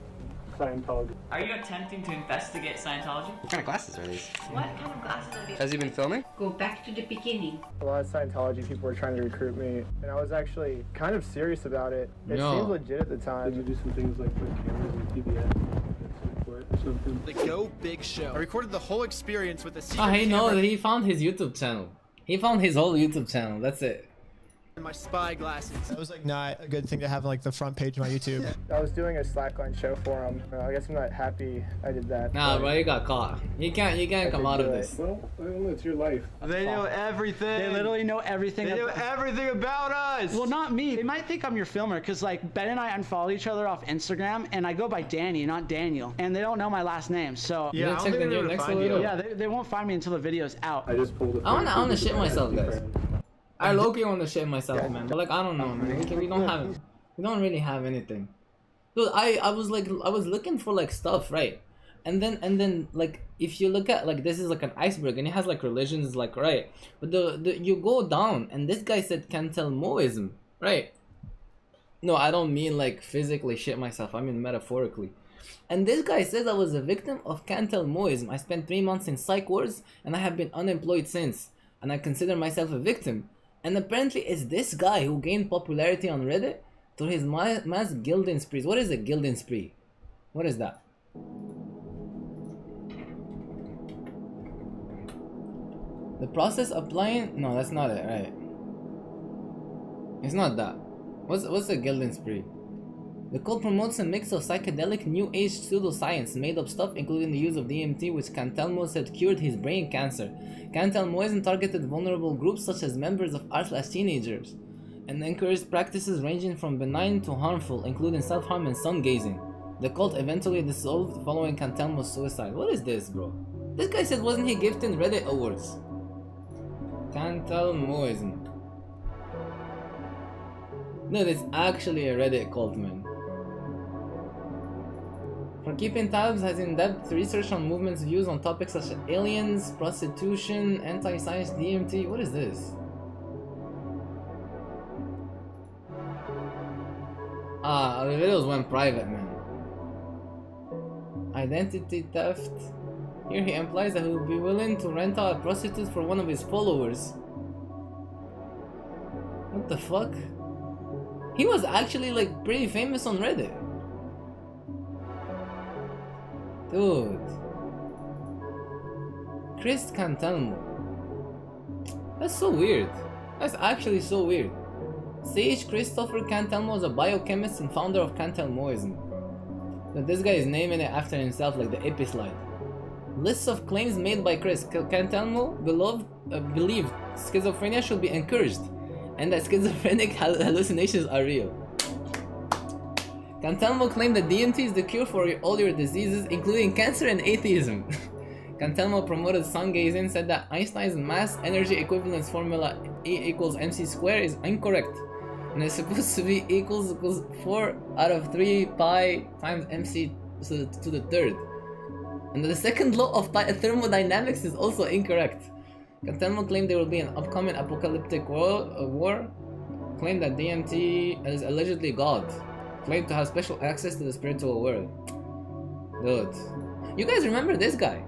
Scientology? Are you attempting to investigate Scientology? What kind of glasses are these? What kind of glasses are these? Has he been filming? Go back to the beginning. A lot of Scientology people were trying to recruit me, and I was actually kind of serious about it. It No. seemed legit at the time. Did you do some things like put cameras in PBS? The Go Big Show. I recorded the whole experience with a secret Oh, he knows. camera He found his YouTube channel. He found his whole YouTube channel. That's it. and my spy glasses. That was like not a good thing to have on like the front page of my YouTube. I was doing a slackline show for him. I guess I'm not happy I did that. Nah, bro, you got caught. You can't come out of this. Well, I don't know, it's your life. They know everything. They literally know everything. They know everything about us. Well, not me. They might think I'm your filmer because like Ben and I unfollowed each other off Instagram, and I go by Danny, not Daniel, and they don't know my last name. So Yeah, I don't think they're gonna find you. Yeah, they won't find me until the video's out. I just pulled I wanna shit myself, guys. I low-key wanna shit myself, man. But like, I don't know, man. We don't really have anything. Dude, I was looking for like stuff, right? And then like if you look at like this is like an iceberg and it has like religions, like, right? But the you go down and this guy said Cantelmoism, right? No, I don't mean like physically shit myself. I mean metaphorically. And this guy says I was a victim of Cantelmoism. I spent 3 months in psych wards and I have been unemployed since. And I consider myself a victim. And apparently it's this guy who gained popularity on Reddit through his mass gilding sprees. What is a gilding spree? What is that? The process applying? No, that's not it, right? It's not that. What's a gilding spree? The cult promotes a mix of psychedelic, new age pseudoscience, made up stuff including the use of DMT, which Cantelmo said cured his brain cancer. Cantelmoism targeted vulnerable groups such as members of r/teenagers, and encouraged practices ranging from benign to harmful, including self-harm and sun-gazing. The cult eventually dissolved following Cantelmo's suicide. What is this, bro? This guy said wasn't he gifted Reddit awards? Cantelmoism. Dude, it's actually a Reddit cult, man. For keeping tabs has in-depth research on movements' views on topics such as aliens, prostitution, anti-science, DMT. What is this? Ah, the videos went private, man. Identity theft. Here he implies that he will be willing to rent out a prostitute for one of his followers. What the fuck? He was actually like pretty famous on Reddit. Dude. Chris Cantelmo. That's so weird. That's actually so weird. Sage Christopher Cantelmo is a biochemist and founder of Cantelmoism. But this guy is naming it after himself like the Epislide. Lists of claims made by Chris Cantelmo believed schizophrenia should be encouraged and that schizophrenic hallucinations are real. Cantelmo claimed that DMT is the cure for all your diseases, including cancer and atheism. Cantelmo promoted sun gazing, said that Einstein's mass energy equivalence formula E equals mc squared is incorrect, and it's supposed to be equals 4 out of 3 pi times mc to the third. And the second law of thermodynamics is also incorrect. Cantelmo claimed there will be an upcoming apocalyptic war claimed that DMT is allegedly God. Claimed to have special access to the spiritual world. Dude. You guys remember this guy?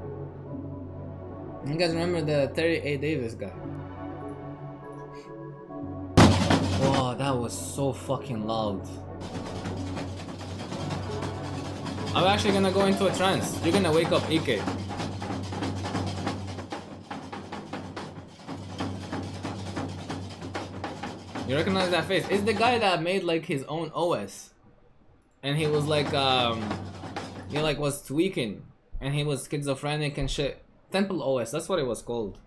You guys remember the Terry A. Davis guy? Wow, that was so fucking loud. I'm actually gonna go into a trance. You're gonna wake up EK. You recognize that face? It's the guy that made like his own OS. And he was like, he like was tweaking. And he was schizophrenic and shit. Temple OS, that's what it was called.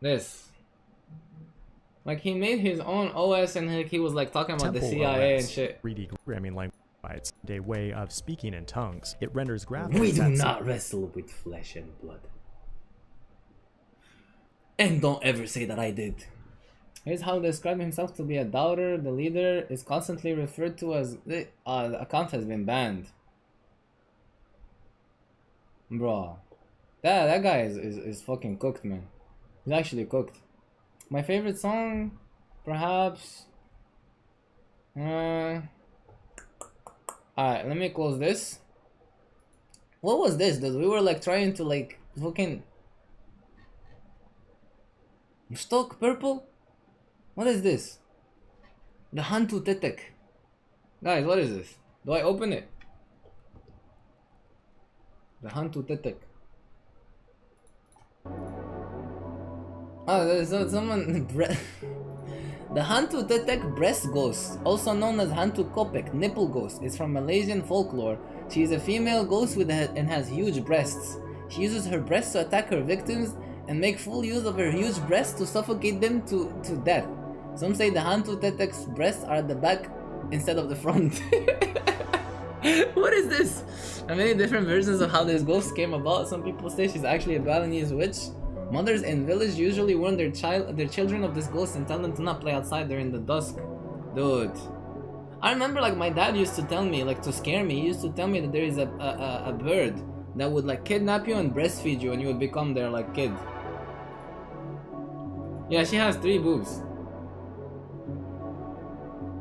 This. Like he made his own OS and he was like talking about the CIA and shit. 3D programming language. It's a way of speaking in tongues. It renders graphics. We do not wrestle with flesh and blood. And don't ever say that I did. Here's how he described himself to be a doubter. The leader is constantly referred to as the account has been banned. Bro. That guy is fucking cooked, man. He's actually cooked. My favorite song, perhaps. Alright, let me close this. What was this, dude? We were like trying to like fucking stock purple? What is this? The Hantu Tetek. Guys, what is this? Do I open it? The Hantu Tetek. Oh, there's someone. The Hantu Tetek breast ghost, also known as Hantu Kopek, nipple ghost, is from Malaysian folklore. She is a female ghost and has huge breasts. She uses her breasts to attack her victims and make full use of her huge breasts to suffocate them to death. Some say the Hantu Tetek's breasts are at the back instead of the front. What is this? There are many different versions of how this ghost came about. Some people say she's actually a Balinese witch. Mothers in village usually warn their children of this ghost and tell them to not play outside during the dusk. Dude. I remember like my dad used to tell me, like to scare me, he used to tell me that there is a bird that would like kidnap you and breastfeed you and you would become their like kid. Yeah, she has 3 boobs.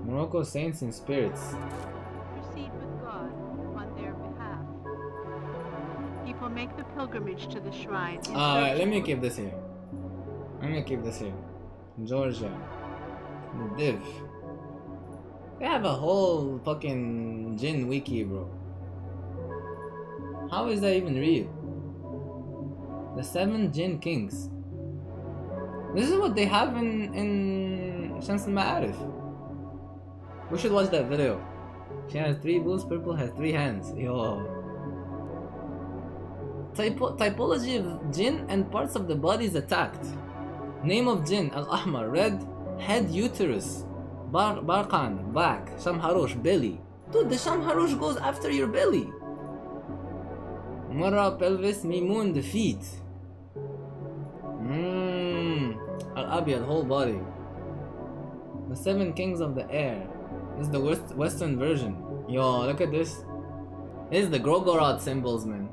Morocco saints and spirits. Proceed with God on their behalf. People make the pilgrimage to the shrine. Alright, let me keep this here. Georgia. The div. They have a whole fucking Jinn wiki, bro. How is that even real? The 7 Jinn Kings. This is what they have in Shams al-Ma'arif. We should watch that video. She has 3 boobs, purple has 3 hands. Yo. Typology of Jinn and parts of the body is attacked. Name of Jinn, Al-Ahmar, red, head uterus, Barqan, black, Shamharosh, belly. Dude, the Shamharosh goes after your belly. Mara, pelvis, Mimoon, the feet. Al-Abiyad, whole body. The 7 kings of the air. This is the western version. Yo, look at this. This is the Grogorod symbols, man.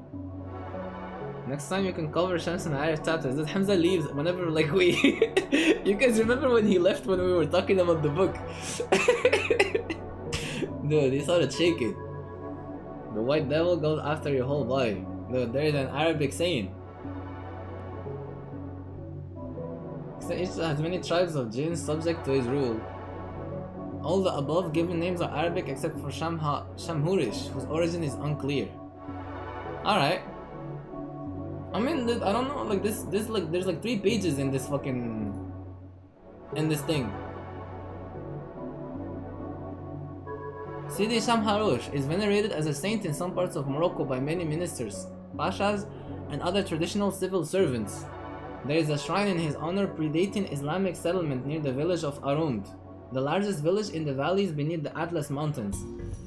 Next time you can cover Shams and Irish chapters. This Hamza leaves whenever like we... You guys remember when he left when we were talking about the book? Dude, he started shaking. The white devil goes after your whole body. Dude, there is an Arabic saying. Each has many tribes of jinns subject to his rule. All the above given names are Arabic except for Shamhurish, whose origin is unclear. Alright. I mean, I don't know, like this like, there's like 3 pages in this fucking... in this thing. Sidi Shamharosh is venerated as a saint in some parts of Morocco by many ministers, pashas, and other traditional civil servants. There is a shrine in his honor predating Islamic settlement near the village of Arund, the largest village in the valleys beneath the Atlas Mountains.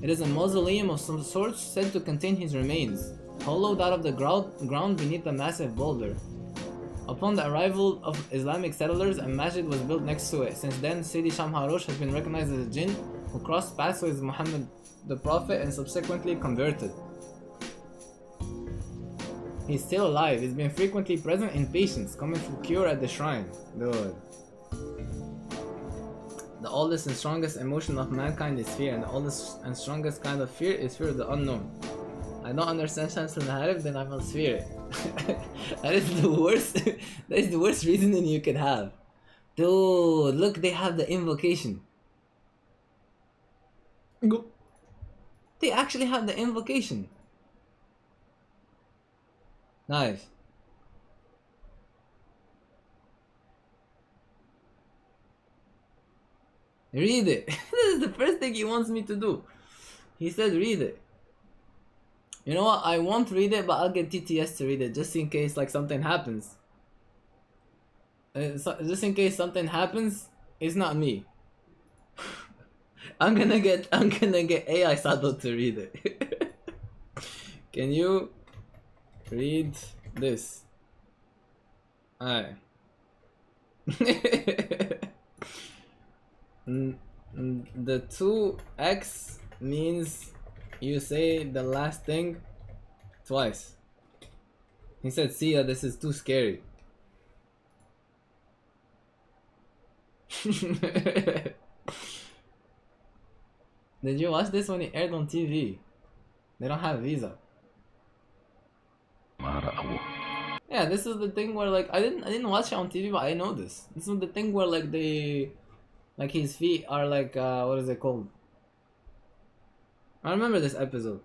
It is a mausoleum of some sort said to contain his remains, hollowed out of the ground beneath a massive boulder. Upon the arrival of Islamic settlers, a masjid was built next to it. Since then, Sidi Shamharosh has been recognized as a jinn who crossed paths with Muhammad the Prophet and subsequently converted. He's still alive. He's been frequently present in patients coming for cure at the shrine. Dude. The oldest and strongest emotion of mankind is fear, and the oldest and strongest kind of fear is fear of the unknown. I don't understand Shams al-Maharib, then I must fear it. That is the worst. That is the worst reasoning you can have. Dude, look, they have the invocation. Go. They actually have the invocation. Nice. Read it. This is the first thing he wants me to do. He said read it. You know what? I won't read it, but I'll get TTS to read it just in case like something happens. Just in case something happens, it's not me. I'm gonna get AI Sado to read it. Can you read this? Alright. The 2x means you say the last thing twice. He said, see ya, this is too scary. Did you watch this when it aired on TV? They don't have Visa. Yeah, this is the thing where like I didn't watch it on TV, but I know this. This is the thing where like like his feet are like what is it called? I remember this episode.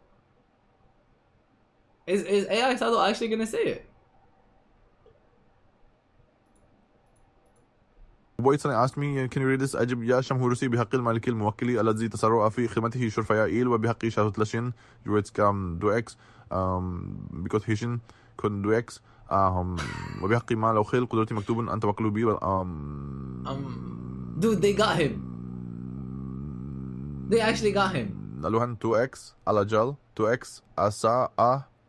Is AI Sado actually gonna say it? Hooboii asked me, can you read this? أجب يا شمهورسي بحق المالك الموكل الذي تصرف في خدمته شرفيائيل وبحق شهوة لشين جويت كام دو إكس because هيشن كن دو إكس وبحق ما لو خيل قدرتي مكتوب أن توكلوا بي Dude, they got him. They actually got him. Aluhan 2x alajal 2x asa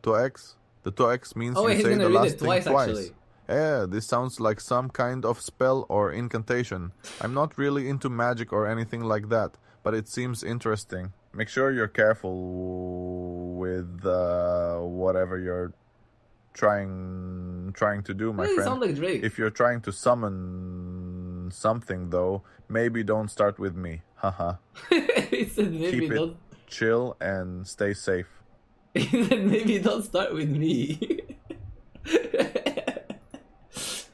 2x. The 2x means you say the last thing twice. Actually. Yeah, this sounds like some kind of spell or incantation. I'm not really into magic or anything like that, but it seems interesting. Make sure you're careful with whatever you're trying to do, my friend. Sound like Drake. If you're trying to summon something, though, maybe don't start with me. Haha. He said maybe Keep don't. It chill and stay safe. He said maybe don't start with me.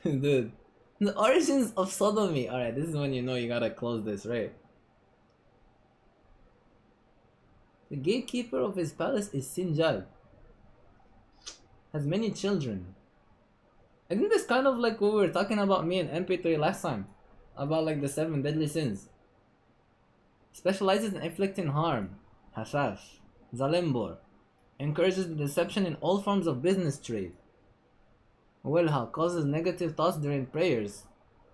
Dude, the origins of sodomy. Alright, this is when you know you gotta close this, right? The gatekeeper of his palace is Sinjal. Has many children. I think that's kind of like what we were talking about me and MP3 last time. About like the 7 deadly sins. Specializes in inflicting harm. Hashash. Zalimbor. Encourages the deception in all forms of business trade. Wilha causes negative thoughts during prayers.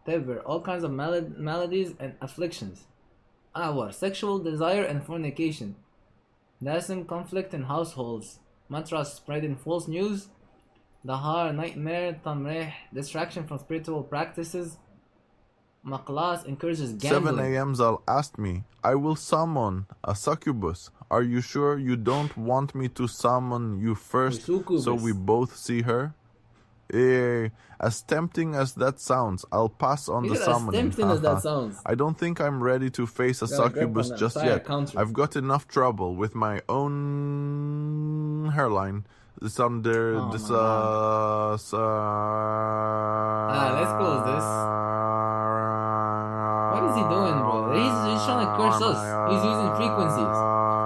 Tevir, all kinds of maladies and afflictions. Awar, sexual desire and fornication. Dasim, conflict in households. Matras, spreading false news. Dahar, nightmare. Tamreh, distraction from spiritual practices. Maqlas, encourages gambling. 7 a.m. Zal asked me, I will summon a succubus. Are you sure you don't want me to summon you first so we both see her? As tempting as that sounds, I'll pass on the summoning. As tempting as that sounds. I don't think I'm ready to face a succubus just yet. I've got enough trouble with my own hairline. This under let's close this. What is he doing, bro? He's trying to curse us. He's using frequencies.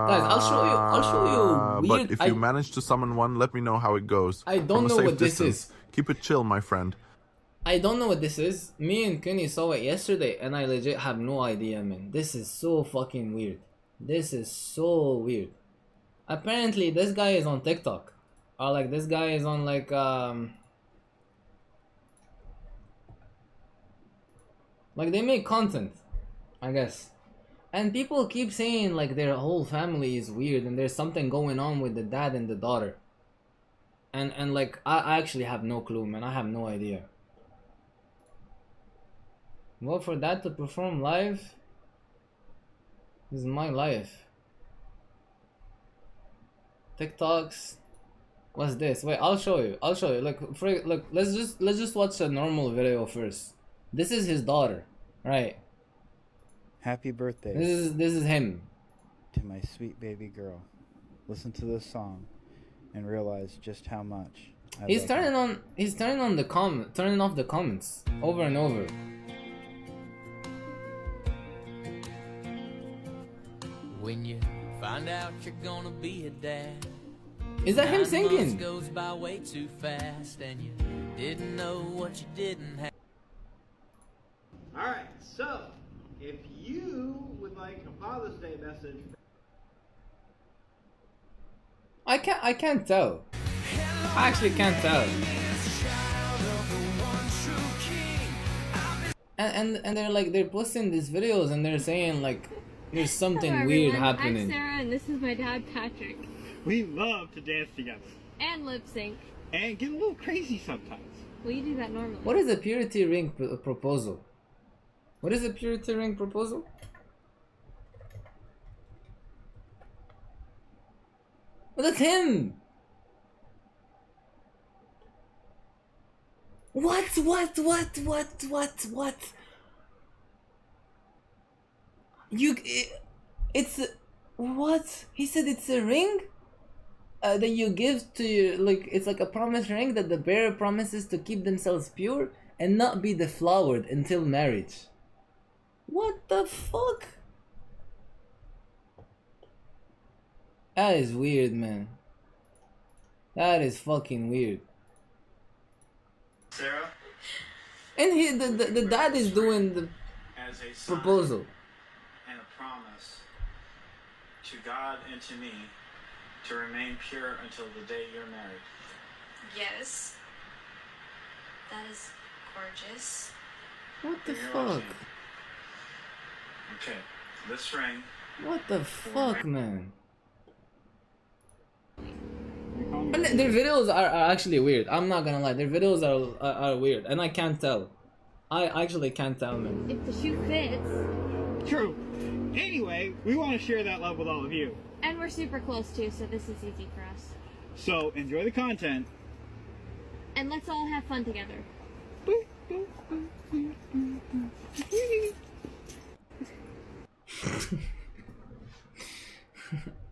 Guys, I'll show you weird. But if you manage to summon one, let me know how it goes. I don't know what this is. Keep it chill, my friend. I don't know what this is. Me and Kenny saw it yesterday, and I legit have no idea, man. This is so fucking weird. This is so weird. Apparently, this guy is on TikTok. Or like, this guy is on like, like they make content, I guess. And people keep saying like their whole family is weird and there's something going on with the dad and the daughter. And like, I actually have no clue, man. I have no idea. Well, for that to perform live, this is my life. TikToks. What's this? Wait, I'll show you. Look, let's just watch a normal video first. This is his daughter, right? Happy birthday. This is him. To my sweet baby girl. Listen to this song and realize just how much He's turning off the comments over and over. When you find out you're gonna be a dad, is that him singing? 9 months goes by way too fast, and you didn't know what you didn't have. All right, so if you would like a Father's Day message, I can't tell. I actually can't tell. And they're posting these videos and they're saying like there's something Hello, weird everyone. happening. I'm Sarah and this is my dad Patrick. we love to dance together And lip sync. and get a little crazy sometimes. Well, you do that normally. What is a purity ring proposal? What is a purity ring proposal? Well, that's him! What? It's what? He said it's a ring that you give to your, like, it's like a promise ring that the bearer promises to keep themselves pure and not be deflowered until marriage. What the fuck? That is weird, man. That is fucking weird. Sarah? And the dad is doing the As a sign proposal. and a promise to God and to me to remain pure until the day you're married. Yes. That is gorgeous. What the You're fuck? watching. Okay, this ring. What the fuck, man? And their videos are actually weird. I'm not gonna lie, their videos are weird, and I can't tell. I actually can't tell, man. If the shoe fits. True. Anyway, we want to share that love with all of you. And we're super close too, so this is easy for us. So enjoy the content. And let's all have fun together.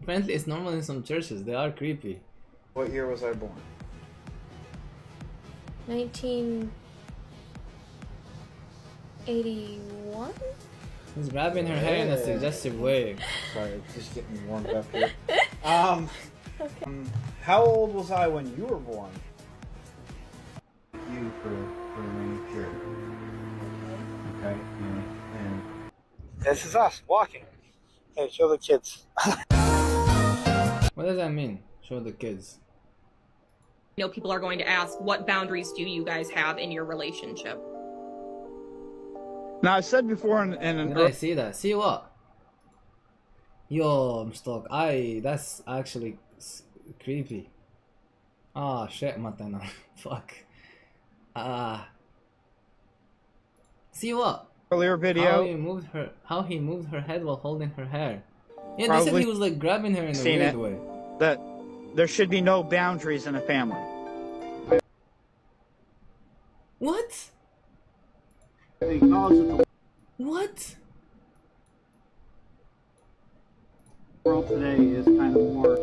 Apparently it's normal in some churches, they are creepy. What year was I born? 1981? He's grabbing her hair in a suggestive way. Sorry, it's just getting warmed up here. How old was I when you were born? You for remaining pure. Okay, and this is us walking. Hey, show the kids. What does that mean? Show the kids. You know, people are going to ask, what boundaries do you guys have in your relationship? Now, I said before in Did I see that? See what? Yo, I'm stuck. That's actually creepy. Ah, shit, Matana. Fuck. See what? Earlier video. How he moved her head while holding her hair. Yeah, they said he was like grabbing her in a weird way. That there should be no boundaries in a family. What? What? The world today is kind of more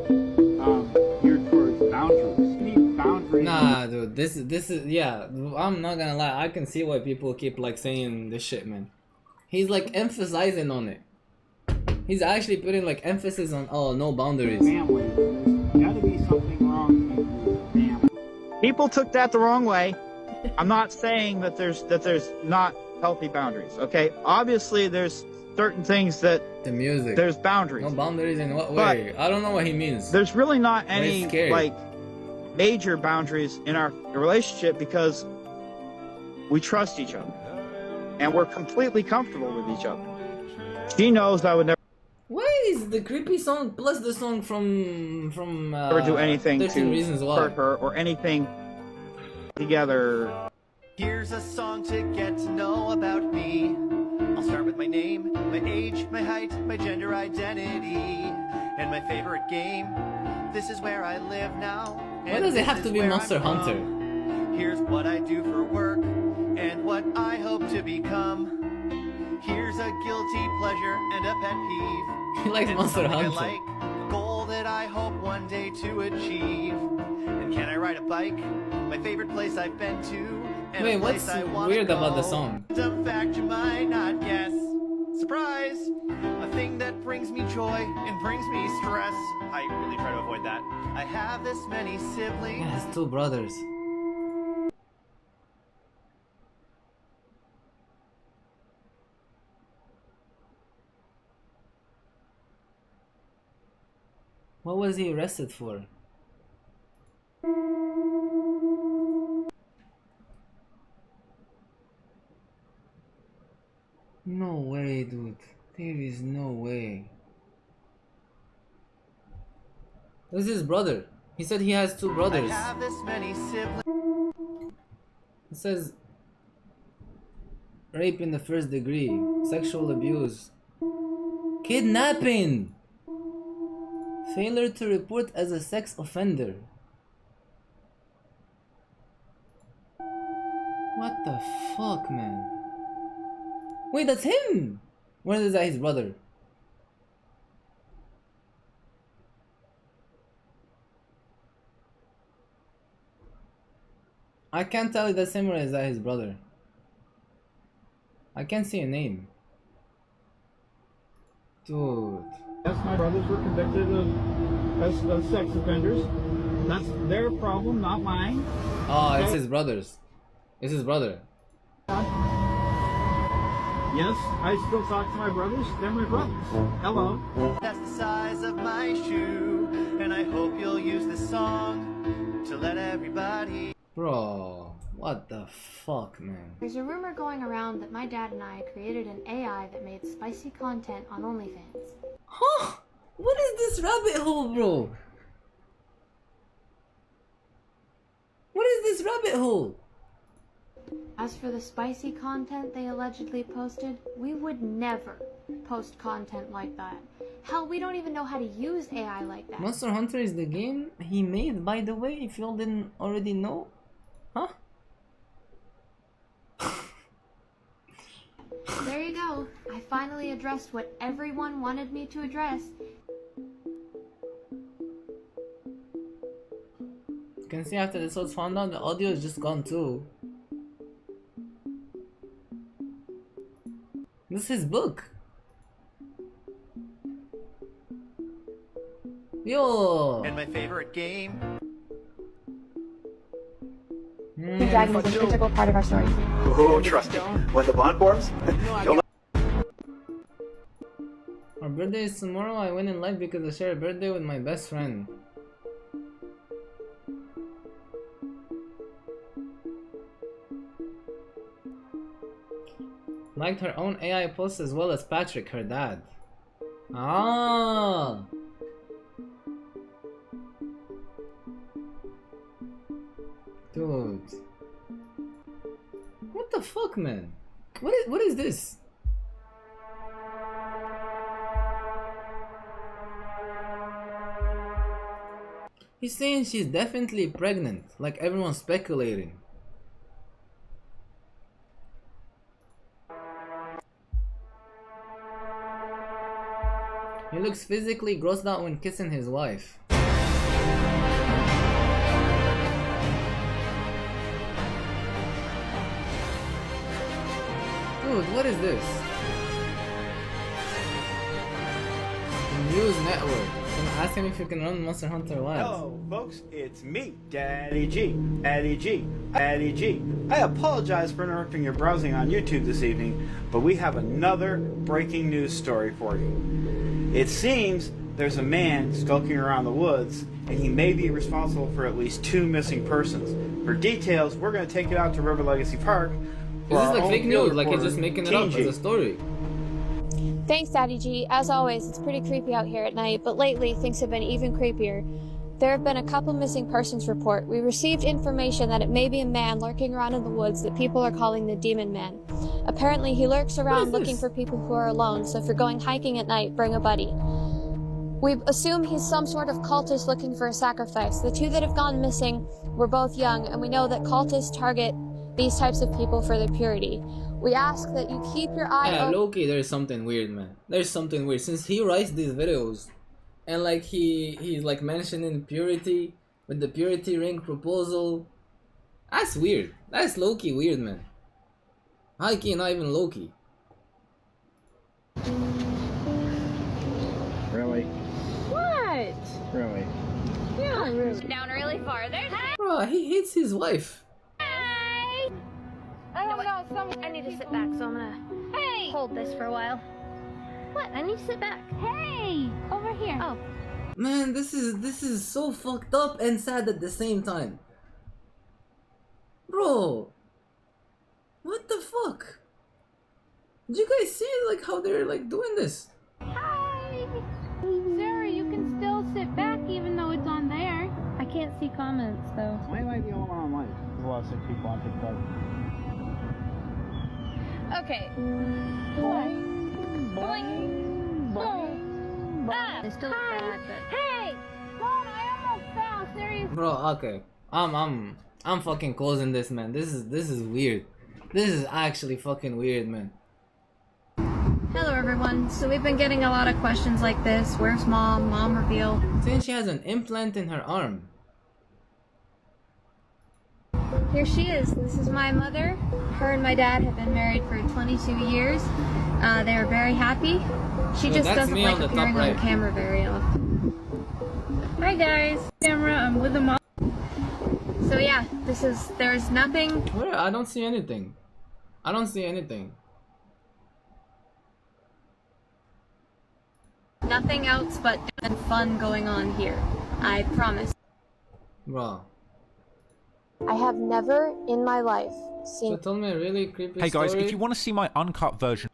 geared towards boundaries. You need boundaries. Nah, dude, this is yeah. I'm not gonna lie. I can see why people keep like saying this shit, man. He's like emphasizing on it. He's actually putting like emphasis on no boundaries. Family. There's gotta be something wrong with family. People took that the wrong way. I'm not saying that there's not healthy boundaries. Okay, obviously there's certain things that the music. There's boundaries. No boundaries in what way? I don't know what he means. There's really not any like major boundaries in our relationship because we trust each other and we're completely comfortable with each other. She knows I would never. Why is the creepy song plus the song from never do anything to 13 Reasons Why hurt her or anything together. Here's a song to get to know about me. I'll start with my name, my age, my height, my gender identity, and my favorite game. This is where I live now. Why does it have to be Monster Hunter? Here's what I do for work and what I hope to become. Here's a guilty pleasure and a pet peeve. He likes It's Monster something I Hunter. like, a goal that I hope one day to achieve. And can I ride a bike? My favorite place I've been to. And Wait, a place what's I wanna weird about the go. song? Some fact you might not guess. Surprise! A thing that brings me joy and brings me stress. I really try to avoid that. I have this many siblings. He has 2 brothers. What was he arrested for? No way, dude. There is no way. This is his brother. He said he has 2 brothers. I have this many siblings. It says rape in the 1st degree, sexual abuse, kidnapping, failure to report as a sex offender. What the fuck, man? Wait, that's him! Where is that his brother? I can't tell if that's him or is that his brother. I can't see a name. Dude. Yes, my brothers were convicted of sex offenders. That's their problem, not mine. Oh, it's his brothers. It's his brother. Yes, I still talk to my brothers. They're my brothers. Hello. That's the size of my shoe. And I hope you'll use this song to let everybody. Bro, what the fuck, man? There's a rumor going around that my dad and I created an AI that made spicy content on OnlyFans. Huh? What is this rabbit hole, bro? What is this rabbit hole? As for the spicy content they allegedly posted, we would never post content like that. Hell, we don't even know how to use AI like that. Monster Hunter is the game he made, by the way, if y'all didn't already know. Huh? There you go. I finally addressed what everyone wanted me to address. You can see after this was found out, the audio is just gone too. This is his book. Yo. And my favorite game. The dragon is an integral part of our story. Oh, trust me. When the bond forms, you'll Our birthday is tomorrow. I win in life because I share a birthday with my best friend. Liked her own AI posts as well as Patrick, her dad. Ah. Dude. What the fuck, man? What is this? He's saying she's definitely pregnant, like everyone's speculating. He looks physically grossed out when kissing his wife. Dude, what is this? The News Network. Gonna ask him if you can run Monster Hunter Wilds. Hello, folks. It's me, Daddy G. Daddy G. Daddy G. I apologize for interrupting your browsing on YouTube this evening, but we have another breaking news story for you. It seems there's a man skulking around the woods, and he may be responsible for at least 2 missing persons. For details, we're going to take it out to River Legacy Park. Is this like fake news? Like he's just making it up as a story? Thanks, Daddy G. As always, it's pretty creepy out here at night, but lately things have been even creepier. There have been a couple missing persons report. We received information that it may be a man lurking around in the woods that people are calling the Demon Man. Apparently, he lurks around looking for people who are alone, so if you're going hiking at night, bring a buddy. We assume he's some sort of cultist looking for a sacrifice. The 2 that have gone missing were both young, and we know that cultists target these types of people for their purity. We ask that you keep your eye Yeah, open. low-key, there's something weird, man. There's something weird. Since he writes these videos, and like he's like mentioning purity with the purity ring proposal. That's weird. That's low-key weird, man. High-key, not even low-key. Really? What? Really? Yeah, really. Down really far. There's Bro, he hates his wife. Hey! I don't know, I need to sit back, so I'm gonna hold this for a while. What? I need to sit back. Hey! Over here. Oh. Man, this is so fucked up and sad at the same time. Bro, what the fuck? Did you guys see like how they're like doing this? Hi! Sarah, you can still sit back even though it's on there. I can't see comments though. Why am I the only one on live? There's a lot of sick people on TikTok. Okay. Boing. Boing. Boing. Ah! It's still bad, but... Hey! Mom, I almost fell, seriously. Bro, okay. I'm fucking closing this, man. This is weird. This is actually fucking weird, man. Hello everyone. So we've been getting a lot of questions like this. Where's mom? Mom reveal. Saying she has an implant in her arm. Here she is. This is my mother. Her and my dad have been married for 22 years. They are very happy. She just doesn't like appearing on camera very often. Hi guys. Camera, I'm with the mom. So yeah, there's nothing. Where? I don't see anything. I don't see anything. Nothing else but fun going on here. I promise. Bro. I have never in my life seen. So tell me a really creepy Hey guys, story. if you want to see my uncut version.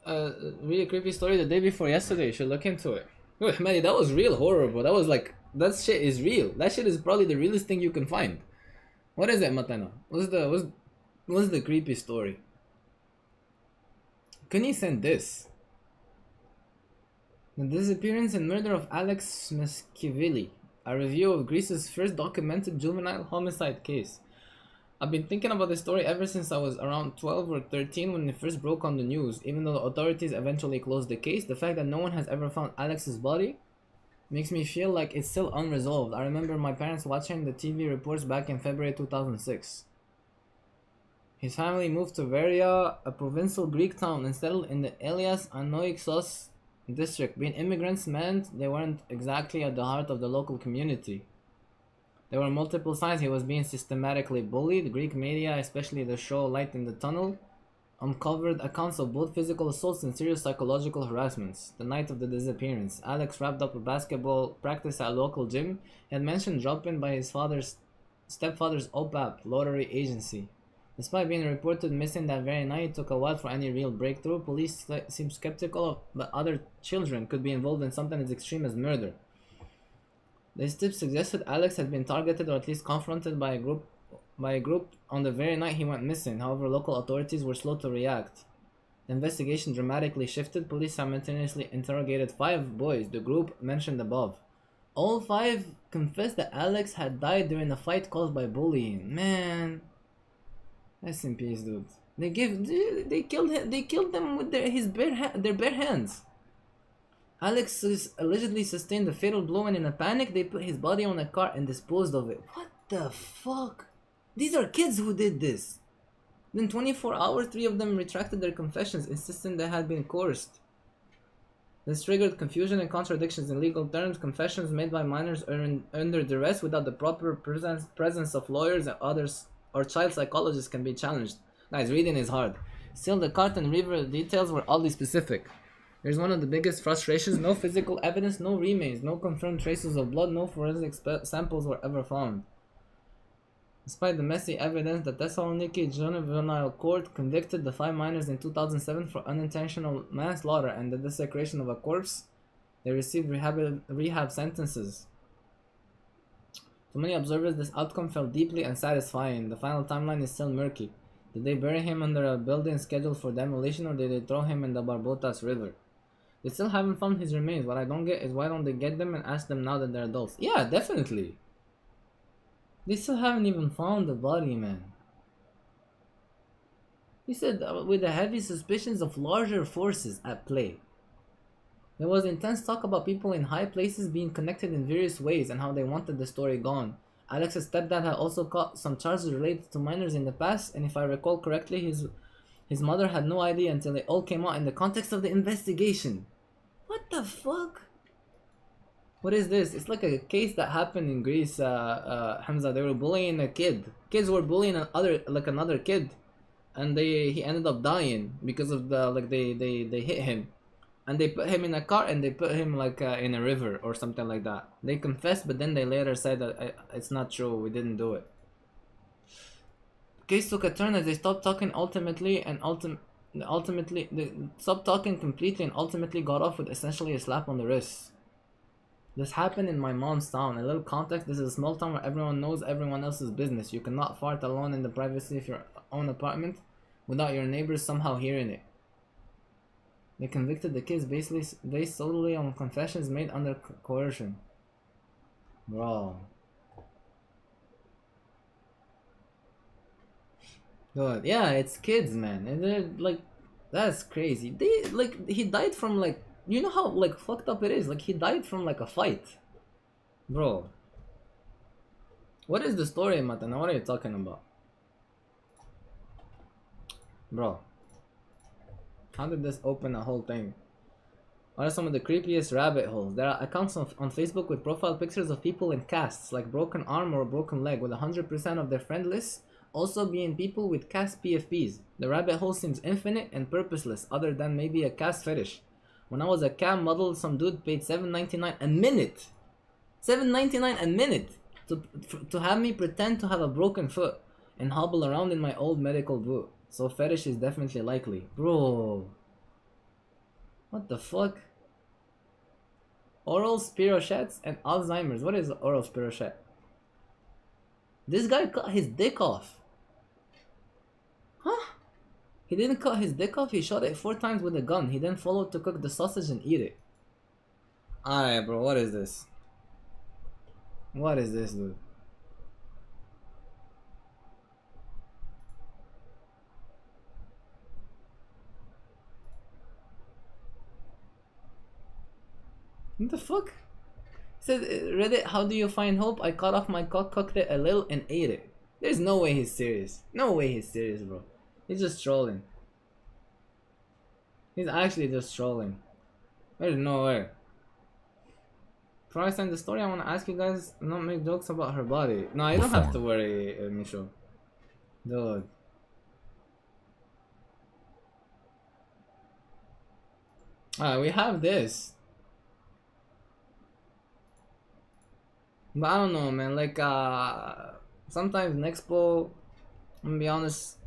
Really creepy story the day before yesterday. You should look into it. Oh, man, that was real horror, bro. That was like, that shit is real. That shit is probably the realest thing you can find. What is it, Matana? What's the creepy story? Can you send this? The disappearance and murder of Alex Meskivili. A review of Greece's first documented juvenile homicide case. I've been thinking about this story ever since I was around 12 or 13 when it first broke on the news. Even though the authorities eventually closed the case, the fact that no one has ever found Alex's body makes me feel like it's still unresolved. I remember my parents watching the TV reports back in February 2006. His family moved to Veria, a provincial Greek town, and settled in the Elias Anoixos district. Being immigrants meant they weren't exactly at the heart of the local community. There were multiple signs he was being systematically bullied. Greek media, especially the show Light in the Tunnel, uncovered accounts of both physical assaults and serious psychological harassments. The night of the disappearance, Alex wrapped up a basketball practice at a local gym and had mentioned dropping by his stepfather's OPAP lottery agency. Despite being reported missing that very night, it took a while for any real breakthrough. Police seem skeptical that other children could be involved in something as extreme as murder. These tips suggested Alex had been targeted or at least confronted by a group on the very night he went missing. However, local authorities were slow to react. The investigation dramatically shifted. Police simultaneously interrogated 5 boys, the group mentioned above. All 5 confessed that Alex had died during a fight caused by bullying. Man. Rest in peace, dude. They killed them with their bare hands. Alex allegedly sustained a fatal blow, and in a panic, they put his body on a cart and disposed of it. What the fuck? These are kids who did this. Within 24 hours, 3 of them retracted their confessions, insisting they had been coerced. This triggered confusion and contradictions in legal terms. Confessions made by minors under duress without the proper presence of lawyers and others or child psychologists can be challenged. Guys, reading is hard. Still, the cart and river details were oddly specific. Here's one of the biggest frustrations: no physical evidence, no remains, no confirmed traces of blood, no forensic samples were ever found. Despite the messy evidence, the Thessaloniki Juvenile Court convicted the 5 minors in 2007 for unintentional manslaughter and the desecration of a corpse. They received rehab sentences. To many observers, this outcome felt deeply unsatisfying. The final timeline is still murky. Did they bury him under a building scheduled for demolition, or did they throw him in the Barbotas River? They still haven't found his remains. What I don't get is why don't they get them and ask them now that they're adults? Yeah, definitely. They still haven't even found the body, man. He said with the heavy suspicions of larger forces at play. There was intense talk about people in high places being connected in various ways and how they wanted the story gone. Alex's stepdad had also caught some charges related to minors in the past, and if I recall correctly, his mother had no idea until it all came out in the context of the investigation. What the fuck? What is this? It's like a case that happened in Greece, Hamza. They were bullying a kid. Kids were bullying another kid, and he ended up dying because of they hit him. And they put him in a car and they put him in a river or something like that. They confessed, but then they later said that it's not true, we didn't do it. The case took a turn as they stopped talking they stopped talking completely and ultimately got off with essentially a slap on the wrist. This happened in my mom's town. A little context, this is a small town where everyone knows everyone else's business. You cannot fart alone in the privacy of your own apartment without your neighbors somehow hearing it. They convicted the kids based solely on confessions made under coercion. Bro. Good. Yeah, it's kids, man. And they're that's crazy. He died from you know how fucked up it is? He died from a fight. Bro. What is the story, Matana? What are you talking about? Bro. How did this open a whole thing? What are some of the creepiest rabbit holes? There are accounts on Facebook with profile pictures of people in casts, like broken arm or broken leg, with 100% of their friend lists also being people with cast PFPs. The rabbit hole seems infinite and purposeless, other than maybe a cast fetish. When I was a cam model, some dude paid $7.99 a minute. $7.99 a minute to have me pretend to have a broken foot and hobble around in my old medical boot. So fetish is definitely likely. Bro. What the fuck? Oral spirochetes and Alzheimer's. What is oral spirochet? This guy cut his dick off. Huh? He didn't cut his dick off, he shot it 4 times with a gun. He then followed to cook the sausage and eat it. Alright, bro, what is this? What is this, dude? What the fuck? It says, Reddit, how do you find hope? I cut off my cock, cooked it a little, and ate it. There's no way he's serious. No way he's serious, bro. He's just trolling. He's actually just trolling. There's no way. Before I send the story, I want to ask you guys not make jokes about her body. No, you don't have to worry, Micho. Dude. We have this. But I don't know, man. Sometimes Nexpo, I'm gonna be honest,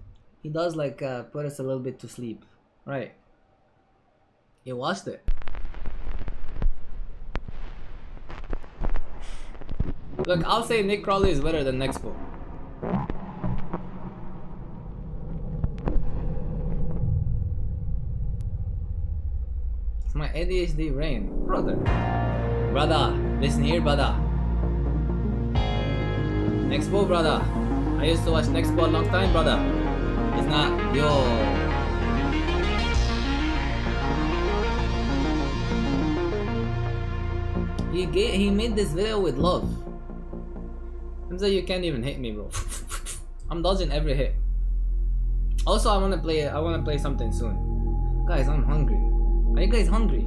he does put us a little bit to sleep. Right. You watched it. Look, I'll say Nick Crawley is better than Nexpo. It's my ADHD brain. Brother, listen here, brother. Nexpo, brother. I used to watch Nexpo a long time, brother. It's not yo. He made this video with love. Hamza, you can't even hit me, bro. I'm dodging every hit. Also, I wanna play something soon. Guys, I'm hungry. Are you guys hungry?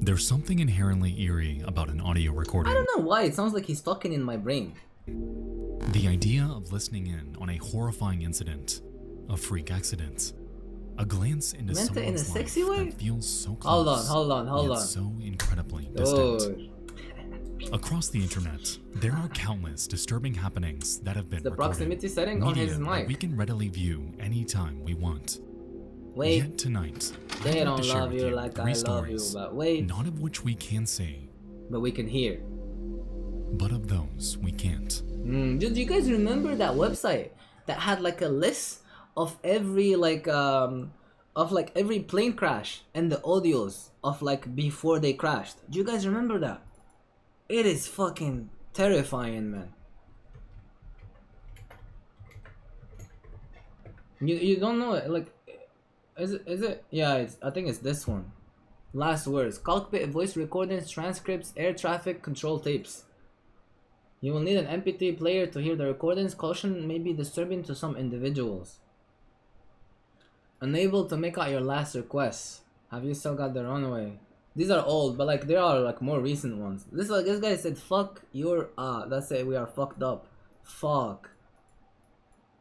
There's something inherently eerie about an audio recording. I don't know why, it sounds like he's talking in my brain. The idea of listening in on a horrifying incident, a freak accident, a glance into someone's life that feels so close, hold on. So incredibly distant. Across the internet, there are countless disturbing happenings that have been the recorded. Proximity setting on his mic. We can readily view anytime we want. Wait. Yet tonight, they don't love you like I love you, but wait. Not of which we can say, but we can hear. But of those we can't. Do you guys remember that website that had a list of every every plane crash and the audios of before they crashed? Do you guys remember that? It is fucking terrifying, man. You don't know it. Like, is it? Yeah, I think it's this one. Last words: cockpit voice recordings, transcripts, air traffic control tapes. You will need an MP3 player to hear the recordings. Caution may be disturbing to some individuals. Unable to make out your last requests. Have you still got the runway? These are old, but like there are like more recent ones. This guy said, "Fuck your that's it. We are fucked up. Fuck.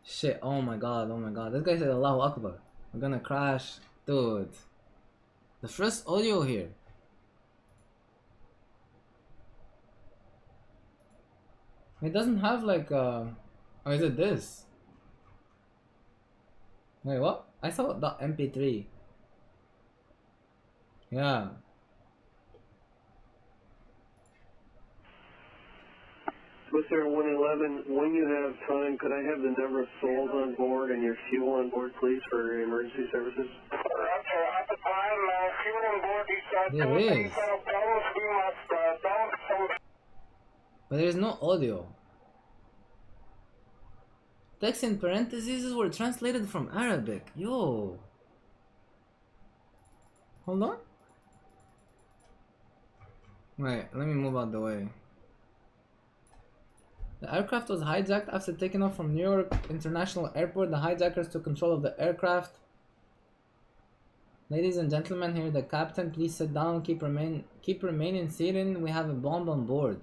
Shit. Oh my god. Oh my god. This guy said, Allahu Akbar. We're gonna crash, dude. The first audio here. It doesn't have like oh, is it this? Wait, what? I saw .mp3. Yeah. Mr. 111, when you have time, could I have the number of souls on board and your fuel on board, please, for emergency services? There is. But there's no audio. Text in parentheses were translated from Arabic. Yo. Hold on. Wait, let me move out the way. The aircraft was hijacked after taking off from New York International Airport. The hijackers took control of the aircraft. Ladies and gentlemen, here the captain. Please sit down. Keep remaining seated. We have a bomb on board.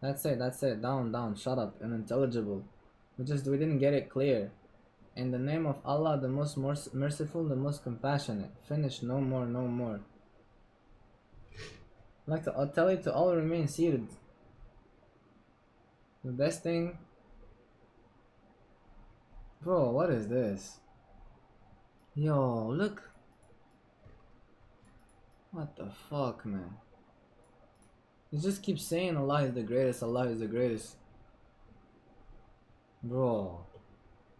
That's it. That's it. Down. Shut up. Unintelligible. We didn't get it clear. In the name of Allah, the most merciful, the most compassionate. Finish. No more. I'd like to tell you to all remain seated. The best thing. Bro, what is this? Yo, look. What the fuck, man? It just keeps saying Allah is the greatest, Allah is the greatest. Bro,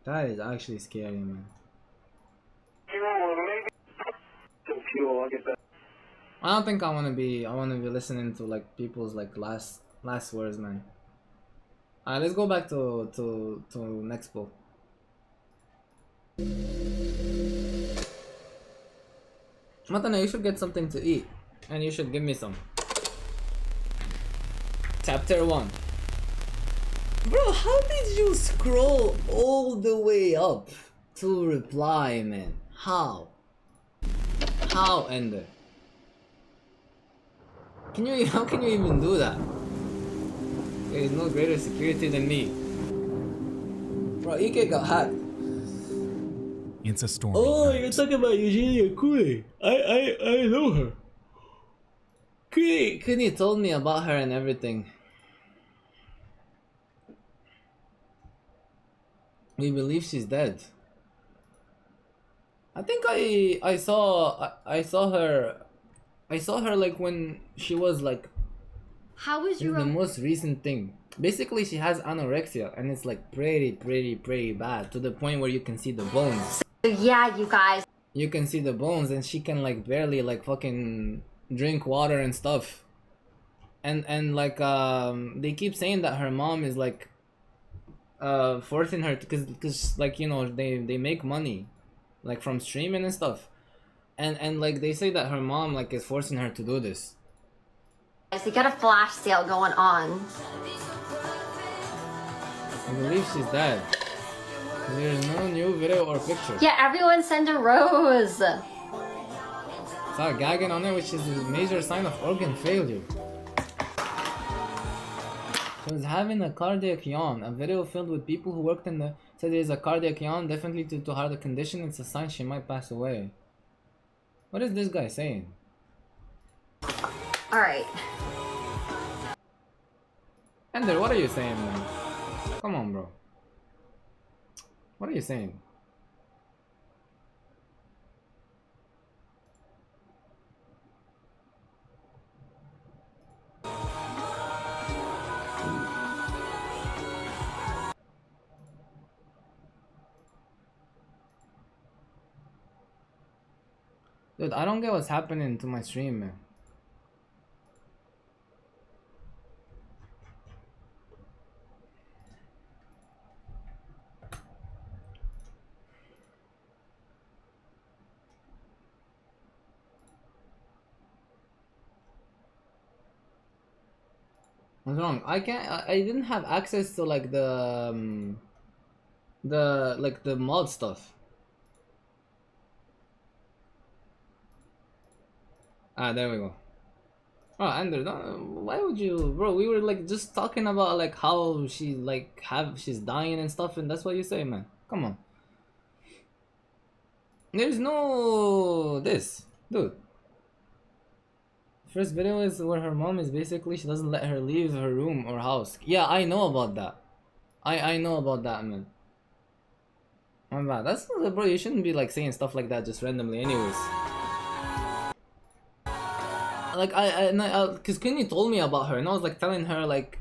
that is actually scary, man. I don't think I wanna be listening to like people's like last words, man. Alright, let's go back to next book. Matana, you should get something to eat. And you should give me some. Chapter 1. Bro, how did you scroll all the way up to reply, man? How? How, Ender? How can you even do that? There is no greater security than me. Bro, Ike got hacked. It's a storm. Oh, you're talking about Eugenia Kui. I know her. Kuni told me about her and everything. We believe she's dead. I think I saw her like when she was like. How was your the most recent thing? Basically, she has anorexia and it's like pretty bad to the point where you can see the bones. Yeah, you guys. You can see the bones and she can like barely like fucking drink water and stuff. And like they keep saying that her mom is like forcing her to, cause like, you know, they make money like from streaming and stuff. And like they say that her mom like is forcing her to do this. You got a flash sale going on. I believe she's dead. There's no new video or picture. Yeah, everyone send a rose. Start gagging on it, which is a major sign of organ failure. She was having a cardiac yawn. A video filled with people who worked in the said there is a cardiac yawn, definitely due to heart condition. It's a sign she might pass away. What is this guy saying? Alright. Ender, what are you saying, man? Come on, bro. What are you saying? Dude, I don't get what's happening to my stream, man. What's wrong? I can't. I didn't have access to like the mod stuff. Ah, there we go. Oh, Andrew, why would you, bro? We were like just talking about like how she like she's dying and stuff, and that's what you say, man. Come on. There's no this, dude. First video is where her mom is basically she doesn't let her leave her room or house. Yeah, I know about that. I know about that, man. My bad. That's bro. You shouldn't be like saying stuff like that just randomly, anyways. Like cause Kenny told me about her, and I was like telling her like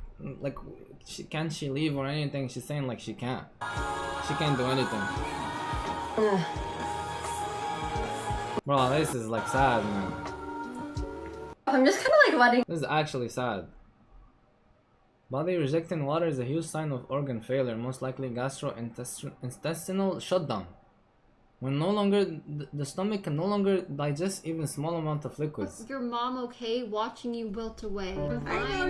can't she leave or anything? She's saying like she can't do anything. Bro, this is like sad, man. I'm just kind of like letting. This is actually sad. Body rejecting water is a huge sign of organ failure, most likely gastrointestinal shutdown. When no longer the stomach can no longer digest even small amount of liquids. Is your mom okay watching you wilt away?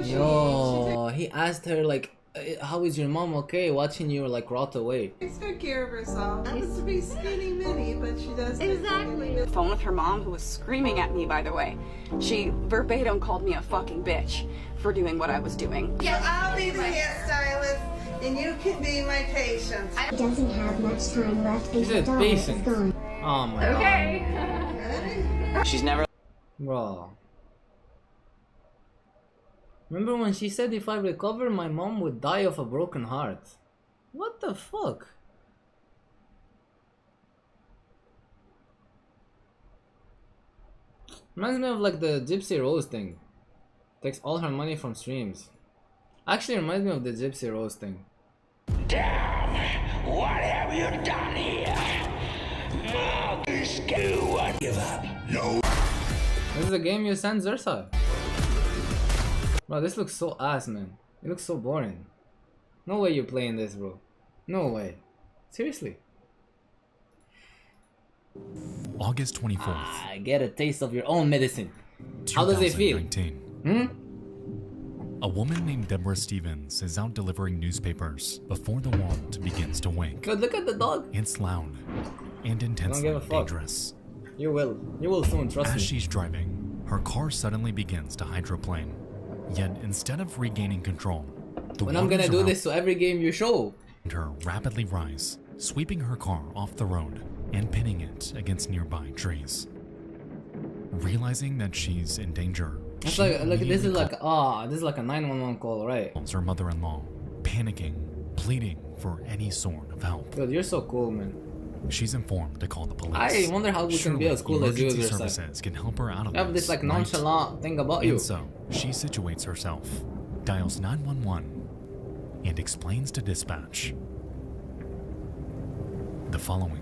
Yo, he asked her like, how is your mom okay watching you like rot away? She took care of herself. Happens to be skinny mini, but she does. Exactly. Phone with her mom, who was screaming at me, by the way. She verbatim called me a fucking bitch for doing what I was doing. Yeah, I'll be the hairstylist, and you can be my patient. He doesn't have much time left. She said patient. Oh my god. Okay. She's never. Bro. Remember when she said if I recover, my mom would die of a broken heart? What the fuck? Reminds me of like the Gypsy Rose thing. Takes all her money from streams. Actually reminds me of the Gypsy Rose thing. Damn! What have you done here? No, give up. No. This is a game you send Zersa. Bro, this looks so ass, man. It looks so boring. No way you're playing this, bro. No way. Seriously. August 24th. Get a taste of your own medicine. How does it feel? A woman named Deborah Stevens is out delivering newspapers before the world begins to wake. God, look at the dog. It's loud and intensely dangerous. You will soon, trust me. As she's driving, her car suddenly begins to hydroplane. Yet instead of regaining control, when I'm gonna do this to every game you show, her rapidly rise, sweeping her car off the road and pinning it against nearby trees. Realizing that she's in danger, it's like this is like a 911 call, right? Her mother-in-law, panicking, pleading for any sort of help. Dude, you're so cool, man. She's informed to call the police. I wonder how we can be as cool as you. Services can help her out of this. You have this like nonchalant thing about you. And so she situates herself, dials 911, and explains to dispatch the following.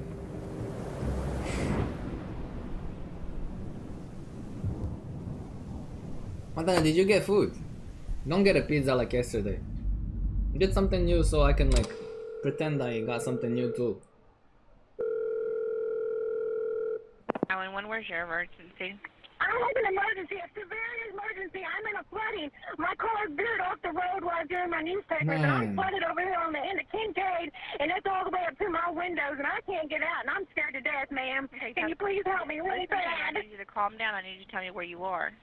Montana, did you get food? Don't get a pizza like yesterday. Get something new so I can like pretend I got something new too. 911, where's your emergency? I have an emergency, a severe emergency. I'm in a flooding. My car veered off the road while I was doing my newspaper. And I'm flooded over here on the end of Kincaid, and it's all the way up to my windows, and I can't get out, and I'm scared to death, ma'am. Can you please help me really bad? I need you to calm down. I need you to tell me where you are.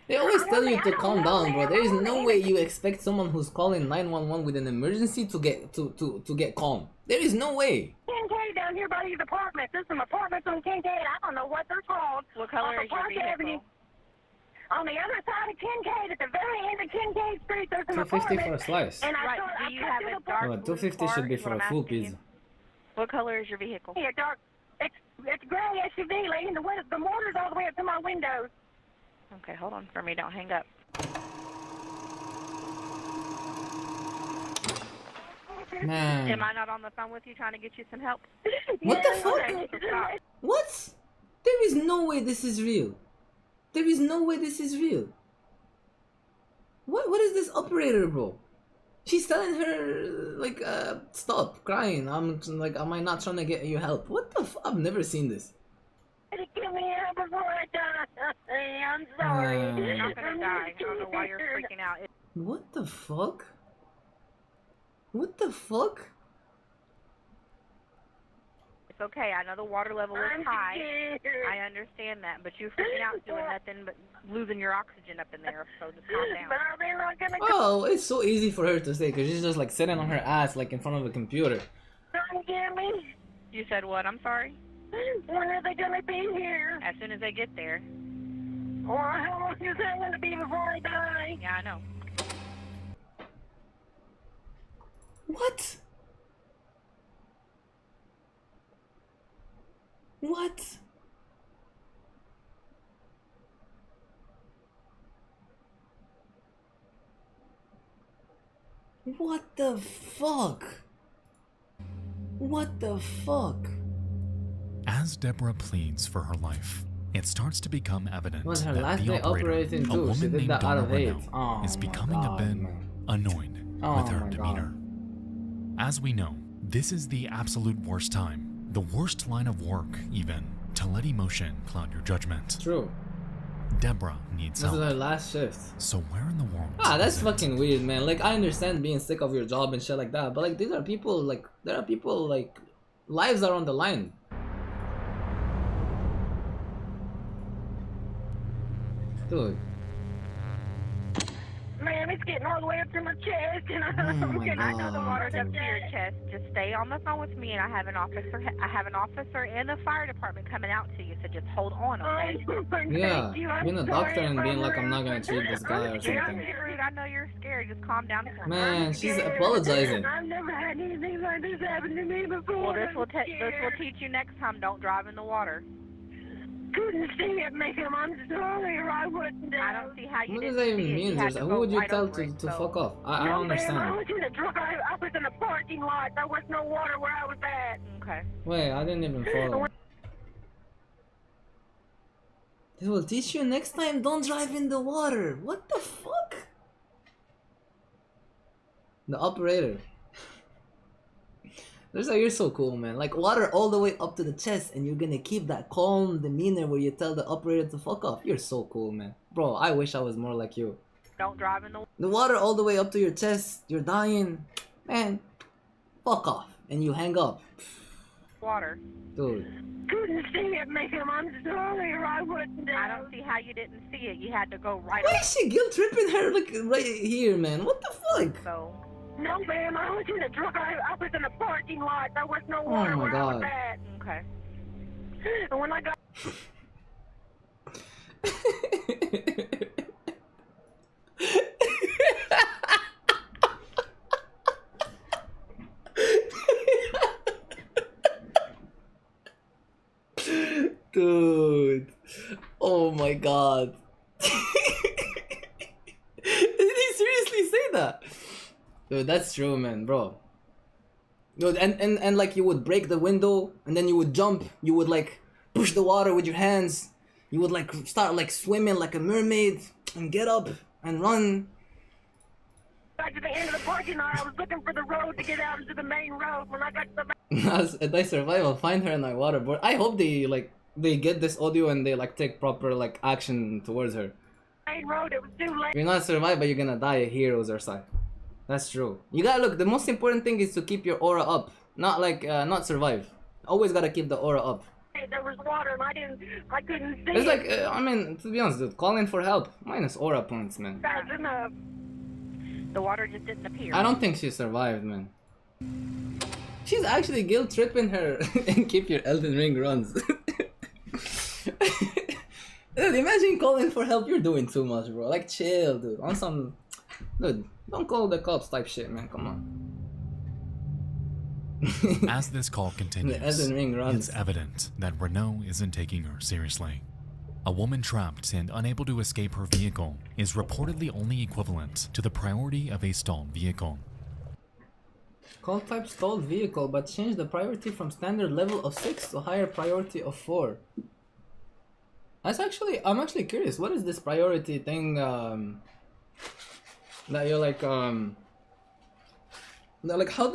They always tell you to calm down, bro. There is no way you expect someone who's calling 911 with an emergency to get calm. There is no way. Kincaid down here by these apartments. There's some apartments on Kincaid. I don't know what they're called. What color is your vehicle? Avenue. On the other side of Kincaid, at the very end of Kincaid Street, there's some 250 apartments. for a slice. And right. Do you have a dark 250 should be for a full pizza. What color is your vehicle? Yeah, dark. It's gray SUV, lady. The mortar's all the way up to my windows. Okay, hold on for me. Don't hang up. Man. Am I not on the phone with you trying to get you some help? What the fuck? What? There is no way this is real. There is no way this is real. What is this operator, bro? She's telling her like stop crying. I'm like, am I not trying to get you help? What the fuck? I've never seen this. Get me out before I die. I'm sorry. You're not gonna die. I don't know why you're freaking out. What the fuck? What the fuck? It's okay. I know the water level is high. I understand that, but you're freaking out doing nothing but losing your oxygen up in there. So just calm down. Oh, it's so easy for her to say because she's just like sitting on her ass like in front of a computer. You said what? I'm sorry? When are they gonna be here? As soon as they get there. Or how long is that gonna be before I die? Yeah, I know. What? What? What the fuck? What the fuck? As Deborah pleads for her life, it starts to become evident Was her that last the day operator, operating a too? She woman did named that out Donna of hate. Renault, Oh is my becoming God, a bit man. annoyed with her my demeanor. As we know, this is the absolute worst time, the worst line of work even, to let emotion cloud your judgment. True. Deborah needs This help. is her last shift. So where in the world? Ah, that's is it? fucking weird, man. Like, I understand being sick of your job and shit like that, but like, these are people, like, there are people, like, lives are on the line. Dude. Man, it's getting all the way up to my chest, and Oh my I know the God. water's Up up to your there. chest. Just stay on the phone with me, and I have an officer in the fire department coming out to you. So just hold on, okay? Yeah, being a doctor and being like, I'm not gonna treat this guy or I'm something. scared. I know you're scared. Just calm down for me. Man, she's apologizing. I've never had anything like this happen to me before. Well, this will teach you next time. Don't drive in the water. Couldn't see it, ma'am. I'm sorry, or I wouldn't. I don't see how you What does didn't that even see it. mean? You had to Who go would you right tell over to, it, to so- fuck off? I don't Ma'am, I understand. was in a truck. I was in a parking lot. There was no water where I was at. Okay. Wait, I didn't even follow. They will teach you next time, don't drive in the water. What the fuck? The operator. There's like, you're so cool, man. Like, water all the way up to the chest, and you're gonna keep that calm demeanor where you tell the operator to fuck off. You're so cool, man. Bro, I wish I was more like you. Don't drive in the The water all the way up to your chest, you're dying. Man, fuck off. And you hang up. water. Dude. Couldn't see it, ma'am. I'm sorry, or I wouldn't. I don't see how you didn't see it. You had to go right Why over is she guilt tripping her like right here, man? What the fuck? So. No, ma'am. I was in a truck. I was in a parking lot. There was no water my where I was God. at. Okay. And when I got Dude. Oh my God. Did he seriously say that? Dude, that's true, man, bro. Dude, and like you would break the window and then you would jump, you would like push the water with your hands, you would like start like swimming like a mermaid and get up and run. to the end of the parking lot, I was looking for the road to get out into the main road. When I got to the main If I survive, I'll find her and I waterboard. I hope they get this audio and they like take proper like action towards her. road, it was too late. You're not survive, but you're gonna die a hero's or side. That's true. You gotta look. The most important thing is to keep your aura up, not like not survive. Always gotta keep the aura up. There was water and I couldn't see It's it. like I mean, to be honest, dude, calling for help minus aura points, man. That's enough. The water just didn't appear. I don't think she survived, man. She's actually guilt tripping her and keep your Elden Ring runs. Dude, imagine calling for help. You're doing too much, bro. Like, chill, dude. On some, dude. Don't call the cops type shit, man. Come on. As this call continues, Elden Ring runs. it's evident that Renault isn't taking her seriously. A woman trapped and unable to escape her vehicle is reportedly only equivalent to the priority of a stalled vehicle. Call type stalled vehicle, but change the priority from standard level of 6 to higher priority of 4. I'm actually curious. What is this priority thing? That you're like like how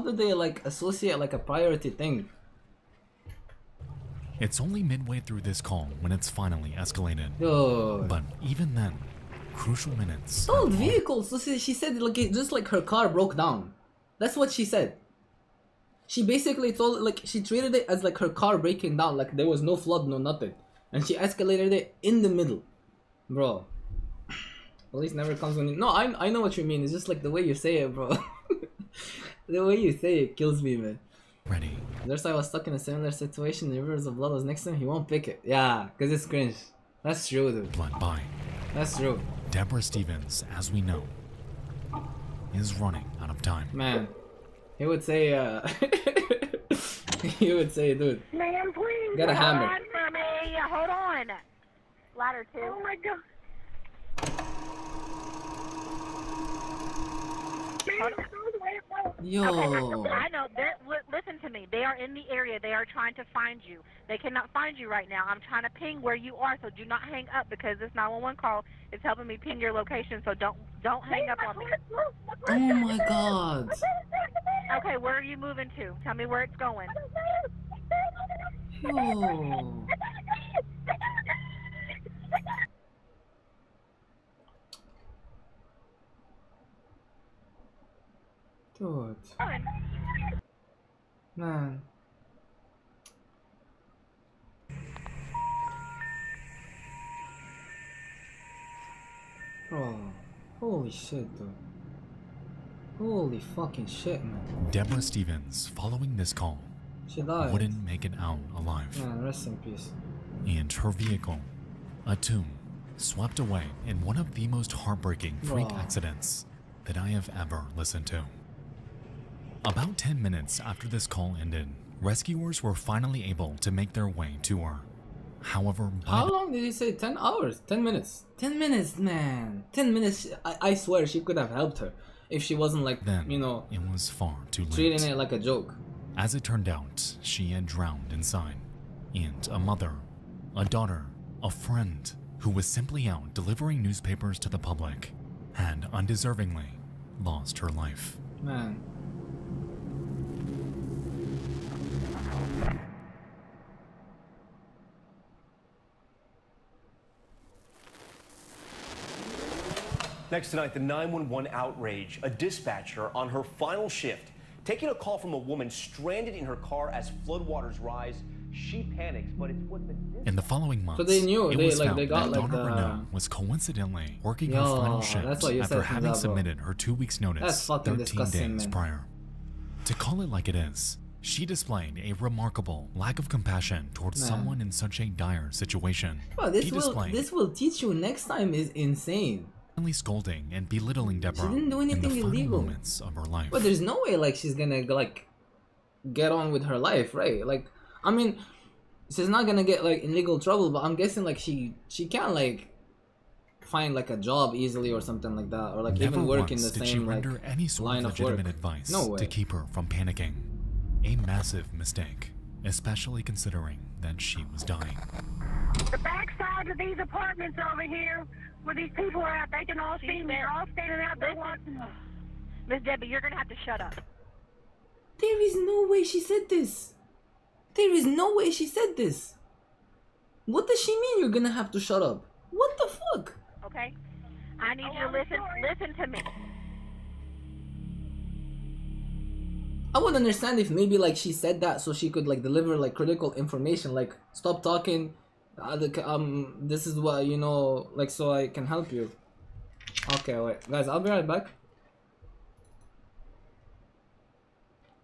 do they like associate like a priority thing? It's only midway through this call when it's finally escalated. Dude. But even then, crucial minutes. Stalled vehicle. So she said like just like her car broke down. That's what she said. She basically told like she treated it as like her car breaking down, like there was no flood, no nothing, and she escalated it in the middle, bro. Police never comes when you... No, I know what you mean. It's just like the way you say it, bro. The way you say it kills me, man. Ready. There's I was stuck in a similar situation. The rivers of blood was next to him. He won't pick it. Yeah, cause it's cringe. That's true, dude. Blood by. That's true. Deborah Stevens, as we know, is running out of time. Man, he would say, he would say, dude. Ma'am, please. Got a hammer. Hold on for me. Hold on. Ladder 2. Oh my god. Yo. Okay, I know. Listen to me. They are in the area. They are trying to find you. They cannot find you right now. I'm trying to ping where you are, so do not hang up because this 911 call is helping me ping your location. So don't hang up on me. Oh my god. Okay, where are you moving to? Tell me where it's going. Yo. Dude. Man. Bro. Holy shit, dude. Holy fucking shit, man. Deborah Stevens, following this call, she died. Wouldn't make it out alive. Man, rest in peace. And her vehicle, a tomb, swept away in one of the most heartbreaking freak accidents that I have ever listened to. About 10 minutes after this call ended, rescuers were finally able to make their way to her. However, how long did he say? 10 hours? 10 minutes? 10 minutes, man. 10 minutes. I swear she could have helped her if she wasn't like, then, you know, it was far too late. Treating it like a joke. As it turned out, she had drowned inside. And a mother, a daughter, a friend who was simply out delivering newspapers to the public had undeservingly lost her life. Man. Next tonight, the 911 outrage. A dispatcher on her final shift, taking a call from a woman stranded in her car as floodwaters rise. She panics, but it's what the... In the following months, so they knew, it was like, found they got that like Donna the... Renault was coincidentally working her final shift after having submitted her 2 weeks notice 13 days prior. To call it like it is, she displayed a remarkable lack of compassion towards someone in such a dire situation. Bro, this will teach you next time is insane. Scolding and belittling Deborah she didn't do anything in the final illegal. Moments of her life. But there's no way like she's gonna like get on with her life, right? Like, I mean, she's not gonna get like in legal trouble, but I'm guessing like she can't like find like a job easily or something like that, or like Never even work in the once did she same like render any sort line of of work. legitimate advice No way. to keep her from panicking. A massive mistake, especially considering that she was dying. The backside of these apartments over here, where these people are at, they can all see me. They're all standing out there watching. Miss Debbie, you're gonna have to shut up. There is no way she said this. There is no way she said this. What does she mean you're gonna have to shut up? What the fuck? Okay? I need you to listen to me. I would understand if maybe like she said that so she could like deliver like critical information, like stop talking, this is what, you know, like so I can help you. Okay, wait, guys, I'll be right back.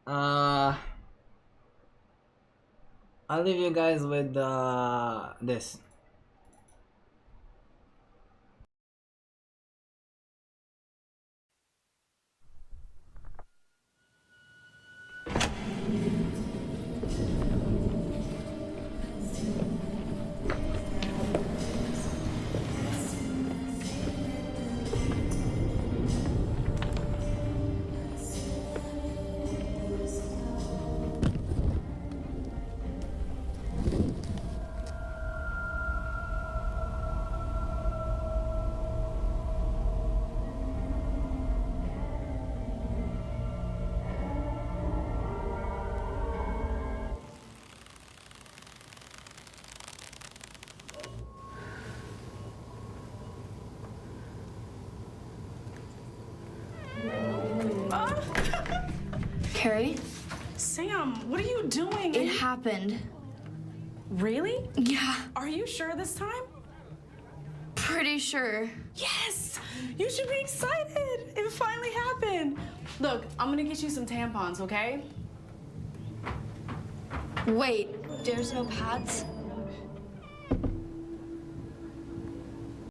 I'll leave you guys with this. Carrie? Sam, what are you doing? It happened. Really? Yeah. Are you sure this time? Pretty sure. Yes! You should be excited! It finally happened! Look, I'm gonna get you some tampons, okay? Wait, there's no pads?